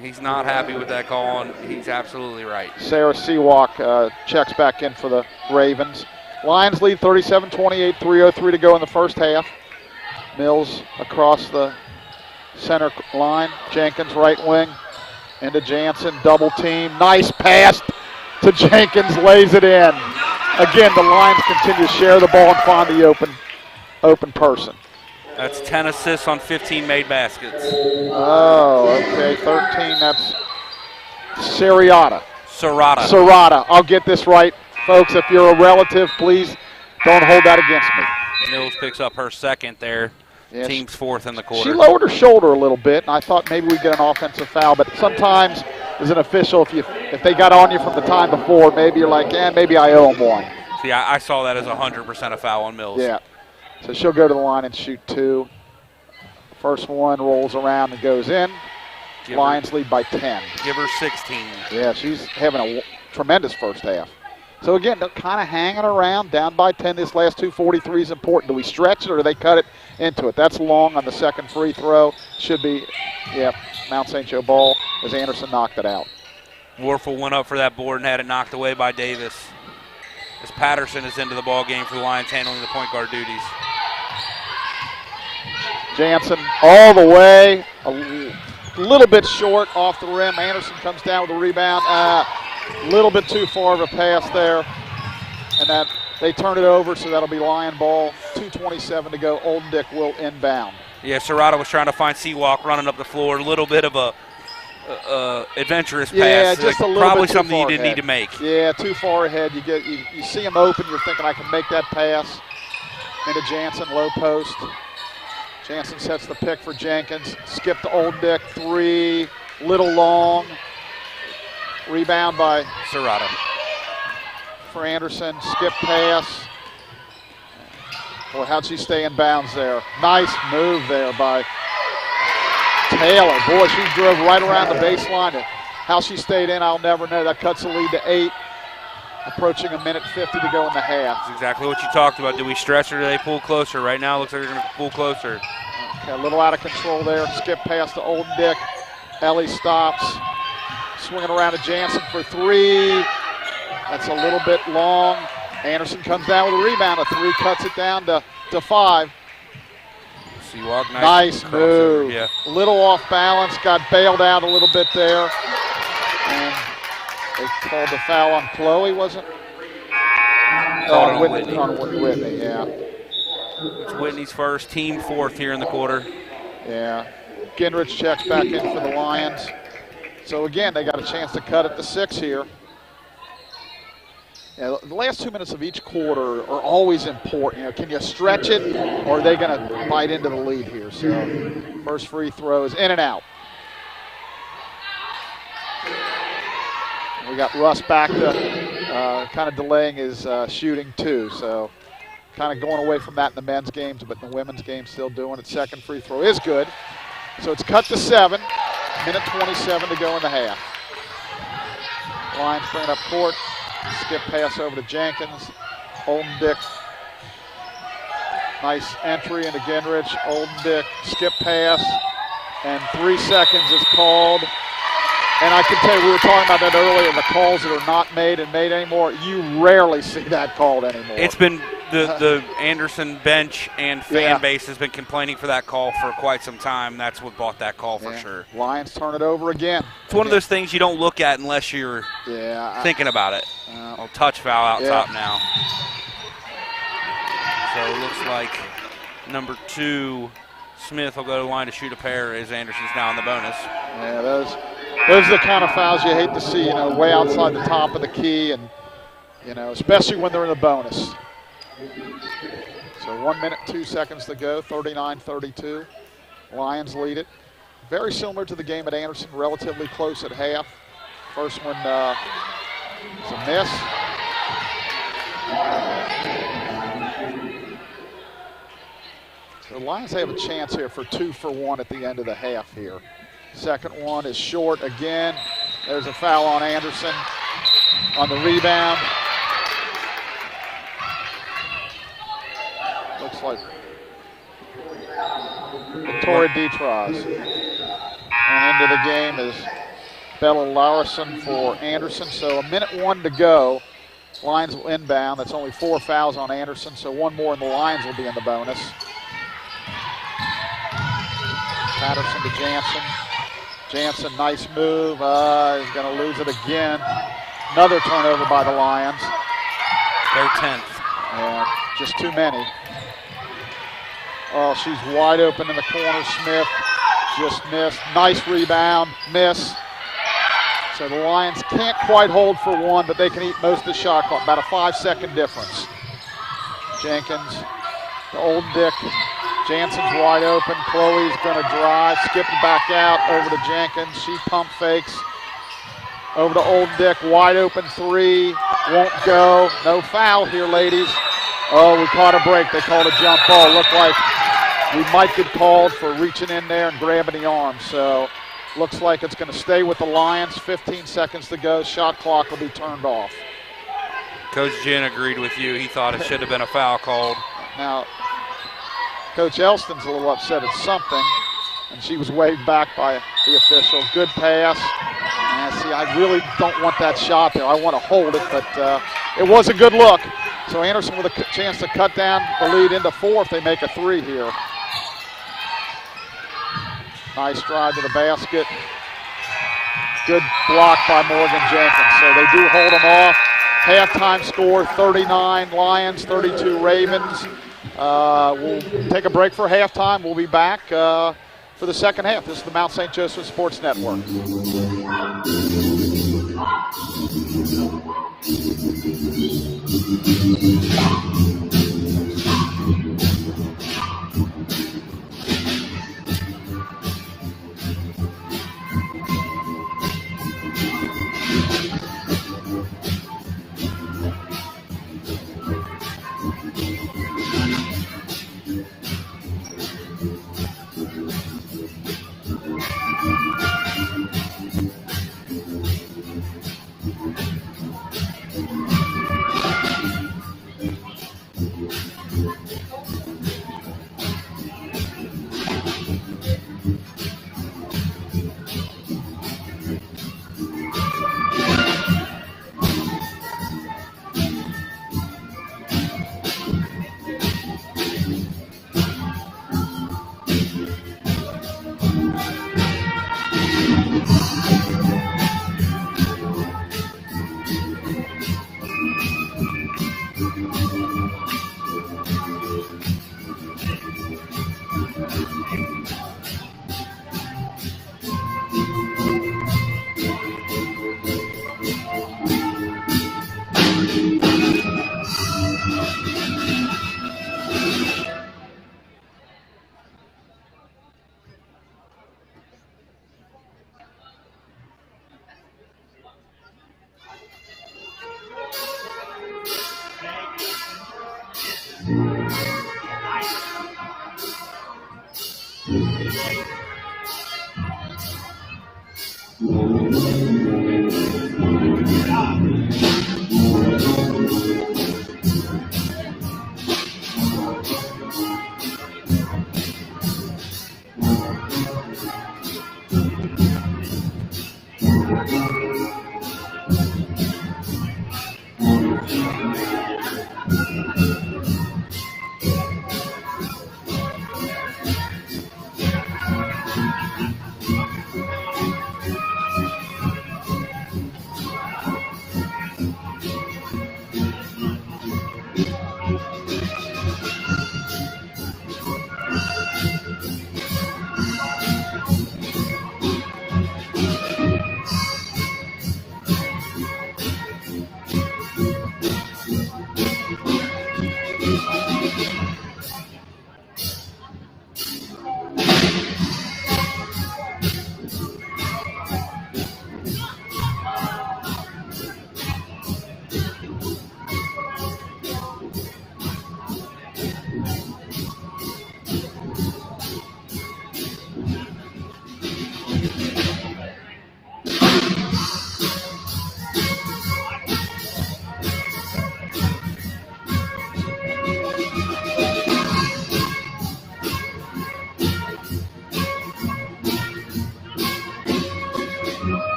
He's not happy with that call, and he's absolutely right. Sarah Seawalk checks back in for the Ravens. Lions lead 37-28, 3:03 to go in the first half. Mills across the center line. Jenkins right wing into Jansen, double team. Nice pass to Jenkins, lays it in. Again, the Lions continue to share the ball and find the open person. That's 10 assists on 15 made baskets. Oh, okay, 13, that's Serrata. I'll get this right. Folks, if you're a relative, please don't hold that against me. Mills picks up her second there. Yeah, team's fourth in the quarter. She lowered her shoulder a little bit, and I thought maybe we'd get an offensive foul, but sometimes as an official, if they got on you from the time before, maybe you're like, maybe I owe them one. See, I saw that as 100% a foul on Mills. Yeah. So she'll go to the line and shoot two. First one rolls around and goes in. Lions lead by 10. Give her 16. Yeah, she's having a tremendous first half. So again, they're kind of hanging around, down by 10. This last 2:43 is important. Do we stretch it or do they cut it into it? That's long on the second free throw. Should be, Mount St. Joe ball as Anderson knocked it out. Warfel went up for that board and had it knocked away by Davis. As Patterson is into the ball game for the Lions, handling the point guard duties. Jansen all the way, a little bit short off the rim. Anderson comes down with a rebound. A little bit too far of a pass there. And that they turn it over, so that'll be Lion ball. 2:27 to go. Oldendick will inbound. Yeah, Serrata was trying to find Seawalk running up the floor. A little bit of a adventurous pass. Yeah, just a little probably bit something you too far didn't ahead. need to make. Yeah, too far ahead. You see him open, you're thinking I can make that pass. Into Jansen, low post. Jansen sets the pick for Jenkins. Skip to Oldendick, three, little long. Rebound by Serrata. For Anderson, skip pass. Boy, how'd she stay in bounds there? Nice move there by Taylor. Boy, she drove right around the baseline. How she stayed in, I'll never know. That cuts the lead to 8. Approaching a minute 50 to go in the half. That's exactly what you talked about. Do we stretch or do they pull closer? Right now it looks like they're going to pull closer. Okay, a little out of control there. Skip pass to Oldendick. Ellie stops. Swinging around to Jansen for three. That's a little bit long. Anderson comes down with a rebound. A three cuts it down to 5. Seawalk, nice move. Yeah. A little off balance. Got bailed out a little bit there. And they called the foul on Chloe, wasn't it? On Whitney. On Whitney, yeah. It's Whitney's first, team fourth here in the quarter. Yeah. Gingrich checks back in for the Lions. So again, they got a chance to cut it to 6 here. Yeah, the last 2 minutes of each quarter are always important. Can you stretch it, or are they going to bite into the lead here? So first free throw is in and out. We got Russ back to kind of delaying his shooting too. So kind of going away from that in the men's games, but in the women's game still doing it. Second free throw is good. So it's cut to 7. Minute 27 to go in the half. Lions bring it up court. Skip pass over to Jenkins. Oldendick. Nice entry into Gingrich. Oldendick, skip pass. And 3 seconds is called. And I can tell you, we were talking about that earlier, the calls that are not made and made anymore. You rarely see that called anymore. It's been the Anderson bench and fan base has been complaining for that call for quite some time. That's what bought that call for sure. Lions turn it over again. It's one of those things you don't look at unless you're thinking about it. Touch foul out top now. So it looks like number 2, Smith, will go to the line to shoot a pair as Anderson's now in the bonus. Yeah, those are the kind of fouls you hate to see, way outside the top of the key, and, especially when they're in the bonus. So 1 minute, 2 seconds to go, 39-32. Lions lead it. Very similar to the game at Anderson, relatively close at half. First one is a miss. So the Lions have a chance here for 2 for 1 at the end of the half here. Second one is short again. There's a foul on Anderson on the rebound. Looks like Victoria Detraz. And into the game is Bella Larson for Anderson. So a minute 1 to go. Lions will inbound. That's only 4 fouls on Anderson, so 1 more and the Lions will be in the bonus. Patterson to Jansen. Jansen, nice move. He's going to lose it again. Another turnover by the Lions. Their 10th. Just too many. Oh, she's wide open in the corner. Smith just missed. Nice rebound. Miss. So the Lions can't quite hold for 1, but they can eat most of the shot clock. About a 5-second difference. Jenkins to Oldendick. Jansen's wide open. Chloe's going to drive. Skip it back out over to Jenkins. She pump fakes. Over to Oldendick. Wide open 3. Won't go. No foul here, ladies. Oh, we caught a break. They called a jump ball. Looked like we might get called for reaching in there and grabbing the arm. So looks like it's going to stay with the Lions. 15 seconds to go. Shot clock will be turned off. Coach Ginn agreed with you. He thought it should have been a foul called. Now, Coach Elston's a little upset at something, and she was waved back by the official. Good pass. See, I really don't want that shot there. I want to hold it, but it was a good look. So Anderson with a chance to cut down the lead into 4 if they make a 3 here. Nice drive to the basket. Good block by Morgan Jenkins. So they do hold them off. Halftime score, 39 Lions, 32 Ravens. We'll take a break for halftime. We'll be back for the second half. This is the Mount St. Joseph Sports Network.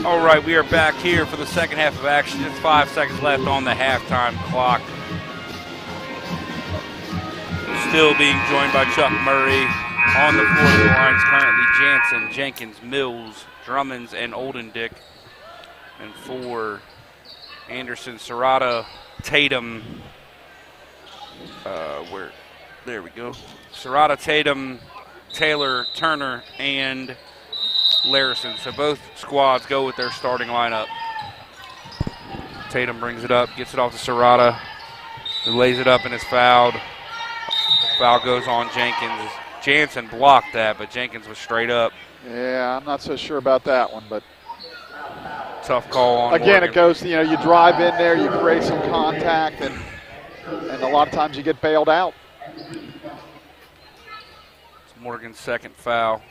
All right, we are back here for the second half of action. Just 5 seconds left on the halftime clock. Still being joined by Chuck Murray. On the floor of the lines currently Jansen, Jenkins, Mills, Drummonds, and Oldendick. And for Anderson, Serrata, Tatum. There we go. Serrata, Tatum, Taylor, Turner, and Larison. So both squads go with their starting lineup. Tatum brings it up, gets it off to Serrata, who lays it up and is fouled. Foul goes on Jenkins. Jansen blocked that, but Jenkins was straight up. Yeah, I'm not so sure about that one, but tough call on again, Morgan. it goes, you drive in there, you create some contact, and a lot of times you get bailed out. It's Morgan's second foul.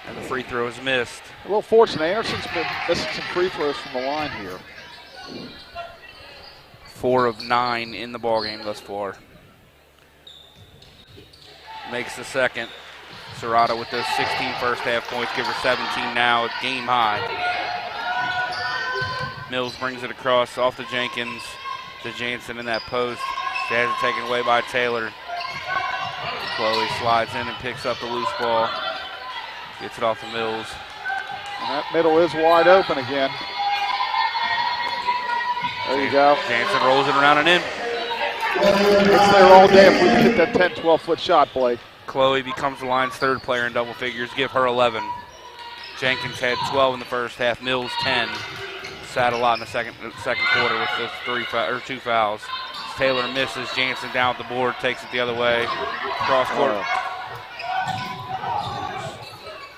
And the free throw is missed. A little fortunate. Anderson's been missing some free throws from the line here. 4 of 9 in the ballgame thus far. Makes the second. Serrata with those 16 first half points, give her 17 now, game high. Mills brings it across off to Jenkins, to Jansen in that post. She has it taken away by Taylor. Chloe slides in and picks up the loose ball. Gets it off to Mills. And that middle is wide open again. There you go. Jansen rolls it around and in. It's there all day if we can hit that 10, 12-foot shot, Blake. Chloe becomes the line's third player in double figures. Give her 11. Jenkins had 12 in the first half. Mills 10. Sat a lot in the second quarter with the 2 fouls. Taylor misses. Jansen down at the board, takes it the other way. Cross court.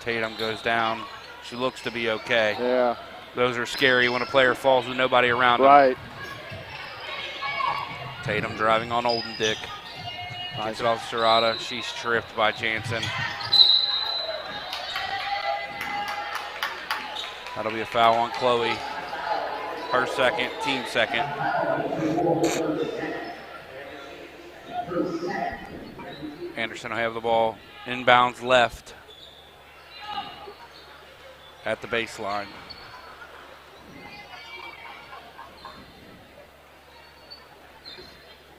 Tatum goes down. She looks to be okay. Yeah. Those are scary when a player falls with nobody around him. Right. Tatum driving on Oldendick. Gets it off Serrata. She's tripped by Jansen. That'll be a foul on Chloe. Her second, team second. Anderson will have the ball. Inbounds left at the baseline.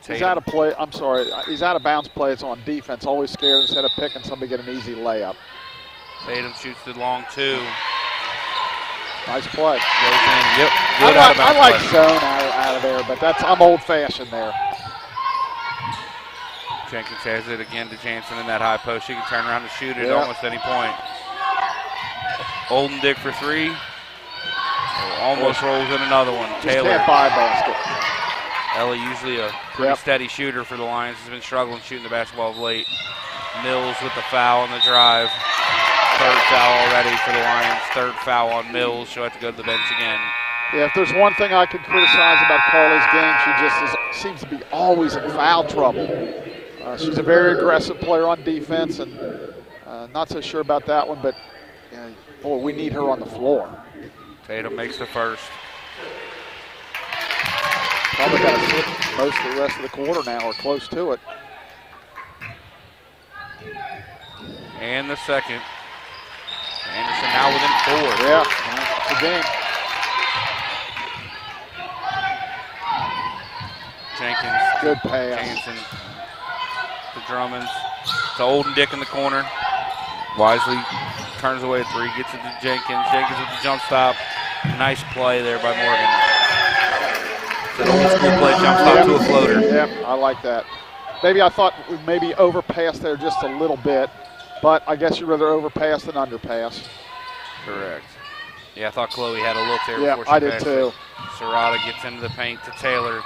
He's out of play. I'm sorry. He's out of bounds play. It's on defense. Always scared instead of picking somebody get an easy layup. Tatum shoots the long 2. Nice play. Goes in. Yep. Good out of I bounds like play. zone out of there, but I'm old-fashioned there. Jenkins has it again to Jansen in that high post. She can turn around and shoot it at Yep. almost any point. Olden Dick for three. Almost rolls in another one. Taylor. Can't buy a basket. Ellie, usually a pretty Yep. steady shooter for the Lions, has been struggling shooting the basketball of late. Mills with the foul on the drive. Third foul already for the Lions. Third foul on Mills. She'll have to go to the bench again. Yeah, if there's one thing I can criticize about Carly's game, she just seems to be always in foul trouble. She's a very aggressive player on defense, and not so sure about that one, but boy, we need her on the floor. Tatum makes the first. Probably got to sit most of the rest of the quarter now, or close to it. And the second. Anderson now within 4. Yeah, it's a game. Jenkins. Good pass. Jansen to Drummonds. To Olden Dick in the corner. Wisely turns away a three, gets it to Jenkins. Jenkins with the jump stop. Nice play there by Morgan. It's an old school play, jump stop to a floater. Yep, I like that. Maybe I thought we maybe overpassed there just a little bit, but I guess you'd rather overpass than underpass. Correct. Yeah, I thought Chloe had a look there Yeah, before she I did passed too. it. Serrata gets into the paint to Taylor.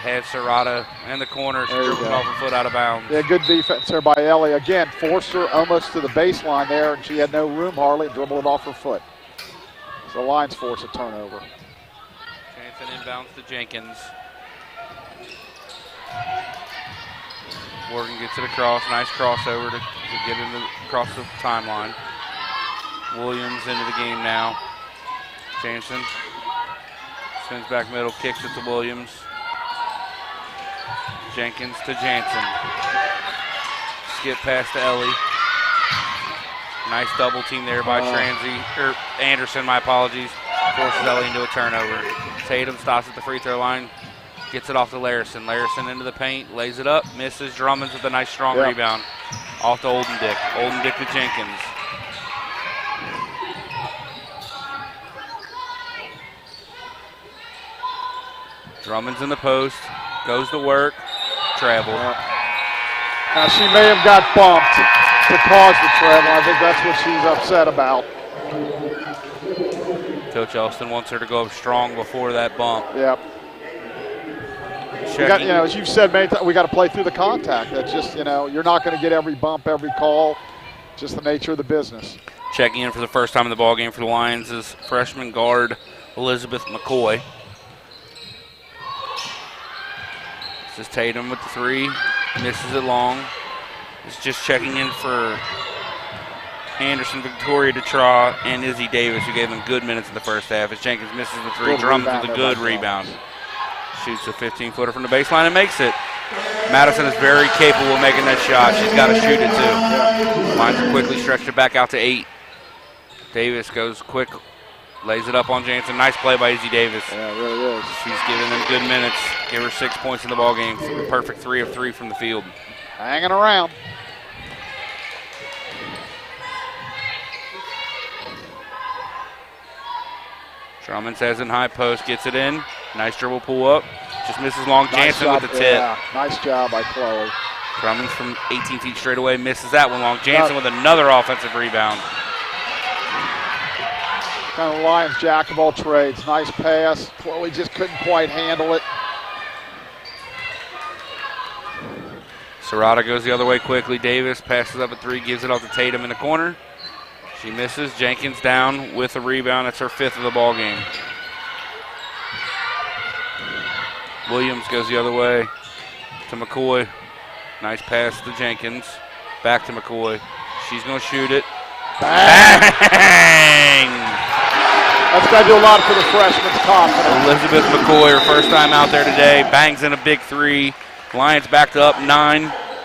Had Serrata in the corner. She There you dribbles go. off her foot out of bounds. Yeah, good defense there by Ellie. Again, forced her almost to the baseline there, and she had no room hardly, dribbled it off her foot. So the Lions force a turnover. Jansen inbounds to Jenkins. Morgan gets it across. Nice crossover to get across the timeline. Williams into the game now. Jansen spins back middle, kicks it to Williams. Jenkins to Jansen. Skip pass to Ellie. Nice double team there by Anderson, my apologies. Forces Ellie into a turnover. Tatum stops at the free throw line. Gets it off to Larison. Larison into the paint, lays it up, misses. Drummonds with a nice strong rebound. Off to Olden Dick. Olden Dick to Jenkins. Drummonds in the post. Goes to work. Travel. Now she may have got bumped to cause the travel. I think that's what she's upset about. Coach Elston wants her to go up strong before that bump. Yep. We got, as you've said many times, we got to play through the contact. That's just, you're not going to get every bump, every call. Just the nature of the business. Checking in for the first time in the ballgame for the Lions is freshman guard Elizabeth McCoy. This is Tatum with the three. Misses it long. It's just checking in for Anderson, Victoria Detraw, and Izzy Davis, who gave them good minutes in the first half. As Jenkins misses the three, Drummonds with a good rebound. Shoots a 15-footer from the baseline and makes it. Madison is very capable of making that shot. She's got to shoot it too. Lions are quickly stretched it back out to 8. Davis goes quick, lays it up on Jansen. Nice play by Izzy Davis. Yeah, it really is. She's giving them good minutes. Give her 6 points in the ballgame. Perfect 3 of 3 from the field. Hanging around. Drummonds has it in high post, gets it in. Nice dribble pull up. Just misses long. Jansen with the tip. Yeah, nice job by Chloe. Drummonds from 18 feet straight away misses that one long. Jansen with another offensive rebound. Kind of Lions jack of all trades. Nice pass. Chloe just couldn't quite handle it. Serrata goes the other way quickly. Davis passes up a 3, gives it off to Tatum in the corner. She misses. Jenkins down with a rebound. That's her 5th of the ball game. Williams goes the other way to McCoy. Nice pass to Jenkins. Back to McCoy. She's going to shoot it. Bang! That's got to do a lot for the freshman's confidence. Elizabeth McCoy, her first time out there today, bangs in a big 3. Lions backed up 9.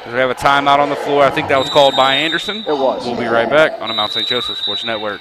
We have a timeout on the floor. I think that was called by Anderson. It was. We'll be right back on the Mount St. Joseph Sports Network.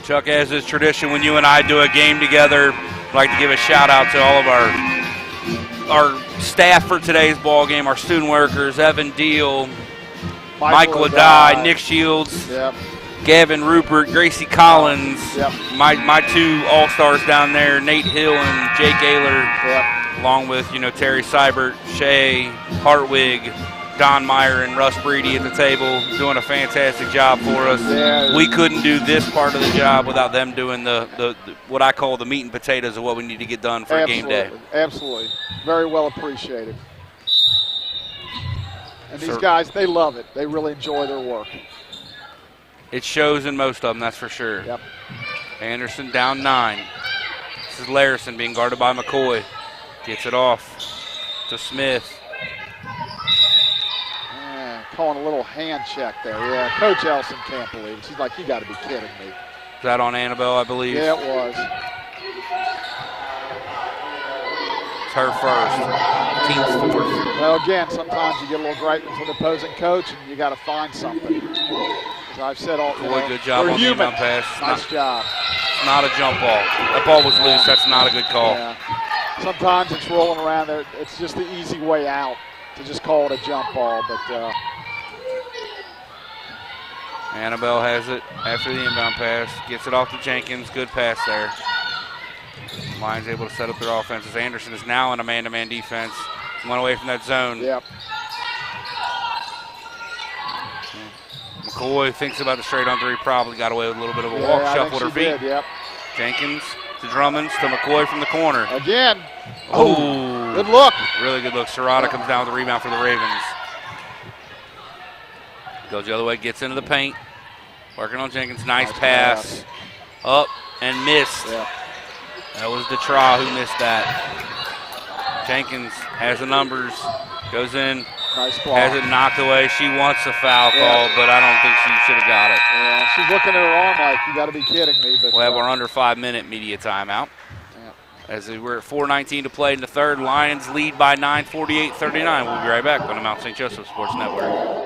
Chuck, as is tradition, when you and I do a game together, I'd like to give a shout out to all of our staff for today's ball game, our student workers, Evan Deal, Michael Adai, Nick Shields, Gavin Rupert, Gracie Collins, my two all-stars down there, Nate Hill and Jake Ayler, along with, Terry Seibert, Shay, Hartwig, Don Meyer, and Russ Breedy at the table doing a fantastic job for us. Yeah. We couldn't do this part of the job without them doing the what I call the meat and potatoes of what we need to get done for a game day. Absolutely. Very well appreciated. And these guys, they love it. They really enjoy their work. It shows in most of them, that's for sure. Yep. Anderson down 9. This is Larison being guarded by McCoy. Gets it off to Smith. Calling a little hand check there. Yeah, Coach Elson can't believe it. She's like, you got to be kidding me. Is that on Annabelle, I believe? Yeah, it was. It's her first. Team's fourth. Well, again, sometimes you get a little gripe with the opposing coach, and you got to find something. As I've said all Boy, good job on the inbound pass. Nice job. It's not a jump ball. That ball was loose. That's not a good call. Yeah. Sometimes it's rolling around there. It's just the easy way out to just call it a jump ball, but Annabelle has it after the inbound pass. Gets it off to Jenkins. Good pass there. Lions able to set up their offenses. Anderson is now in a man-to-man defense. Went away from that zone. Yep. McCoy thinks about the straight on 3. Probably got away with a little bit of a walk shuffle with her feet. Yep. Jenkins to Drummonds to McCoy from the corner. Again. Oh, good look. Really good look. Serrata comes down with the rebound for the Ravens. Goes the other way, gets into the paint. Working on Jenkins. Nice pass. Up and missed. Yep. That was Detra who missed that. Jenkins has the numbers. Goes in. Nice block. Has it knocked away. She wants a foul call, but I don't think she should have got it. Yeah, she's looking at her arm like, you got to be kidding me. But we'll have our under 5-minute media timeout. As we're at 4:19 to play in the third. Lions lead by 9, 48-39. We'll be right back on the Mount St. Joseph Sports Network.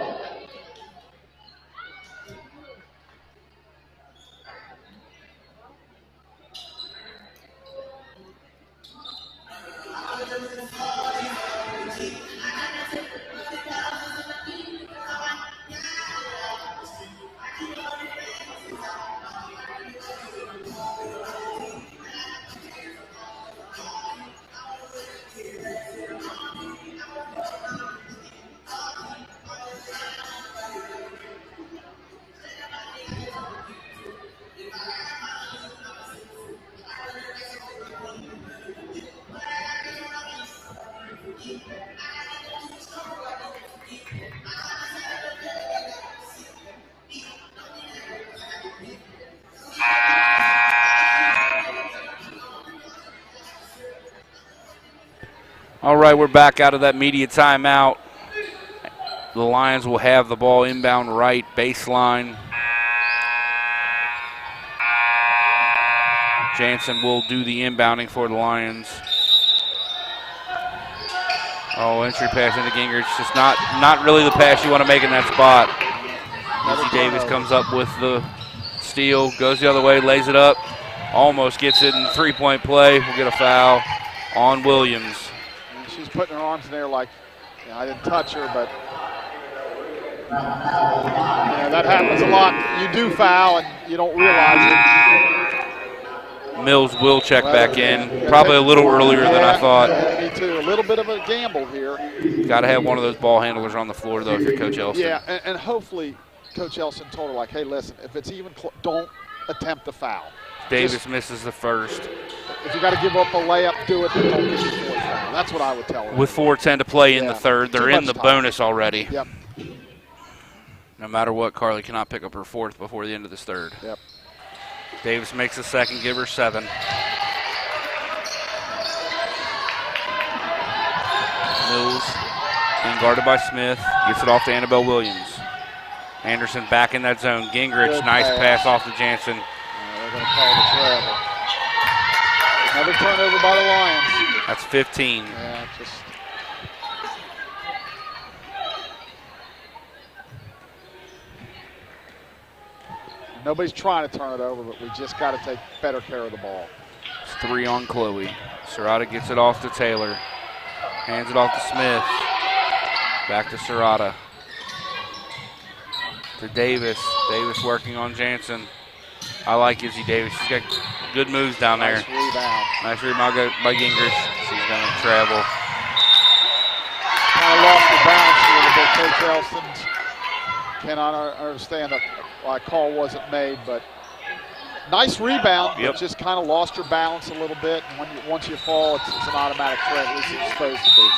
All right, we're back out of that media timeout. The Lions will have the ball inbound right baseline. Jansen will do the inbounding for the Lions. Oh, entry pass into Gingrich. Just not really the pass you want to make in that spot. Lindsay Davis comes up with the steal, goes the other way, lays it up, almost gets it in three-point play. We'll get a foul on Williams. She's putting her arms in there like, I didn't touch her, but that happens a lot. You do foul and you don't realize it. Mills will check back in, probably a little earlier than I thought. Me too. A little bit of a gamble here. Got to have one of those ball handlers on the floor, though, if you're Coach Elson. Yeah, and hopefully Coach Elson told her, like, hey, listen, if it's even don't attempt the foul. Davis misses the first. If you got to give up a layup, do it, but don't get your fourth foul. That's what I would tell her. With 4:10 to play in the third, they're in the bonus already. Yep. No matter what, Carly cannot pick up her fourth before the end of this third. Yep. Davis makes the second, give her 7. Mills being guarded by Smith, gets it off to Annabelle Williams. Anderson back in that zone. Gingrich, nice pass off to Jansen. They're going to call the forever. Another turnover by the Lions. That's 15. Yeah, just. Nobody's trying to turn it over, but we just got to take better care of the ball. It's 3 on Chloe. Serrata gets it off to Taylor. Hands it off to Smith. Back to Serrata. To Davis. Davis working on Jansen. I like Izzy Davis. She's got good moves down there. Nice rebound. Nice rebound by Gingrich. She's going to travel. Kind of lost the balance a little bit. Coach Elston cannot understand why a call wasn't made, but nice rebound. Yep. But just kind of lost her balance a little bit. And once you fall, it's an automatic threat. At least it's supposed to be.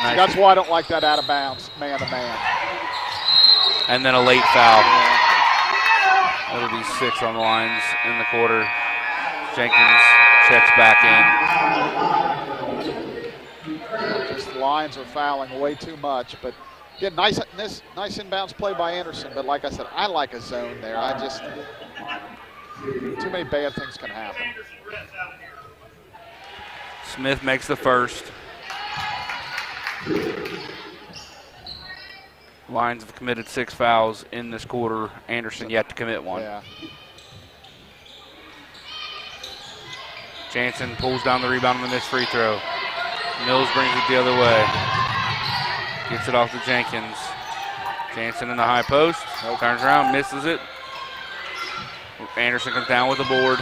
Nice. That's why I don't like that out of bounds, man to man. And then a late foul. That'll be 6 on the lines in the quarter. Jenkins checks back in. Just the lines are fouling way too much, but again, nice inbounds play by Anderson. But like I said, I like a zone there. Too many bad things can happen. Smith makes the first. Lions have committed 6 fouls in this quarter. Anderson yet to commit one. Yeah. Jansen pulls down the rebound on the missed free throw. Mills brings it the other way. Gets it off to Jenkins. Jansen in the high post. Turns around, misses it. Anderson comes down with the board.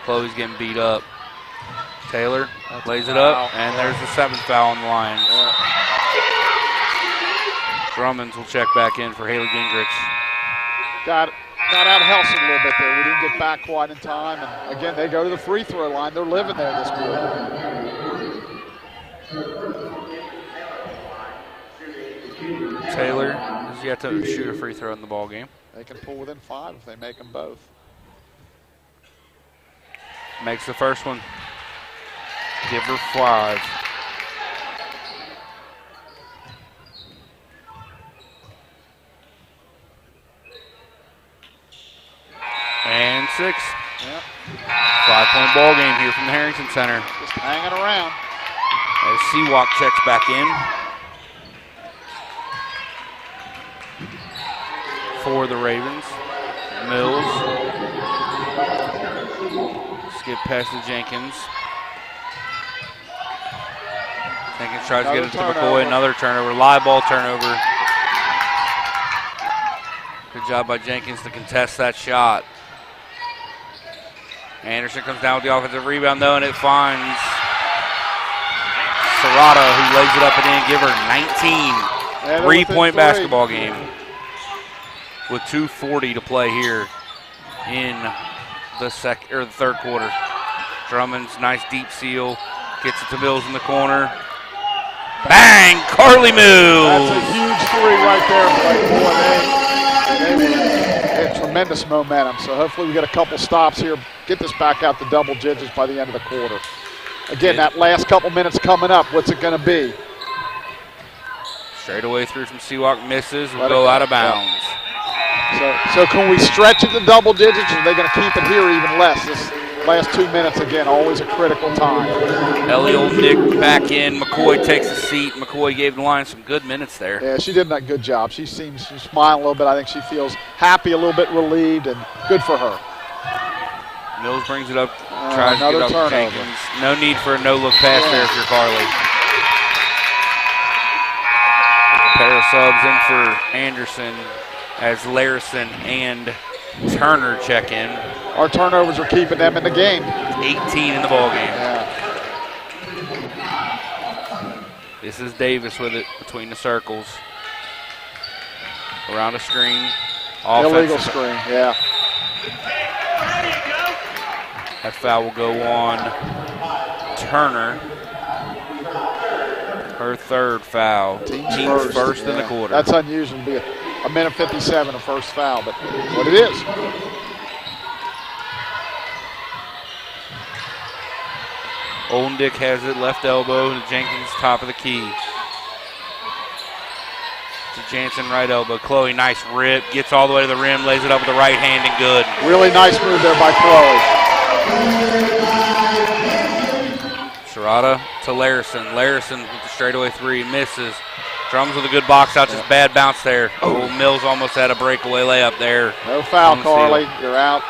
Chloe's getting beat up. Taylor lays it up, and there's the 7th foul on the Lions. Yeah. Drummonds will check back in for Haley Gingrich. Got out of Helsing a little bit there. We didn't get back quite in time. And again, they go to the free throw line. They're living there this quarter. Taylor has yet to shoot a free throw in the ball game. They can pull within 5 if they make them both. Makes the first one. Give her 5. And 6. Yep. 5-point ball game here from the Harrington Center. Just hanging around. As Seawalk checks back in. For the Ravens. Mills. Skip past to Jenkins. Jenkins tries to get it to McCoy. Another turnover. Live ball turnover. Good job by Jenkins to contest that shot. Anderson comes down with the offensive rebound, though, and it finds Serrata, who lays it up and in. Give her 19. 3-point basketball game with 2:40 to play here in the third quarter. Drummond's nice deep seal. Gets it to Mills in the corner. Bang! Carly Mills! That's a huge 3 right there. Boy, they had tremendous momentum. So hopefully we get a couple stops here. Get this back out to double digits by the end of the quarter. Again, that last couple minutes coming up, what's it going to be? Straight away through from Seawalk, misses, will go out of bounds. So can we stretch it to double digits, or are they going to keep it here even less? This last 2 minutes, again, always a critical time. Ellie Olnick back in. McCoy takes a seat. McCoy gave the line some good minutes there. Yeah, she did a good job. She's smiling a little bit. I think she feels happy, a little bit relieved, and good for her. Mills brings it up, tries to get up to Jenkins. No need for a no-look pass there if you're Carly. Pair of subs in for Anderson as Larison and Turner check in. Our turnovers are keeping them in the game. 18 in the ball game. Yeah. This is Davis with it between the circles. Around a screen. Illegal screen, yeah. That foul will go on Turner. Her 3rd foul. Team's first in the quarter. That's unusual to be a minute 57, a first foul, but what it is. Oldendick has it, left elbow to Jenkins, top of the key. To Jansen, right elbow. Chloe, nice rip, gets all the way to the rim, lays it up with the right hand, and good. Really nice move there by Chloe. Serrata to Larison. Larison with the straightaway 3, misses. Drums with a good box out, just bad bounce there. Oh, Mills almost had a breakaway layup there. No foul, Carly. You're out.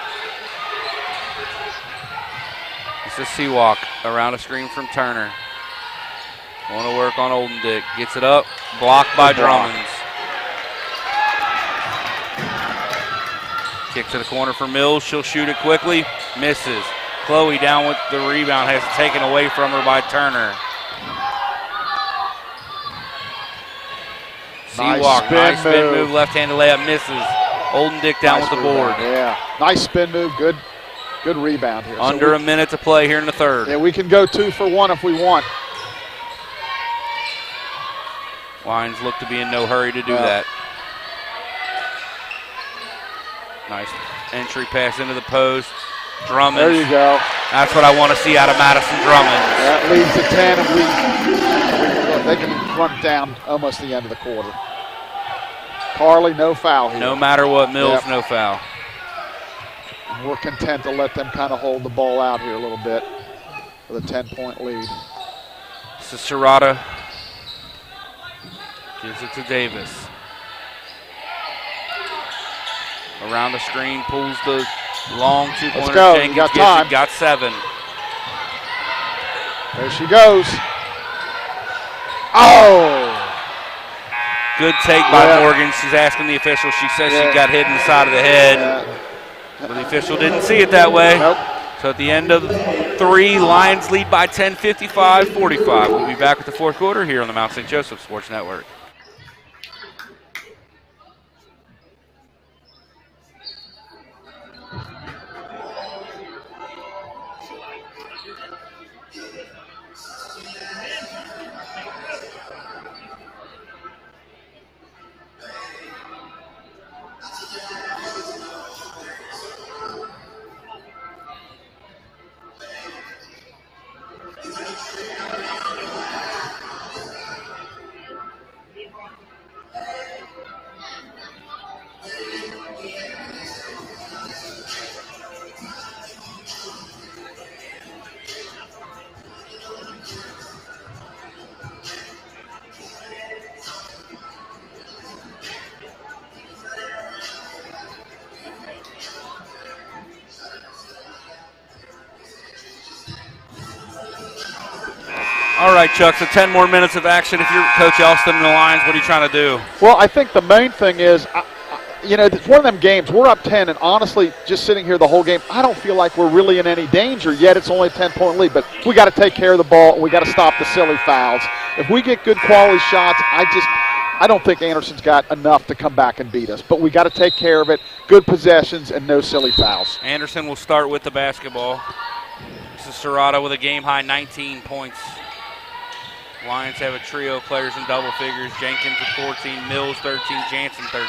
It's a Seawalk around a screen from Turner. Want to work on Oldendick. Gets it up. Blocked by Drummonds. Kick to the corner for Mills. She'll shoot it quickly. Misses. Chloe down with the rebound. Has it taken away from her by Turner. Seawalk. Nice spin move. Left-handed layup. Misses. Oldendick down with the board. Yeah. Nice spin move. Good rebound here. Under a minute to play here in the third. Yeah, we can go 2 for 1 if we want. Lions look to be in no hurry to do that. Nice entry pass into the post. Drummond. There you go. That's what I want to see out of Madison Drummond. That leads to 10, and they can run down almost the end of the quarter. Carly, no foul here. No matter what, Mills, no foul. We're content to let them kind of hold the ball out here a little bit with a 10-point lead. This is Serrata. Gives it to Davis. Around the screen, pulls the long two-pointer. Let's go. Jenkins got time. Got 7. There she goes. Oh! Good take by Morgan. She's asking the official. She says she got hit in the side of the head. But the official didn't see it that way. Nope. So at the end of 3, Lions lead by 10, 55-45. We'll be back with the fourth quarter here on the Mount St. Joseph Sports Network. All right, Chuck, so 10 more minutes of action. If you're Coach Elston and the Lions, what are you trying to do? Well, I think the main thing is, it's one of them games. We're up 10, and honestly, just sitting here the whole game, I don't feel like we're really in any danger yet. It's only a 10-point lead, but we got to take care of the ball, and we got to stop the silly fouls. If we get good quality shots, I don't think Anderson's got enough to come back and beat us, but we got to take care of it. Good possessions and no silly fouls. Anderson will start with the basketball. This is Serrata with a game-high 19 points. Lions have a trio of players in double figures. Jenkins with 14, Mills 13, Jansen 13.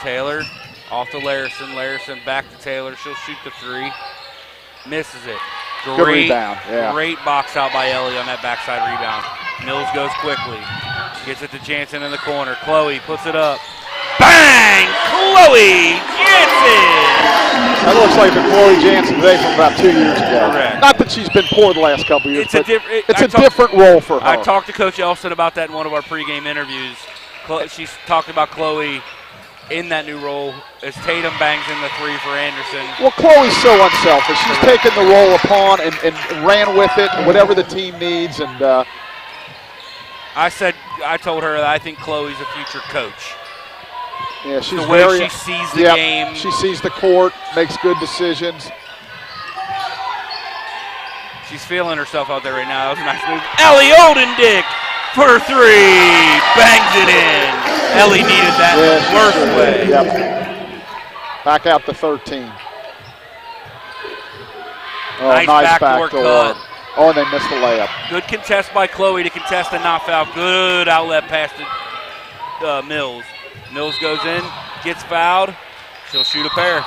Taylor off to Larison. Larison back to Taylor. She'll shoot the 3. Misses it. Good rebound. Yeah. Great box out by Ellie on that backside rebound. Mills goes quickly. Gets it to Jansen in the corner. Chloe puts it up. Bang! Chloe Jansen! That looks like the Chloe Jansen today from about 2 years ago. Correct. Not that she's been poor the last couple of years, It's a different role for her. I talked to Coach Elston about that in one of our pregame interviews. She's talked about Chloe in that new role as Tatum bangs in the 3 for Anderson. Well, Chloe's so unselfish. She's taken the role upon and ran with it, whatever the team needs. And I told her that I think Chloe's a future coach. Yeah, she's the way she sees the game. She sees the court, makes good decisions. She's feeling herself out there right now. That was a nice move. Ellie Oldendick for 3. Bangs it in. Ellie needed that worst way. Yep. Back out to 13. Oh, nice backdoor cut. Oh, and they missed the layup. Good contest by Chloe to contest and not foul. Good outlet pass to Mills. Mills goes in, gets fouled. She'll shoot a pair.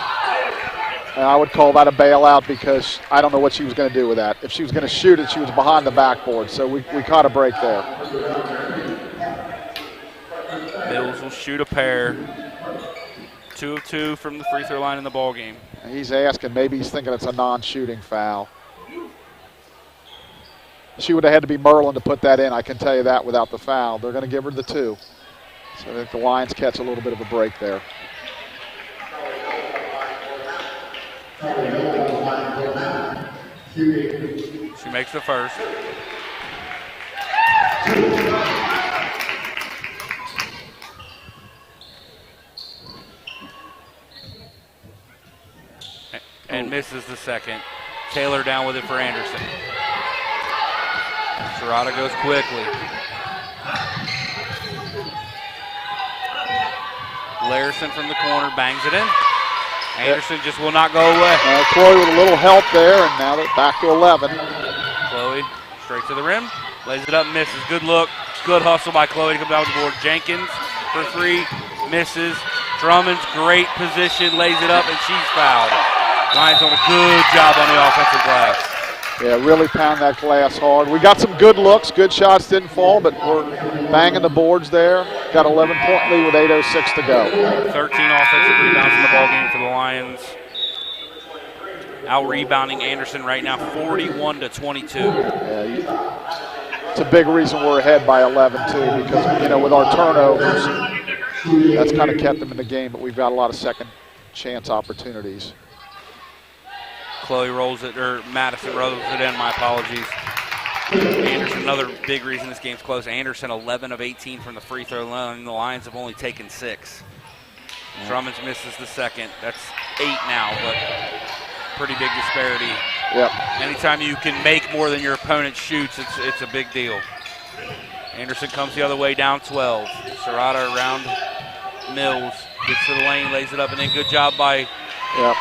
And I would call that a bailout because I don't know what she was going to do with that. If she was going to shoot it, she was behind the backboard. So we caught a break there. Mills will shoot a pair. 2 of 2 from the free throw line in the ball game. He's asking, maybe he's thinking it's a non-shooting foul. She would have had to be Merlin to put that in, I can tell you that, without the foul. They're going to give her the 2. So I think the Lions catch a little bit of a break there. She makes the first. And misses the second. Taylor down with it for Anderson. Serrata goes quickly. Larson from the corner bangs it in. Anderson just will not go away. Chloe with a little help there, and now they're back to 11. Chloe straight to the rim. Lays it up, misses. Good look. Good hustle by Chloe to come down the board. Jenkins for 3. Misses. Drummond's great position. Lays it up, and she's fouled. Lions doing a good job on the offensive glass. Yeah, really pound that glass hard. We got some good looks. Good shots didn't fall, but we're banging the boards there. Got 11-point lead with 8:06 to go. 13 offensive rebounds in the ballgame for the Lions. Out-rebounding Anderson right now, 41-22. Yeah, it's a big reason we're ahead by 11, too, because, you know, with our turnovers, that's kind of kept them in the game, but we've got a lot of second chance opportunities. Chloe rolls it, or Madison rolls it in, my apologies. Anderson, another big reason this game's close. Anderson, 11 of 18 from the free throw line. The Lions have only taken 6. Yeah. Drummond misses the second. That's 8 now, but pretty big disparity. Yep. Anytime you can make more than your opponent shoots, it's a big deal. Anderson comes the other way, down 12. Serrata around Mills, gets to the lane, lays it up, and then good job by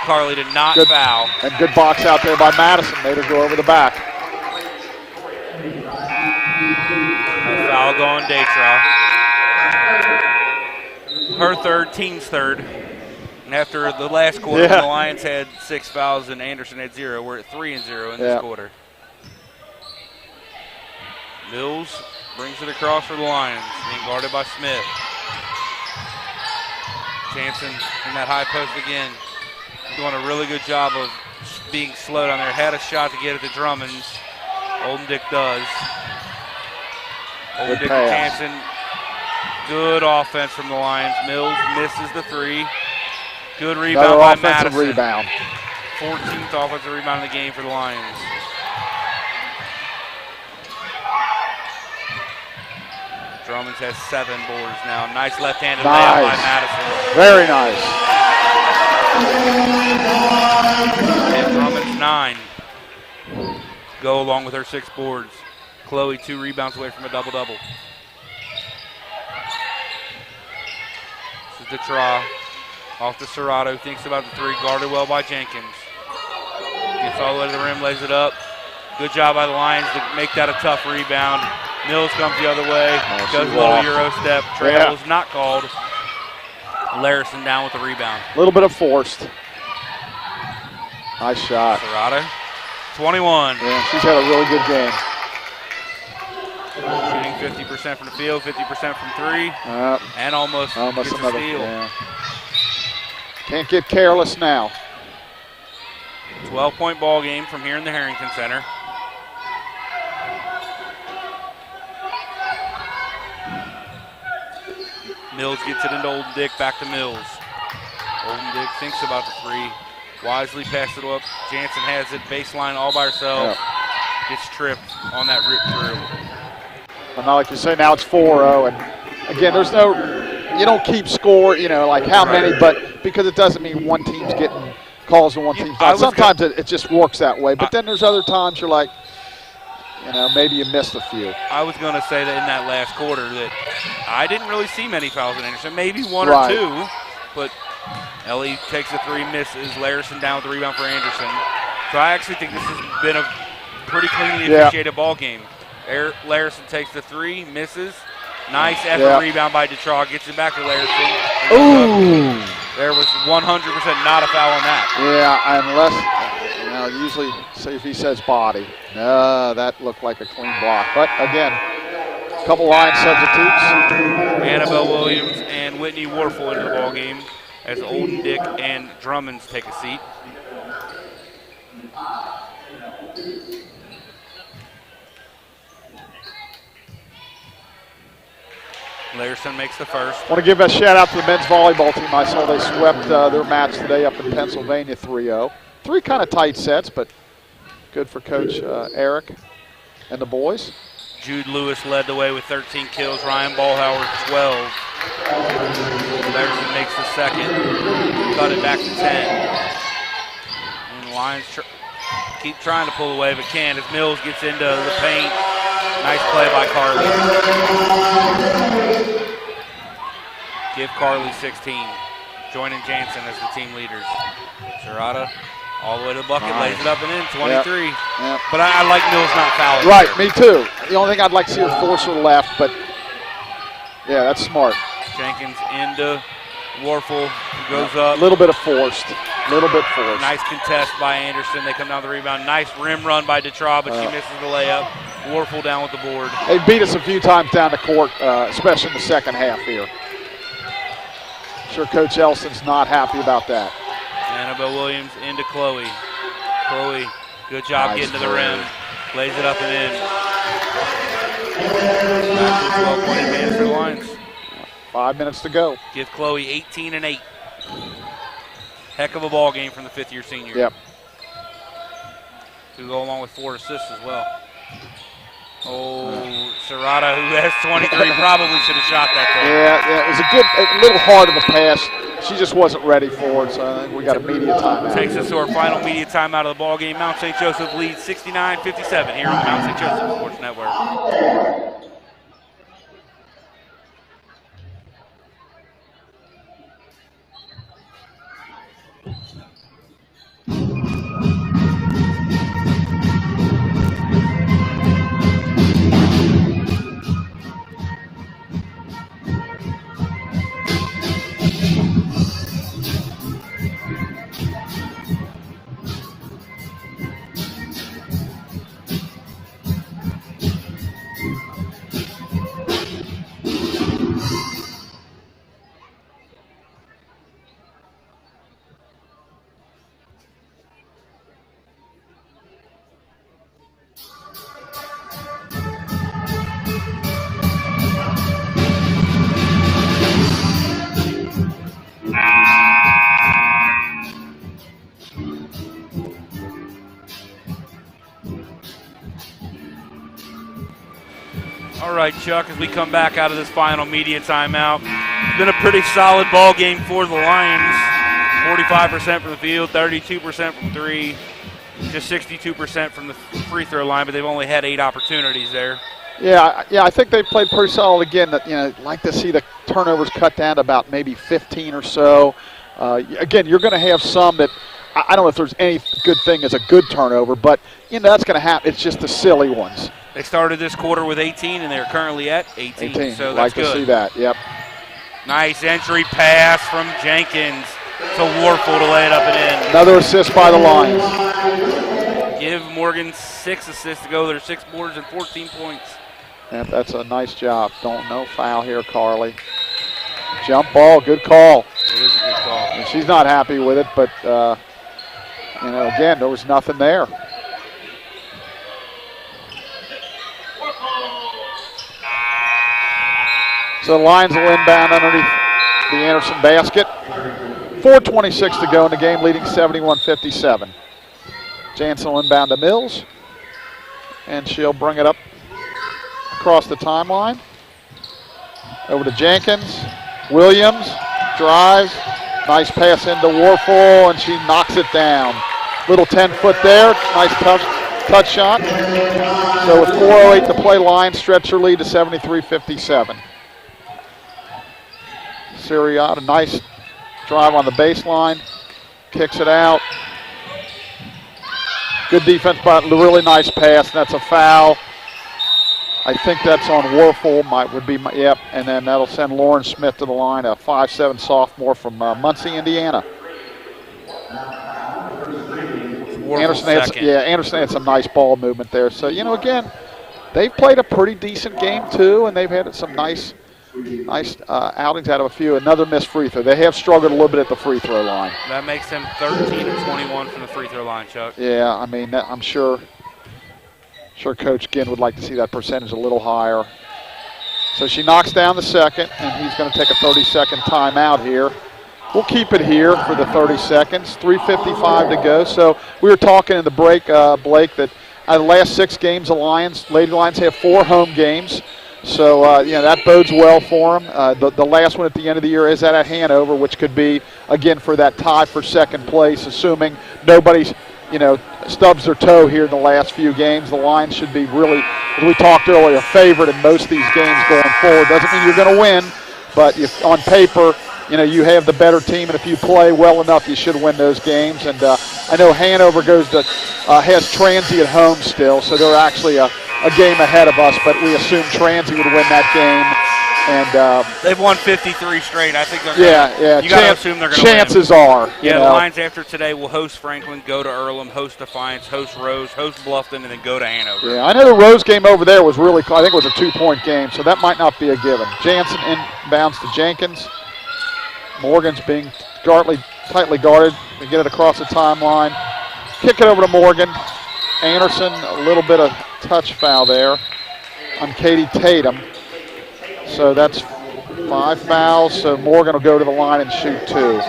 Carly to not foul. And good box out there by Madison, made her go over the back. A foul going Daytrow. Her third, team's third. And after the last quarter, the Lions had 6 fouls and Anderson had 0. We're at 3-0 in this quarter. Mills brings it across for the Lions, being guarded by Smith. Jansen in that high post again. Doing a really good job of being slow down there. Had a shot to get it to Drummond's. Olden Dick does. Olden Dick to Jansen. Good offense from the Lions. Mills misses the 3. Good rebound by Madison. Rebound. 14th offensive rebound in the game for the Lions. Drummond has 7 boards now. Nice left-handed layup by Madison. Very nice. And Drummond's 9. Go along with her 6 boards. Chloe 2 rebounds away from a double-double. This is Detra. Off to Serrato. Thinks about the 3. Guarded well by Jenkins. Gets all the way to the rim. Lays it up. Good job by the Lions to make that a tough rebound. Mills comes the other way. Does a little Euro step. Trail is not called. Larson down with the rebound. A little bit of forced. Nice shot. Serrata, 21. Yeah, she's had a really good game. Shooting 50% from the field, 50% from 3, and almost gets another a steal. Yeah. Can't get careless now. 12-point ball game from here in the Harrington Center. Mills gets it into Olden Dick, back to Mills. Olden Dick thinks about the 3. Wisely passed it up. Jansen has it, baseline all by herself. Gets tripped on that rip through. Well, now, like you say, now it's 4-0. And again, there's no, you don't keep score, you know, like how many, but because it doesn't mean one team's getting calls and one team's not. Sometimes it just works that way. But then there's other times you're like, you know, maybe you missed a few. I was going to say that in that last quarter that I didn't really see many fouls in Anderson. Maybe 1 or 2, but Ellie takes the 3, misses. Larson down with the rebound for Anderson. So I actually think this has been a pretty cleanly officiated ball game. Larson takes the 3, misses. Nice effort rebound by Detra. Gets it back to Larson. Ooh. There was 100% not a foul on that. Yeah, unless, you know, usually say if he says body. No, that looked like a clean block. But again, a couple line substitutes. Annabelle Williams and Whitney Warfel into the ball game as Olden Dick and Drummonds take a seat. Larson makes the first. Want to give a shout out to the men's volleyball team. I saw they swept their match today up in Pennsylvania 3-0. 3 kind of tight sets, but good for Coach Eric and the boys. Jude Lewis led the way with 13 kills. Ryan Ballhauer 12. Larson makes the second. Cut it back to 10. And the Lions keep trying to pull away, but can't as Mills gets into the paint. Nice play by Carly. Give Carly 16. Joining Jansen as the team leaders. Serrata all the way to the bucket, lays it up and in, 23. Yep. But I like Mills not fouling. Right, me too. The only thing I'd like to see her force her left, but yeah, that's smart. Jenkins into Warfel, who goes up. A little bit of forced. Nice contest by Anderson. They come down the rebound. Nice rim run by Detra, but she misses the layup. Warfel down with the board. They beat us a few times down the court, especially in the second half here. Sure, Coach Elson's not happy about that. Annabelle Williams into Chloe. Chloe, good job getting to the rim. Lays it up and in. Back to a 12-point advantage for the Lions. 5 minutes to go. Give Chloe 18 and 8. Heck of a ball game from the fifth-year senior. Yep. To go along with 4 assists as well. Oh, Serrata, who has 23, probably should have shot that thing. Yeah, it was a little hard of a pass. She just wasn't ready for it, so I think we got a media timeout. Takes us to our final media timeout of the ball game. Mount St. Joseph leads 69-57 here on the Mount St. Joseph Sports Network. All right, Chuck, as we come back out of this final media timeout, it's been a pretty solid ball game for the Lions. 45% from the field, 32% from 3, just 62% from the free throw line, but they've only had 8 opportunities there. Yeah, I think they played pretty solid again. That like to see the turnovers cut down to about maybe 15 or so. Again, you're going to have some that I don't know if there's any good thing as a good turnover, but that's going to happen. It's just the silly ones. They started this quarter with 18, and they're currently at 18. So like that's good. To see that. Yep. Nice entry pass from Jenkins to Warfel to lay it up and in. Another assist by the Lions. Give Morgan 6 assists to go. There's 6 boards and 14 points. Yep, that's a nice job. No foul here, Carly. Jump ball, good call. It is a good call. And she's not happy with it, but again, there was nothing there. So the Lions will inbound underneath the Anderson basket. 4:26 to go in the game, leading 71-57. Jansen will inbound to Mills, and she'll bring it up across the timeline. Over to Jenkins. Williams drives. Nice pass into Warfel, and she knocks it down. Little 10-foot there. Nice touch shot. So with 4:08 to play, Lions stretch their lead to 73-57. Siriata, nice drive on the baseline. Kicks it out. Good defense, but a really nice pass, and that's a foul. I think that's on Warfel, yep, and then that'll send Lauren Smith to the line, a 5'7" sophomore from Muncie, Indiana. Anderson had some nice ball movement there. So, again, they've played a pretty decent game too, and they've had some nice outings out of a few. Another missed free throw. They have struggled a little bit at the free throw line. That makes them 13 of 21 from the free throw line, Chuck. Yeah, I mean, I'm sure Coach Ginn would like to see that percentage a little higher. So she knocks down the second, and he's going to take a 30-second timeout here. We'll keep it here for the 30 seconds. 3:55 to go. So we were talking in the break, Blake, that out of the last 6 games, the Lady Lions have 4 home games. So, that bodes well for them. The last one at the end of the year is at Hanover, which could be, again, for that tie for second place, assuming nobody's, stubs their toe here in the last few games. The Lions should be really, as we talked earlier, a favorite in most of these games going forward. Doesn't mean you're going to win, but if on paper, you have the better team, and if you play well enough, you should win those games. And I know Hanover has Transy at home still, so they're actually a game ahead of us, but we assume Transy would win that game. And they've won 53 straight. I think they're going to. You got to assume they're going to win. Chances are. Yeah, the Lions after today will host Franklin, go to Earlham, host Defiance, host Rose, host Bluffton, and then go to Hanover. Yeah, I know the Rose game over there was really close. I think it was a 2-point game, so that might not be a given. Jansen inbounds to Jenkins. Morgan's being tightly guarded. They get it across the timeline. Kick it over to Morgan. Anderson, a little bit of touch foul there on Katie Tatum. So that's 5 fouls. So Morgan will go to the line and shoot 2.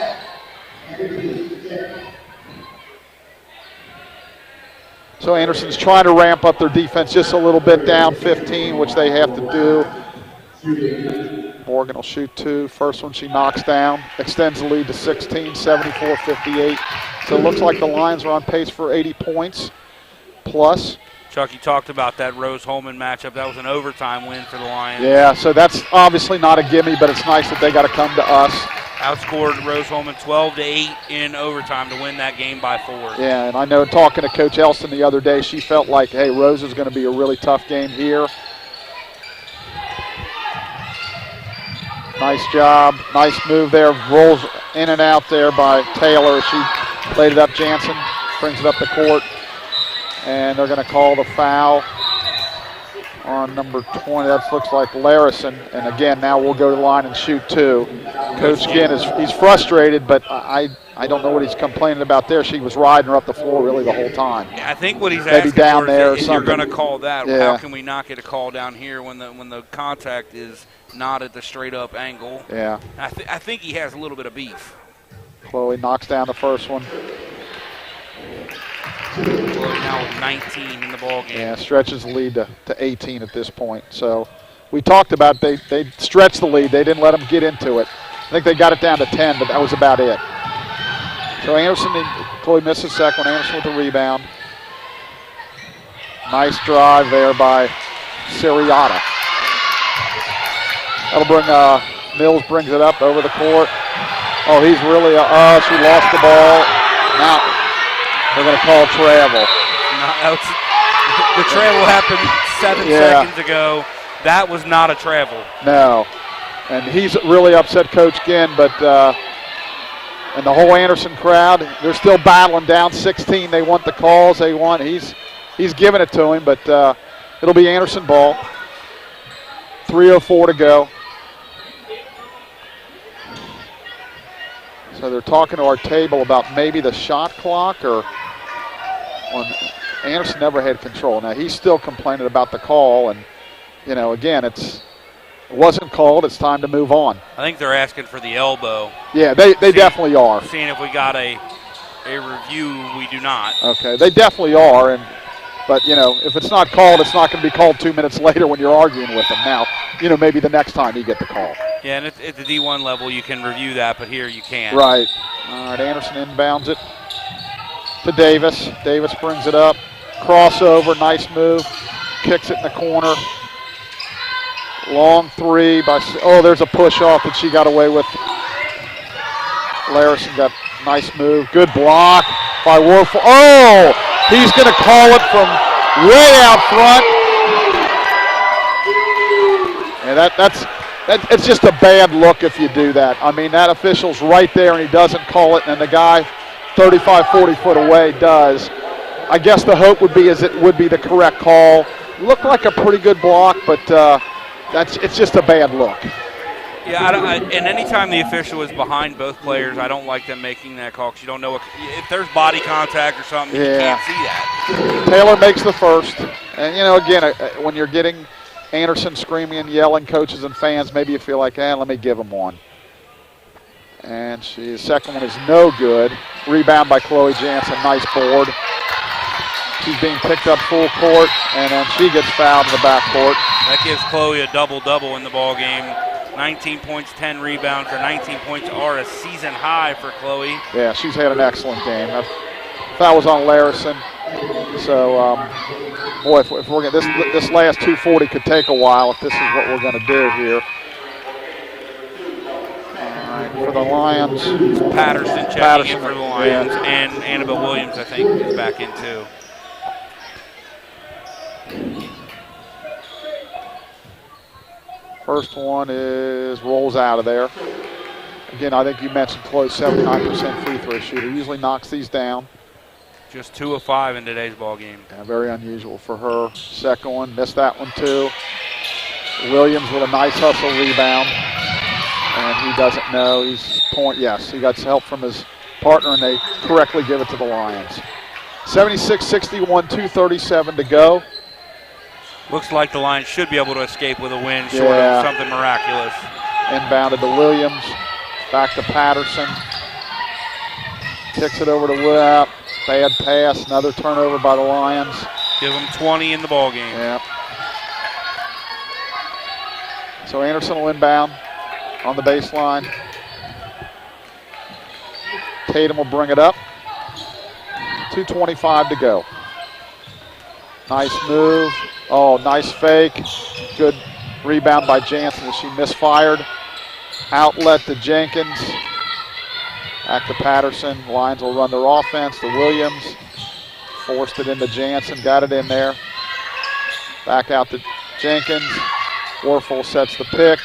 So Anderson's trying to ramp up their defense just a little bit, down 15, which they have to do. Morgan will shoot 2. First one she knocks down, extends the lead to 16, 74-58. So it looks like the Lions are on pace for 80 points plus. Chuck, you talked about that Rose-Holman matchup. That was an overtime win for the Lions. Yeah, so that's obviously not a gimme, but it's nice that they got to come to us. Outscored Rose-Holman 12-8 in overtime to win that game by 4. Yeah, and I know talking to Coach Elston the other day, she felt like, hey, Rose is going to be a really tough game here. Nice job. Nice move there. Rolls in and out there by Taylor. She played it up. Jansen brings it up the court. And they're going to call the foul on number 20. That looks like Larison. And again, now we'll go to the line and shoot 2. Coach Ginn he's frustrated, but I don't know what he's complaining about there. She was riding her up the floor really the whole time. Yeah, I think what he's maybe asking down for there is or you're going to something. call that. Yeah. How can we not get a call down here when the contact is not at the straight up angle? Yeah. I think he has a little bit of beef. Chloe knocks down the first one. Chloe now with 19 in the ball game. Yeah, stretches the lead to 18 at this point. So we talked about they stretched the lead. They didn't let them get into it. I think they got it down to 10, but that was about it. So Anderson, Chloe missed the second one. Anderson with the rebound. Nice drive there by Siriata. That'll bring, Mills brings it up over the court. Oh, he's really, she lost the ball. Now they're going to call travel. The travel happened 7 seconds ago. That was not a travel. No. And he's really upset Coach Ginn, but and the whole Anderson crowd, they're still battling down 16. They want the calls. He's giving it to him, but it'll be Anderson ball. 3:04 to go. So they're talking to our table about maybe the shot clock or Anderson never had control. Now he's still complaining about the call, and again, it wasn't called. It's time to move on. I think they're asking for the elbow. Yeah, they definitely are. Seeing if we got a review, we do not. Okay, they definitely are, but if it's not called, it's not going to be called 2 minutes later when you're arguing with them. Now, maybe the next time you get the call. Yeah, and at the D1 level, you can review that, but here you can't. Right. All right, Anderson inbounds it to Davis. Davis brings it up. Crossover, nice move. Kicks it in the corner. Long three by, there's a push off that she got away with. Larison got a nice move. Good block by Warfel. Oh, he's going to call it from way out front. And it's just a bad look if you do that. I mean, that official's right there and he doesn't call it, and the guy 35, 40 foot away does. I guess the hope would be it would be the correct call. Looked like a pretty good block, but it's just a bad look. Yeah, and anytime the official is behind both players, I don't like them making that call because you don't know if there's body contact or something, you can't see that. Taylor makes the first. And, again, when you're getting Anderson screaming and yelling, coaches and fans. Maybe you feel like, let me give him one. And the second one is no good. Rebound by Chloe Jansen. Nice board. She's being picked up full court, and then she gets fouled in the backcourt. That gives Chloe a double-double in the ball game. 19 points, 10 rebounds. Her 19 points are a season high for Chloe. Yeah, she's had an excellent game. Foul was on Larison. So, boy, if we're gonna, this last 240 could take a while if this is what we're going to do here. For the Lions. Patterson checking in for the Lions, yeah. And Annabelle Williams, I think, is back in too. First one rolls out of there. Again, I think you mentioned Chloe's 79% free throw shooter. Usually knocks these down. Just 2 of 5 in today's ball game. Yeah, very unusual for her. Second one, missed that one too. Williams with a nice hustle rebound. And he doesn't know. Yes, he got help from his partner, and they correctly give it to the Lions. 76-61, 2:37 to go. Looks like the Lions should be able to escape with a win, short of something miraculous. Inbounded to Williams, back to Patterson. Kicks it over to Wood. Bad pass, another turnover by the Lions. Give them 20 in the ball game. Yeah. So Anderson will inbound on the baseline. Tatum will bring it up. 2:25 to go. Nice move. Oh, nice fake. Good rebound by Jansen as she misfired. Outlet to Jenkins. Back to Patterson. Lions will run their offense to Williams. Forced it into Jansen. Got it in there. Back out to Jenkins. Warfel sets the pick.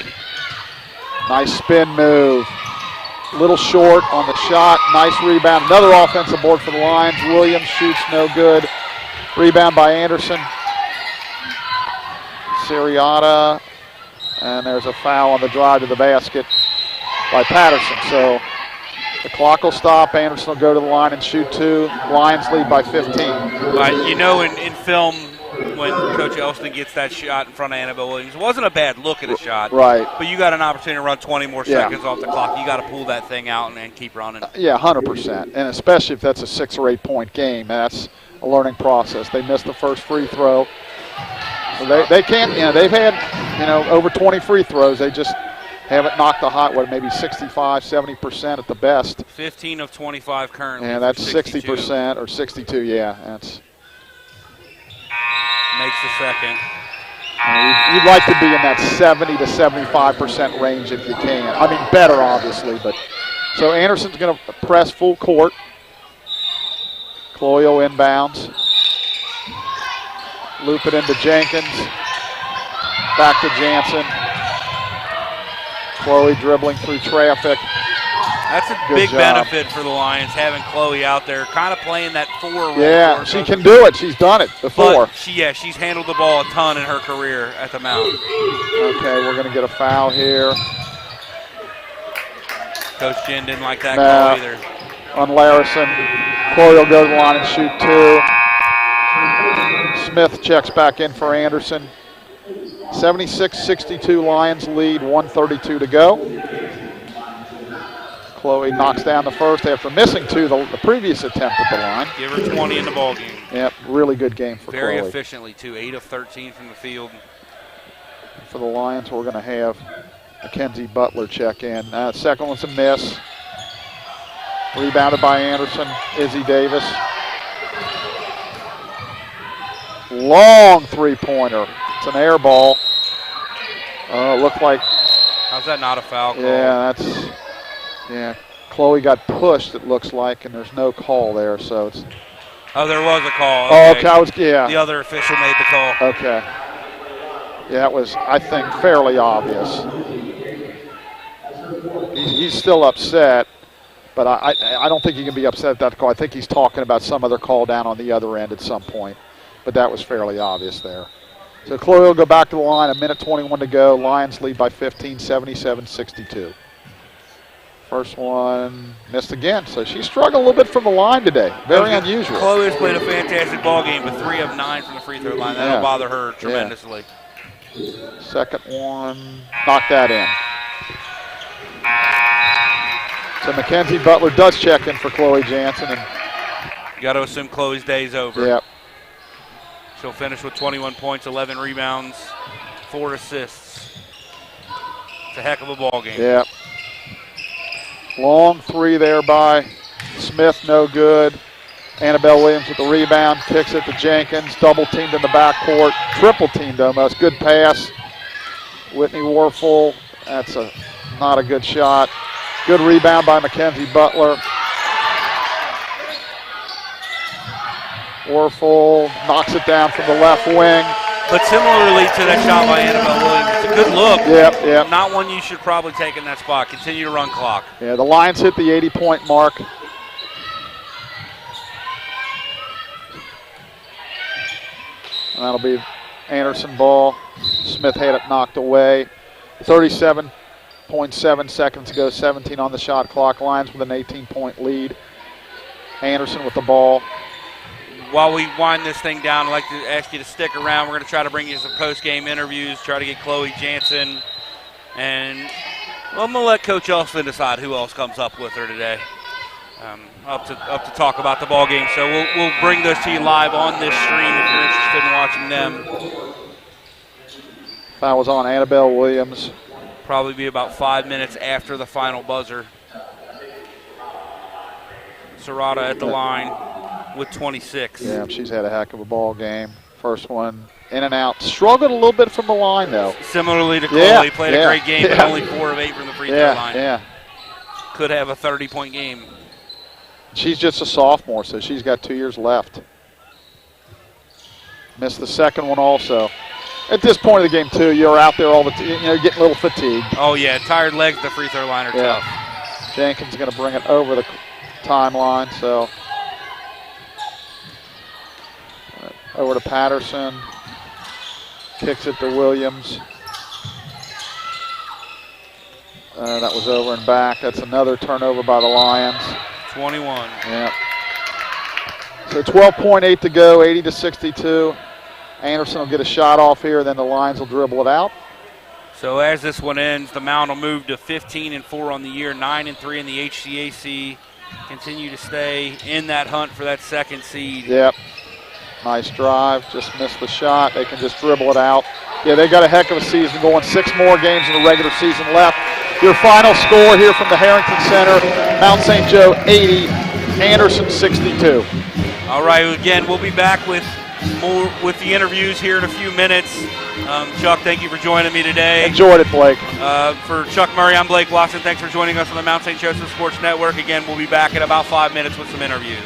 Nice spin move. Little short on the shot. Nice rebound. Another offensive board for the Lions. Williams shoots no good. Rebound by Anderson. Siriata. And there's a foul on the drive to the basket by Patterson. So the clock will stop. Anderson will go to the line and shoot 2. Lions lead by 15. You know, in film, when Coach Elston gets that shot in front of Annabelle Williams, it wasn't a bad look at a shot. Right. But you got an opportunity to run 20 more seconds off the clock. You got to pull that thing out and keep running. Yeah, 100%. And especially if that's a 6 or 8 point game, that's a learning process. They missed the first free throw. So they can't, they've had, over 20 free throws. They just haven't knocked the hot, maybe 65, 70% at the best. 15 of 25 currently. Yeah, that's 60% or 62, that's. Makes the second. You'd like to be in that 70 to 75% range if you can. I mean, better, obviously. But so Anderson's going to press full court. Cloyo inbounds. Loop it into Jenkins. Back to Jansen. Chloe dribbling through traffic. That's a big benefit for the Lions, having Chloe out there, kind of playing that 4 role. Yeah, she can do it. She's done it before. But she's handled the ball a ton in her career at the Mount. Okay, we're going to get a foul here. Coach Jen didn't like that call either. On Larison. Chloe will go to the line and shoot 2. Smith checks back in for Anderson. 76-62 Lions lead, 1:32 to go. Chloe knocks down the first after missing 2 the previous attempt at the line. Give her 20 in the ball game. Yep, really good game for Very Chloe. Efficiently, too. 8 of 13 from the field. For the Lions, we're going to have Mackenzie Butler check in. Second one's a miss. Rebounded by Anderson. Izzy Davis. Long three-pointer. It's an air ball. Looked like. How's that not a foul call? Yeah, Chloe got pushed, it looks like, and there's no call there, so it's. Oh, there was a call. Okay. Oh, okay, The other official made the call. Okay. Yeah, it was, I think, fairly obvious. He's still upset, but I don't think he can be upset at that call. I think he's talking about some other call down on the other end at some point, but that was fairly obvious there. So Chloe will go back to the line, 1:21 to go. Lions lead by 15, 77-62. First one missed again, so she's struggling a little bit from the line today. Very unusual. Chloe has played a fantastic ball game, but 3 of 9 from the free throw line. That'll bother her tremendously. Second one, knock that in. So Mackenzie Butler does check in for Chloe Jansen. And you got to assume Chloe's day's over. Yep. She'll finish with 21 points, 11 rebounds, 4 assists. It's a heck of a ball game. Yep. Long three there by Smith, no good. Annabelle Williams with the rebound, kicks it to Jenkins, double teamed in the backcourt, triple teamed almost. Good pass. Whitney Warfel, that's not a good shot. Good rebound by Mackenzie Butler. Warfel knocks it down from the left wing. But similarly to that shot by Annabelle Williams, it's a good look. Yep. Not one you should probably take in that spot. Continue to run clock. Yeah, the Lions hit the 80-point mark. And that'll be Anderson ball. Smith had it knocked away. 37.7 seconds to go, 17 on the shot clock. Lions with an 18-point lead. Anderson with the ball. While we wind this thing down, I'd like to ask you to stick around. We're going to try to bring you some post-game interviews, try to get Chloe Jansen. And well, I'm going to let Coach Elston decide who else comes up with her today. Up to talk about the ball game. So we'll bring those to you live on this stream if you're interested in watching them. Foul was on Annabelle Williams. Probably be about 5 minutes after the final buzzer. Serrata at the line with 26. Yeah, she's had a heck of a ball game. First one in and out. Struggled a little bit from the line though. Similarly to Chloe, played a great game, but only 4 of 8 from the free throw line. Yeah. Could have a 30-point game. She's just a sophomore, so she's got 2 years left. Missed the second one also. At this point of the game, too, you're out there all the time, getting a little fatigued. Oh, yeah, tired legs at the free throw line are tough. Jenkins going to bring it over the timeline, so. Over to Patterson. Kicks it to Williams. That was over and back. That's another turnover by the Lions. 21. Yeah. So 12.8 to go, 80-62. Anderson will get a shot off here, then the Lions will dribble it out. So as this one ends, the Mound will move to 15-4 on the year, 9-3 in the HCAC. Continue to stay in that hunt for that second seed. Yep. Nice drive, just missed the shot. They can just dribble it out. Yeah, they got a heck of a season going. 6 more games in the regular season left. Your final score here from the Harrington Center, Mount St. Joe 80, Anderson 62. All right, again, we'll be back with more with the interviews here in a few minutes. Chuck, thank you for joining me today. Enjoyed it, Blake. For Chuck Murray, I'm Blake Watson. Thanks for joining us on the Mount St. Joseph Sports Network. Again, we'll be back in about 5 minutes with some interviews.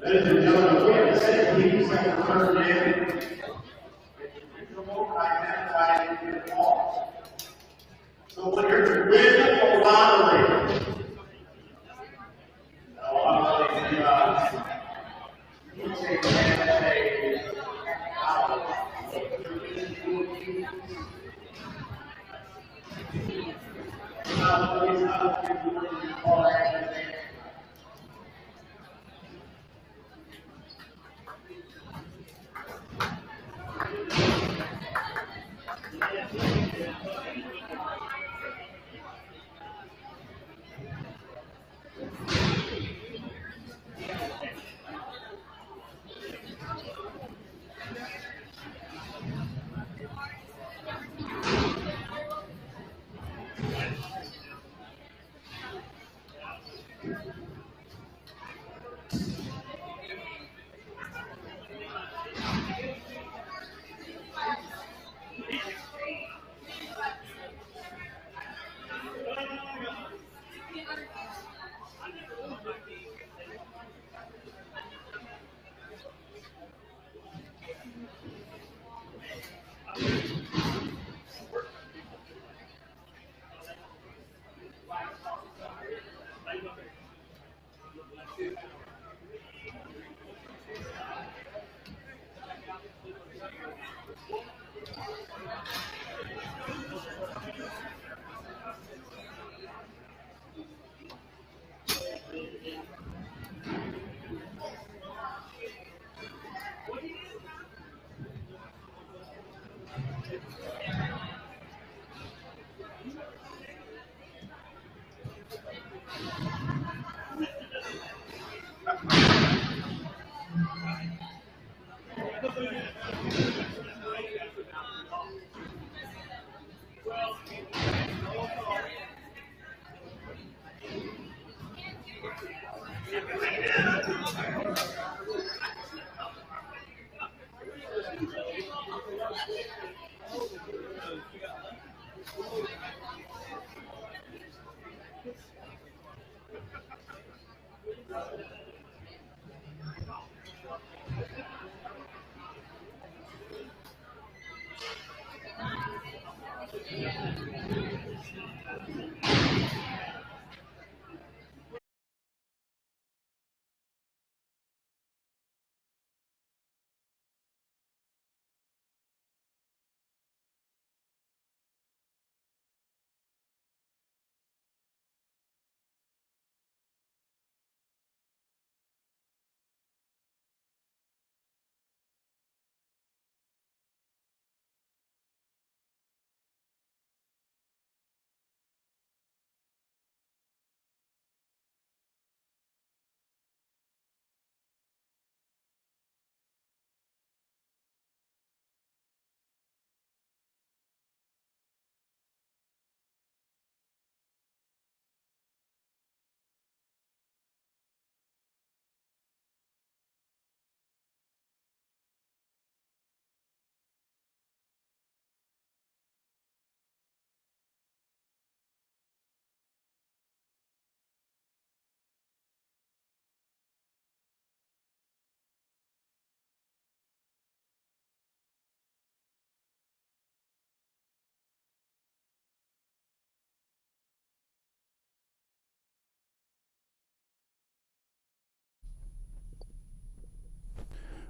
Ladies and gentlemen, we have 17 seconds remaining. Identified in the ball. So when you're with or bodily, you take the MSJ out.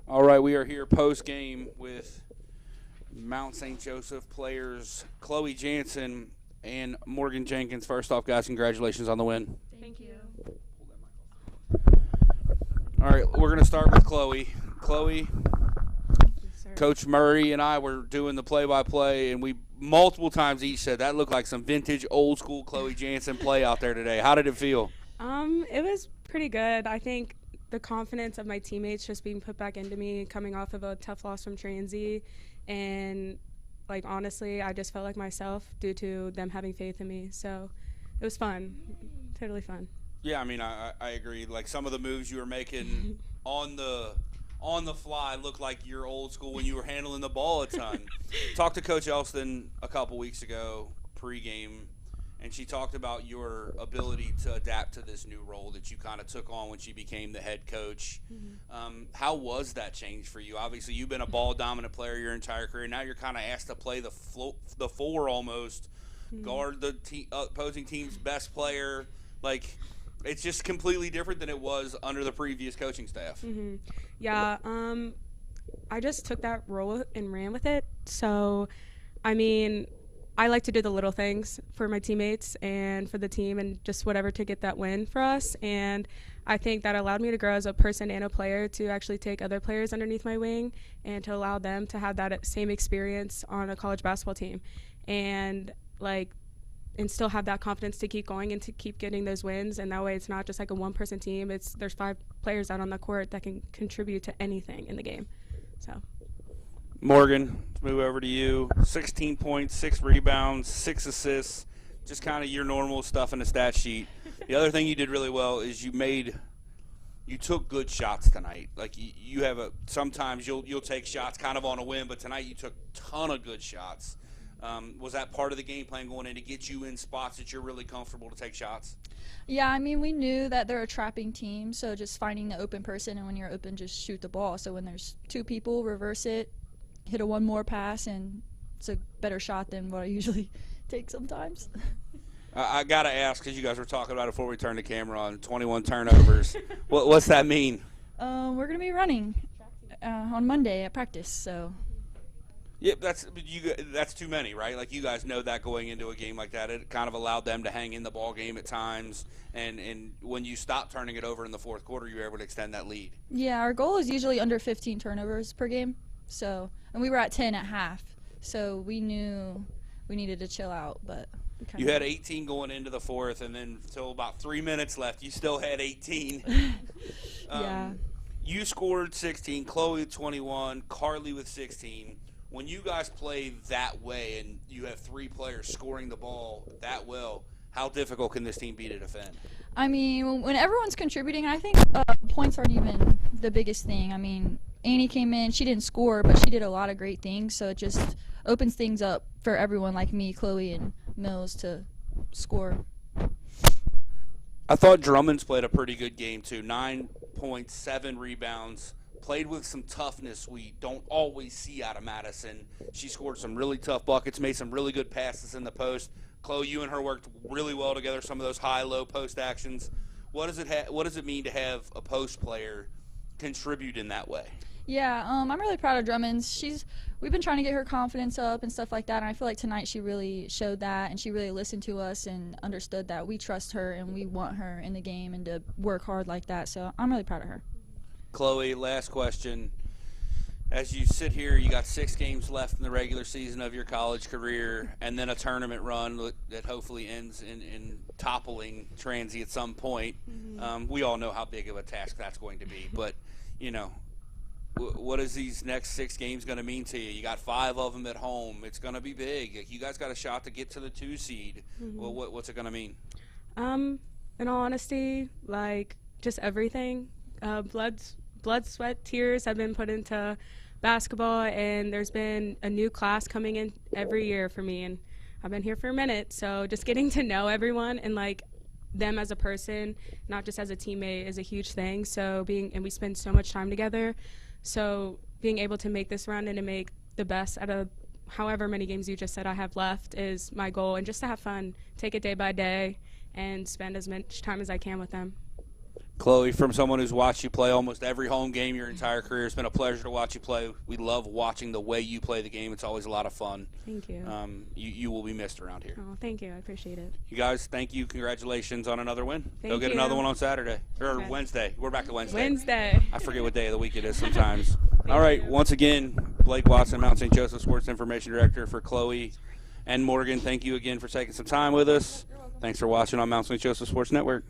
All right, we are here post-game with Mount St. Joseph players Chloe Jansen and Morgan Jenkins. First off, guys, congratulations on the win. Thank you. All right, we're going to start with Chloe. Chloe, Sir. Coach Murray and I were doing the play-by-play, and we multiple times each said that looked like some vintage, old-school Chloe Jansen play out there today. How did it feel? It was pretty good. I think the confidence of my teammates just being put back into me, coming off of a tough loss from Transy, and like honestly, I just felt like myself due to them having faith in me. So it was fun, totally fun. Yeah, I mean, I agree. Like some of the moves you were making on the fly looked like you're old school when you were handling the ball a ton. Talked to Coach Elston a couple weeks ago pregame, and she talked about your ability to adapt to this new role that you kind of took on when she became the head coach. How was that change for you? Obviously, you've been a ball-dominant player your entire career. Now you're kind of asked to play the four almost, guard the opposing team's best player. Like, it's just completely different than it was under the previous coaching staff. Yeah, I just took that role and ran with it. So, I mean, I like to do the little things for my teammates and for the team and just whatever to get that win for us. And I think that allowed me to grow as a person and a player, to actually take other players underneath my wing and to allow them to have that same experience on a college basketball team. And still have that confidence to keep going and to keep getting those wins. And that way it's not just like a one-person team. There's 5 players out on the court that can contribute to anything in the game. So. Morgan, let's move over to you. 16 points, 6 rebounds, 6 assists, just kind of your normal stuff in the stat sheet. The other thing you did really well is you took good shots tonight. Like you have sometimes you'll take shots kind of on a whim, but tonight you took a ton of good shots. Was that part of the game plan going in to get you in spots that you're really comfortable to take shots? Yeah, I mean, we knew that they're a trapping team, so just finding the open person, and when you're open, just shoot the ball. So when there's 2 people, reverse it, hit a one more pass, and it's a better shot than what I usually take sometimes. I got to ask, because you guys were talking about it before we turned the camera on, 21 turnovers. What's that mean? We're going to be running on Monday at practice, so. Yep, that's too many, right? Like you guys know that going into a game like that, it kind of allowed them to hang in the ball game at times, and when you stopped turning it over in the fourth quarter, you were able to extend that lead. Yeah, our goal is usually under 15 turnovers per game, so, and we were at 10 at half, So we knew we needed to chill out, but we kinda You had 18 going into the fourth, and then until about 3 minutes left, you still had 18. Yeah. You scored 16, Chloe with 21, Carly with 16. When you guys play that way and you have 3 players scoring the ball that well, how difficult can this team be to defend? I mean, when everyone's contributing, I think points aren't even the biggest thing. I mean, Annie came in, she didn't score, but she did a lot of great things, so it just opens things up for everyone like me, Chloe, and Mills to score. I thought Drummond's played a pretty good game, too. 9 points, 7 rebounds. Played with some toughness we don't always see out of Madison. She scored some really tough buckets, made some really good passes in the post. Chloe, you and her worked really well together, some of those high-low post actions. What does it mean to have a post player contribute in that way? Yeah, I'm really proud of Drummond. We've been trying to get her confidence up and stuff like that, and I feel like tonight she really showed that, and she really listened to us and understood that we trust her and we want her in the game and to work hard like that. So I'm really proud of her. Chloe, last question. As you sit here, you got 6 games left in the regular season of your college career, and then a tournament run that hopefully ends in toppling Transy at some point. Mm-hmm. We all know how big of a task that's going to be, but, you know, what is these next 6 games going to mean to you? You got 5 of them at home. It's going to be big. You guys got a shot to get to the 2 seed. Mm-hmm. Well, what's it going to mean? In all honesty, like just everything. Blood, sweat, tears have been put into basketball, and there's been a new class coming in every year for me, and I've been here for a minute, so just getting to know everyone and like them as a person, not just as a teammate, is a huge thing. So and we spend so much time together, so being able to make this run and to make the best out of however many games you just said I have left is my goal, and just to have fun, take it day by day, and spend as much time as I can with them. Chloe, from someone who's watched you play almost every home game your entire career, it's been a pleasure to watch you play. We love watching the way you play the game. It's always a lot of fun. Thank you. You will be missed around here. Oh, thank you. I appreciate it. You guys, thank you. Congratulations on another win. Go Thank get you. another one on Saturday. Or Okay. Wednesday. We're back to Wednesday. Wednesday. I forget what day of the week it is sometimes. All right, once again, Blake Watson, Mount St. Joseph Sports Information Director for Chloe and Morgan. Thank you again for taking some time with us. Thanks for watching on Mount St. Joseph Sports Network.